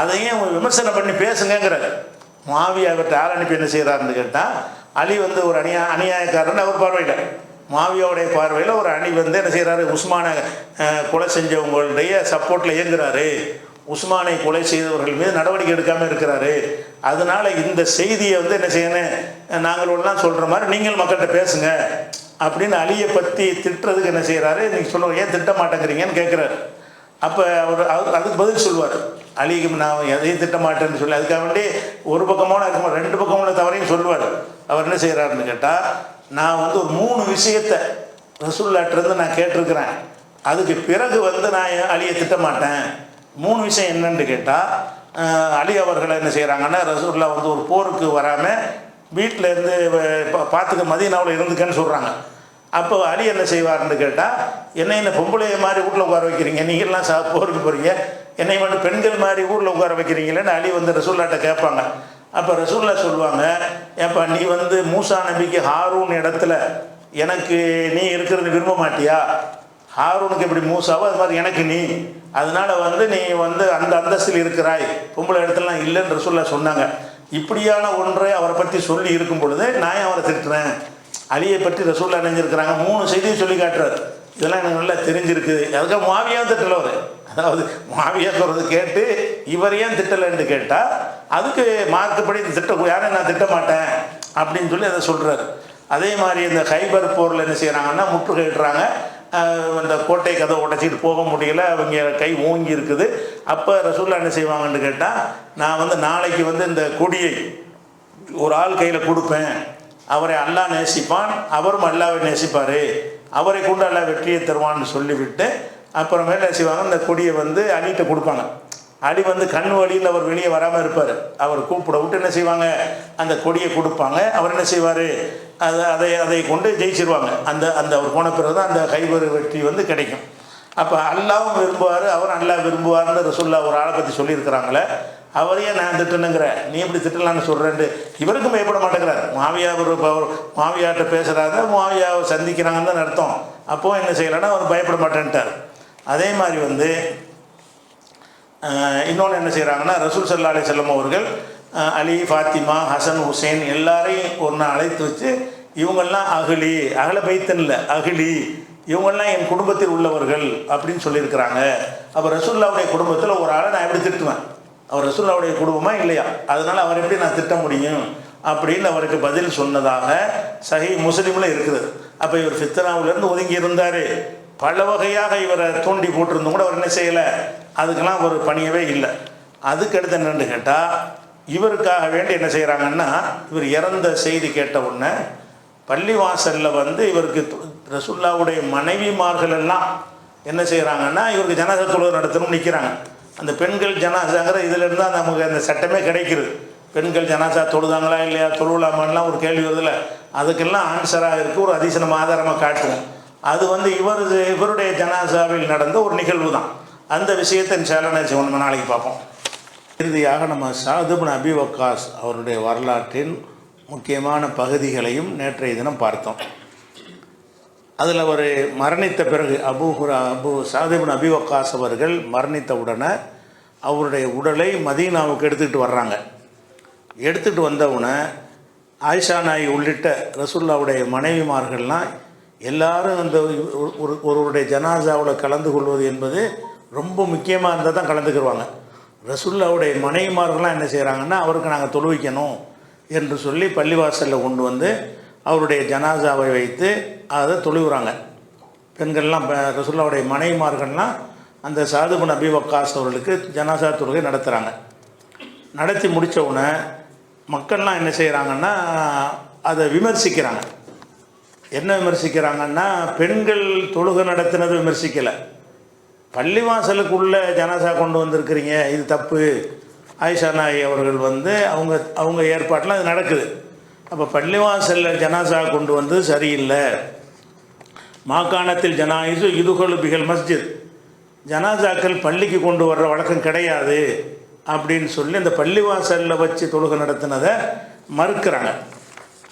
அதையும் விமர்சனம் பண்ணி பேசுங்கிறார். மாவியா இவர்கிட்ட ஆள் அனுப்பி என்ன செய்கிறாருன்னு கேட்டால், அலி ஒரு அநியாயக்காரன்னு அவர் பார்வையில், மாவியாவுடைய பார்வையில் ஒரு அணி என்ன செய்கிறாரு, உஸ்மானை கொலை செஞ்சவங்களுடைய சப்போர்ட்டில் இயங்குறாரு, உஸ்மானை கொலை செய்தவர்கள் மீது நடவடிக்கை எடுக்காமல் இருக்கிறாரு. அதனால் இந்த செய்தியை என்ன செய்யணும், நாங்களோடலாம் சொல்கிற மாதிரி நீங்கள் மக்கள்கிட்ட பேசுங்க அப்படின்னு அலியை பற்றி திட்டுறதுக்கு என்ன செய்கிறாரு, நீங்கள் சொல்லுவோம் ஏன் திட்ட மாட்டேங்கிறீங்கன்னு கேட்குறாரு. அப்போ அவர் அதுக்கு பதில் சொல்லுவார், அலிக்கு நான் எதையும் திட்ட மாட்டேன்னு சொல்லி அதுக்காக வேண்டி ஒரு பக்கமான இருக்கும் 2 பக்கமான தவறையும் சொல்லுவார். அவர் என்ன செய்கிறாருன்னு கேட்டால், நான் ஒரு 3 விஷயத்தை ரசூலுல்லாஹ்ட்டருந்து நான் கேட்டிருக்கிறேன், அதுக்கு பிறகு நான் அலியை திட்ட மாட்டேன். 3 விஷயம் என்னன்னு கேட்டால், அலி அவர்களை என்ன செய்கிறாங்கன்னா, ரசூலுல்லாஹ் ஒரு போருக்கு வராமல் வீட்டில் இருந்து பார்த்துக்க மதீனாவில் இருந்துக்கன்னு சொல்கிறாங்க. அப்போ அலி என்ன செய்வார்னு கேட்டால், என்ன பொம்பளைய மாதிரி வீட்டில் உட்கார வைக்கிறீங்க, நீங்கள்லாம் போருக்கு போகிறீங்க, என்னை பெண்கள் மாதிரி ஊரில் உட்கார வைக்கிறீங்களேன்னு அலி ரசூலுல்லாஹ்ட்ட கேட்பாங்க. அப்போ ரசூலுல்லாஹ் சொல்லுவாங்க, ஏப்பா நீ மூசா நபிக்கு ஹாரூன் இடத்துல எனக்கு நீ இருக்கிறது விரும்ப மாட்டியா, ஹாரூனுக்கு எப்படி மூசாவோ அது மாதிரி எனக்கு நீ, அதனால் நீ அந்த அந்தஸ்தில் இருக்கிறாய், பொம்பளை இடத்துலலாம் இல்லைன்னு ரசூலுல்லாஹ் சொன்னாங்க. இப்படியான ஒன்றை அவரை பற்றி சொல்லி இருக்கும் பொழுது நான் அவரை திட்டுறேன். அலியை பற்றி ரசூலுல்லாஹ் நினைஞ்சிருக்கிறாங்க. 3 செய்தியை சொல்லி காட்டுறாரு. இதெல்லாம் எனக்கு நல்லா தெரிஞ்சிருக்குது. அதுக்காக மாவியாவும் திட்டலை அவர், அதாவது மாவியா சொல்கிறது கேட்டு இவர் ஏன் திட்டலைன்னு கேட்டால், அதுக்கு மார்க்கப்படி யாரும் நான் திட்ட மாட்டேன் அப்படின்னு சொல்லி அதை சொல்கிறாரு. அதே மாதிரி இந்த ஹைபர் போரில் என்ன செய்கிறாங்கன்னா, முற்றுகையிடுறாங்க, இந்த கோட்டை கதை உடைச்சிட்டு போக முடியல, அவங்க கை ஓங்கி இருக்குது. அப்போ ரசூலுல்லாஹ் என்ன செய்வாங்கன்னு கேட்டால், நான் நாளைக்கு இந்த கொடியை ஒரு ஆள் கையில் கொடுப்பேன், அவரை அல்லாஹ் நேசிப்பான், அவரும் அல்லாஹ்வை நேசிப்பார், அவரை கொண்டு அல்லாஹ் வெற்றியை தருவான்னு சொல்லிவிட்டு அப்புறமேல என்ன செய்வாங்க, இந்த கொடியை அலிகிட்ட கொடுப்பாங்க. அலி கண் வழியில் அவர் வெளியே வராமல் இருப்பார். அவர் கூப்பிட விட்டு என்ன செய்வாங்க, அந்த கொடியை கொடுப்பாங்க. அவர் என்ன செய்வார், அதை கொண்டு ஜெயிச்சிருவாங்க. அந்த அவர் போன பிறகு தான் அந்த கைபர் வெற்றி கிடைக்கும். அப்போ அல்லாவும் விரும்புவார், அவர் அல்லாஹ் விரும்புவார்னு ரசூலுல்லாஹ் ஒரு ஆளை பற்றி சொல்லியிருக்கிறாங்களே, அவரையே நான் திட்டணுங்கிற, நீ எப்படி திட்டலான்னு சொல்கிறேன்ட்டு இவருக்கும் பயப்பட மாட்டேங்கிறார். மாவியாட்ட பேசுகிறாங்க, மாவியாவை சந்திக்கிறாங்கன்னு தான் அர்த்தம். அப்போது என்ன செய்யலைன்னா அவர் பயப்பட மாட்டேன்ட்டார். அதே மாதிரி இன்னொன்று என்ன செய்கிறாங்கன்னா, ரசூல் ஸல்லல்லாஹு அலைஹி வஸல்லம் அவர்கள் அலி, ஃபாத்திமா, ஹசன், ஹுசைன் எல்லாரையும் ஒரு நாள் அழைத்து வச்சு, இவங்கெல்லாம் அகல பைத்தன் இல்லை அகிலி, இவங்கெல்லாம் என் குடும்பத்தில் உள்ளவர்கள் அப்படின்னு சொல்லியிருக்கிறாங்க. அப்போ ரசூலுல்லாஹ்வுடைய குடும்பத்தில் ஒரு ஆளை நான் எப்படி திட்டுவேன், அவர் ரசூலுல்லாஹ்வுடைய குடும்பமா இல்லையா, அதனால் அவர் எப்படி நான் திட்ட முடியும் அப்படின்னு அவருக்கு பதில் சொன்னதாக சஹீஹ் முஸ்லிமில் இருக்குது. அப்போ இவர் ஃபித்னாவிலேருந்து ஒதுங்கி இருந்தார். பல வகையாக இவரை தூண்டி போட்டிருந்தும் கூட அவர் என்ன செய்யலை, அதுக்கெல்லாம் ஒரு பணியவே இல்லை. அதுக்கடுத்து என்னென்னு கேட்டால், இவருக்காக வேண்டி என்ன செய்கிறாங்கன்னா, இவர் இறந்த செய்தி கேட்ட உடனே பள்ளிவாசலில் இவருக்கு ரசூலுல்லாஹ்வுடைய மனைவிமார்கள் எல்லாம் என்ன செய்கிறாங்கன்னா, இவருக்கு ஜனாஸா தொழுகை நடத்தணும்னு நிற்கிறாங்க. அந்த பெண்கள் ஜனாஸாங்கிற இதிலேருந்து தான் நமக்கு அந்த சட்டமே கிடைக்கிறது. பெண்கள் ஜனாஸா தொழுதாங்களா இல்லையா, தொழுவலாமான்லாம் ஒரு கேள்வி வருதில்ல, அதுக்கெல்லாம் ஆன்சராக இருக்குது, ஒரு அதிசய ஆதாரமாக காட்டுவோம். அது இவருடைய ஜனாசாவில் நடந்த ஒரு நிகழ்வு தான். அந்த விஷயத்தை நம்ம நாளைக்கு பார்ப்போம். இறுதியாக நம்ம சஅத் இப்னு அபி வக்காஸ் அவருடைய வரலாற்றின் முக்கியமான பகுதிகளையும் நேற்றைய தினம் பார்த்தோம். அதில் அவர் மரணித்த பிறகு அபு சாத் இப்னு அபி வக்காஸ் அவர்கள் மரணித்த உடனே அவருடைய உடலை மதீனாவுக்கு எடுத்துக்கிட்டு வர்றாங்க. எடுத்துகிட்டு வந்தவுடனே ஆயிஷா நாய் உள்ளிட்ட ரசூலுல்லாவுடைய மனைவிமார்கள்லாம் எல்லாரும் அந்த ஒருவருடைய ஜனாசாவில் கலந்து கொள்வது என்பது ரொம்ப முக்கியமாக இருந்தால் தான் கலந்துக்கிடுவாங்க. ரசூலுல்லாவுடைய மனைவிமார்கள்லாம் என்ன செய்கிறாங்கன்னா, அவருக்கு நாங்கள் தொழுவிக்கணும் என்று சொல்லி பள்ளிவாசலில் கொண்டு வந்து அவருடைய ஜனாசாவை வைத்து அதை தொழுகிறாங்க. பெண்கள்லாம் ரசூலுல்லாவுடைய மனைவிமார்கள்லாம் அந்த சாத் இப்னு அபி வக்காஸ் அவர்களுக்கு ஜனாசா தொழுகை நடத்துகிறாங்க. நடத்தி முடித்த உடனே மக்கள்லாம் என்ன செய்கிறாங்கன்னா, அதை விமர்சிக்கிறாங்க. என்ன விமர்சிக்கிறாங்கன்னா, பெண்கள் தொழுகை நடத்தினதை விமர்சிக்கலை, பள்ளிவாசலுக்குள்ளே ஜனாசா கொண்டு வந்திருக்கிறீங்க, இது தப்பு. ஆயிஷா நாய் அவர்கள் வந்து அவங்க ஏற்பாட்டில் அது நடக்குது. அப்போ பள்ளிவாசலில் ஜனாசா கொண்டு வந்து சரியில்லை. மாகாணத்தில் ஜனாயிசு இதுகொழு பிகல் மஸ்ஜித், ஜனாசாக்கள் பள்ளிக்கு கொண்டு வர்ற வழக்கம் கிடையாது அப்படின்னு சொல்லி அந்த பள்ளிவாசலில் வச்சு தொழுகை நடத்தினதை மறுக்கிறாங்க.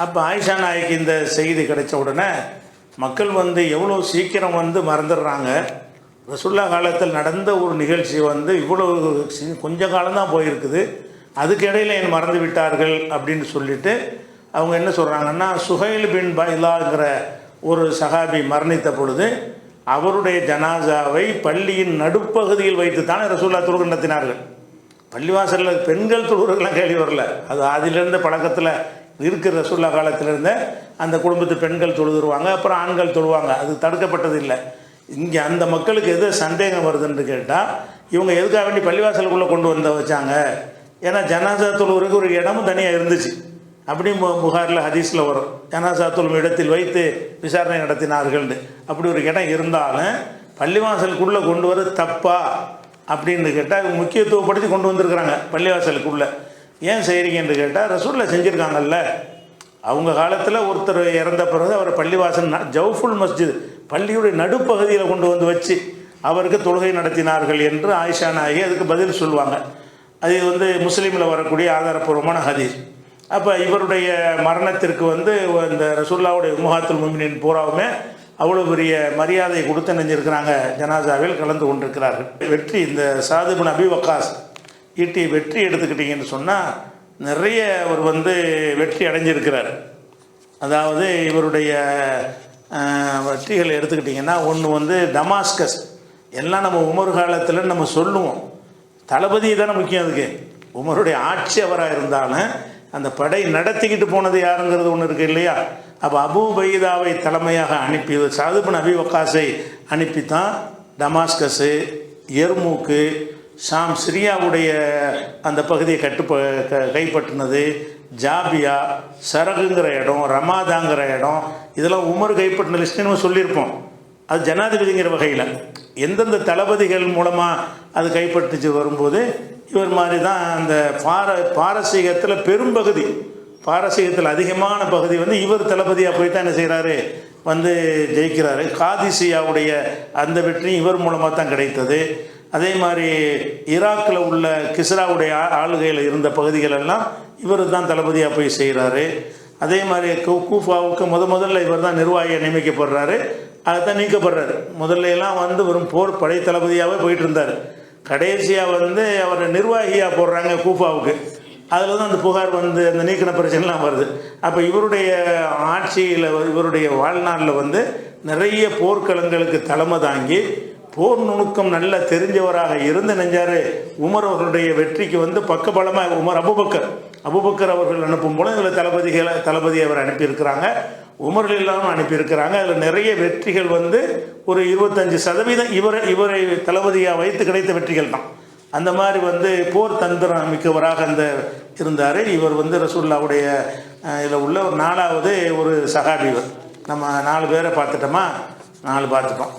அப்போ ஆயிஷா நாய்க்கு இந்த செய்தி கிடைச்ச உடனே மக்கள் வந்து எவ்வளோ சீக்கிரம் வந்து மறந்துடுறாங்க. ரசூலுல்லாஹ் காலத்தில் நடந்த ஒரு நிகழ்ச்சி வந்து இவ்வளோ கொஞ்ச காலம்தான் போயிருக்குது, அதுக்கு இடையில் என் மறந்து விட்டார்கள் அப்படின்னு சொல்லிட்டு அவங்க என்ன சொல்கிறாங்கன்னா, சுஹைல் பின் பைலாங்கிற ஒரு சஹாபி மரணித்த பொழுது அவருடைய ஜனாசாவை பள்ளியின் நடுப்பகுதியில் வைத்து தானே ரசூலுல்லாஹ் தொழுகை நடத்தினார்கள். பள்ளிவாசலில் பெண்கள் தொழுகிறதுலாம் கேள்வி வரல, அது அதிலிருந்த பழக்கத்தில் இருக்கிற ரசூலுல்லாஹ் காலத்திலிருந்த அந்த குடும்பத்து பெண்கள் தொழுதுருவாங்க, அப்புறம் ஆண்கள் தொழுவாங்க, அது தடுக்கப்பட்டது இல்லை. இங்கே அந்த மக்களுக்கு எது சந்தேகம் வருதுன்னு கேட்டால், இவங்க எதுக்காக வேண்டி பள்ளிவாசலுக்குள்ளே கொண்டு வச்சாங்க, ஏன்னா ஜனாசா தொழுவுறதுக்கு ஒரு இடமும் தனியாக இருந்துச்சு. அப்படியும் புகாரில் ஹதீஸில் வரும், ஜனாசா தொழும் இடத்தில் வைத்து விசாரணை நடத்தினார்கள்னு. அப்படி ஒரு இடம் இருந்தாலும் பள்ளிவாசலுக்குள்ளே கொண்டு வர தப்பா அப்படின்னு கேட்டால் முக்கியத்துவப்படுத்தி கொண்டு வந்திருக்கிறாங்க பள்ளிவாசலுக்குள்ளே. ஏன் செய்கிறீங்கன்னு கேட்டால், ரசூலுல்லாஹ் செஞ்சுருக்காங்கல்ல. அவங்க காலத்தில் ஒருத்தர் இறந்த பிறகு அவர் பள்ளிவாசல் ஜவுஃபுல் மஸ்ஜித் பள்ளியுடைய நடுப்பகுதியில் கொண்டு வந்து வச்சு அவருக்கு தொழுகை நடத்தினார்கள் என்று ஆயிஷா நாயகி அதுக்கு பதில் சொல்லுவாங்க. அது வந்து முஸ்லீமில் வரக்கூடிய ஆதாரப்பூர்வமான ஹதீஸ். அப்போ இவருடைய மரணத்திற்கு வந்து இந்த ரசூலுல்லாஹ்வுடைய உம்மஹாத்துல் முஃமினீன் பூராவுமே அவ்வளோ பெரிய மரியாதை கொடுத்து நினைஞ்சிருக்கிறாங்க, ஜனாசாவில் கலந்து கொண்டிருக்கிறார்கள். வெற்றி இந்த சாத் இப்னு அபி வக்காஸ் ஈட்டி வெற்றி எடுத்துக்கிட்டிங்கன்னு சொன்னால் நிறைய அவர் வந்து வெற்றி அடைஞ்சிருக்கிறார். அதாவது இவருடைய வெற்றிகளை எடுத்துக்கிட்டிங்கன்னா, ஒன்று வந்து டமாஸ்கஸ், எல்லாம் நம்ம உமர் காலத்தில் நம்ம சொல்லுவோம், தளபதி தானே முக்கியம். அதுக்கு உமருடைய ஆட்சி அவராக இருந்தாலும் அந்த படை நடத்திக்கிட்டு போனது யாருங்கிறது ஒன்று இருக்குது இல்லையா. அப்போ அபூ பைதாவை தலைமையாக அனுப்பி சாத் இப்னு அபி வக்காஸை அனுப்பித்தான் டமாஸ்கஸு, எர்மூக்கு, ஷாம் சிரியாவுடைய அந்த பகுதியை கைப்பற்றினது, ஜாபியா, சரகுங்கிற இடம், ரமாதாங்கிற இடம், இதெல்லாம் உமர் கைப்பற்றின லிஸ்ட்டு நம்ம சொல்லியிருப்போம். அது ஜனாதிபதிங்கிற வகையில் எந்தெந்த தளபதிகள் மூலமாக அது கைப்பற்றிச்சு வரும்போது இவர் மாதிரி தான் அந்த பாரசீகத்தில் பெரும்பகுதி, பாரசீகத்தில் அதிகமான பகுதி வந்து இவர் தளபதியாக போய் தான் என்ன செய்கிறாரு, வந்து ஜெயிக்கிறாரு. காதிசியாவுடைய அந்த வெற்றியும் இவர் மூலமாக தான் கிடைத்தது. அதே மாதிரி ஈராக்கில் உள்ள கிஸ்ராவுடைய ஆளுகையில் இருந்த பகுதிகளெல்லாம் இவர் தான் தளபதியாக போய் செய்கிறாரு. அதே மாதிரி கூஃபாவுக்கு முதல்ல இவர் தான் நிர்வாகியாக நியமிக்கப்படுறாரு, அதுதான் நீக்கப்படுறாரு. முதல்ல வந்து வெறும் போர் படை தளபதியாகவே போயிட்டு இருந்தார். கடைசியாக வந்து அவரை நிர்வாகியாக போடுறாங்க கூஃபாவுக்கு. அதில் தான் அந்த புகார் வந்து அந்த நீக்கின பிரச்சனைலாம் வருது. அப்போ இவருடைய ஆட்சியில் இவருடைய வாழ்நாளில் வந்து நிறைய போர்க்களங்களுக்கு தலைமை தாங்கி போர் நுணுக்கம் நல்லா தெரிஞ்சவராக இருந்து நெஞ்சார். உமர் அவர்களுடைய வெற்றிக்கு வந்து பக்கபலமாக அபூபக்கர் அவர்கள் அனுப்பும் போல இதில் தளபதி அவர் அனுப்பியிருக்கிறாங்க, உமர்கள் இல்லாமல் அனுப்பியிருக்கிறாங்க. அதில் நிறைய வெற்றிகள் வந்து ஒரு 25% இவரை தளபதியாக வைத்து கிடைத்த வெற்றிகள் தான். அந்த மாதிரி வந்து போர் தந்திரம் மிக்கவராக இருந்தார். இவர் வந்து ரசூலுல்லாஹ்வுடைய இதில் உள்ள ஒரு 4வது ஒரு சஹாபி. நம்ம 4 பேரை பார்த்துட்டோமா, 4 பார்த்துட்டோம்.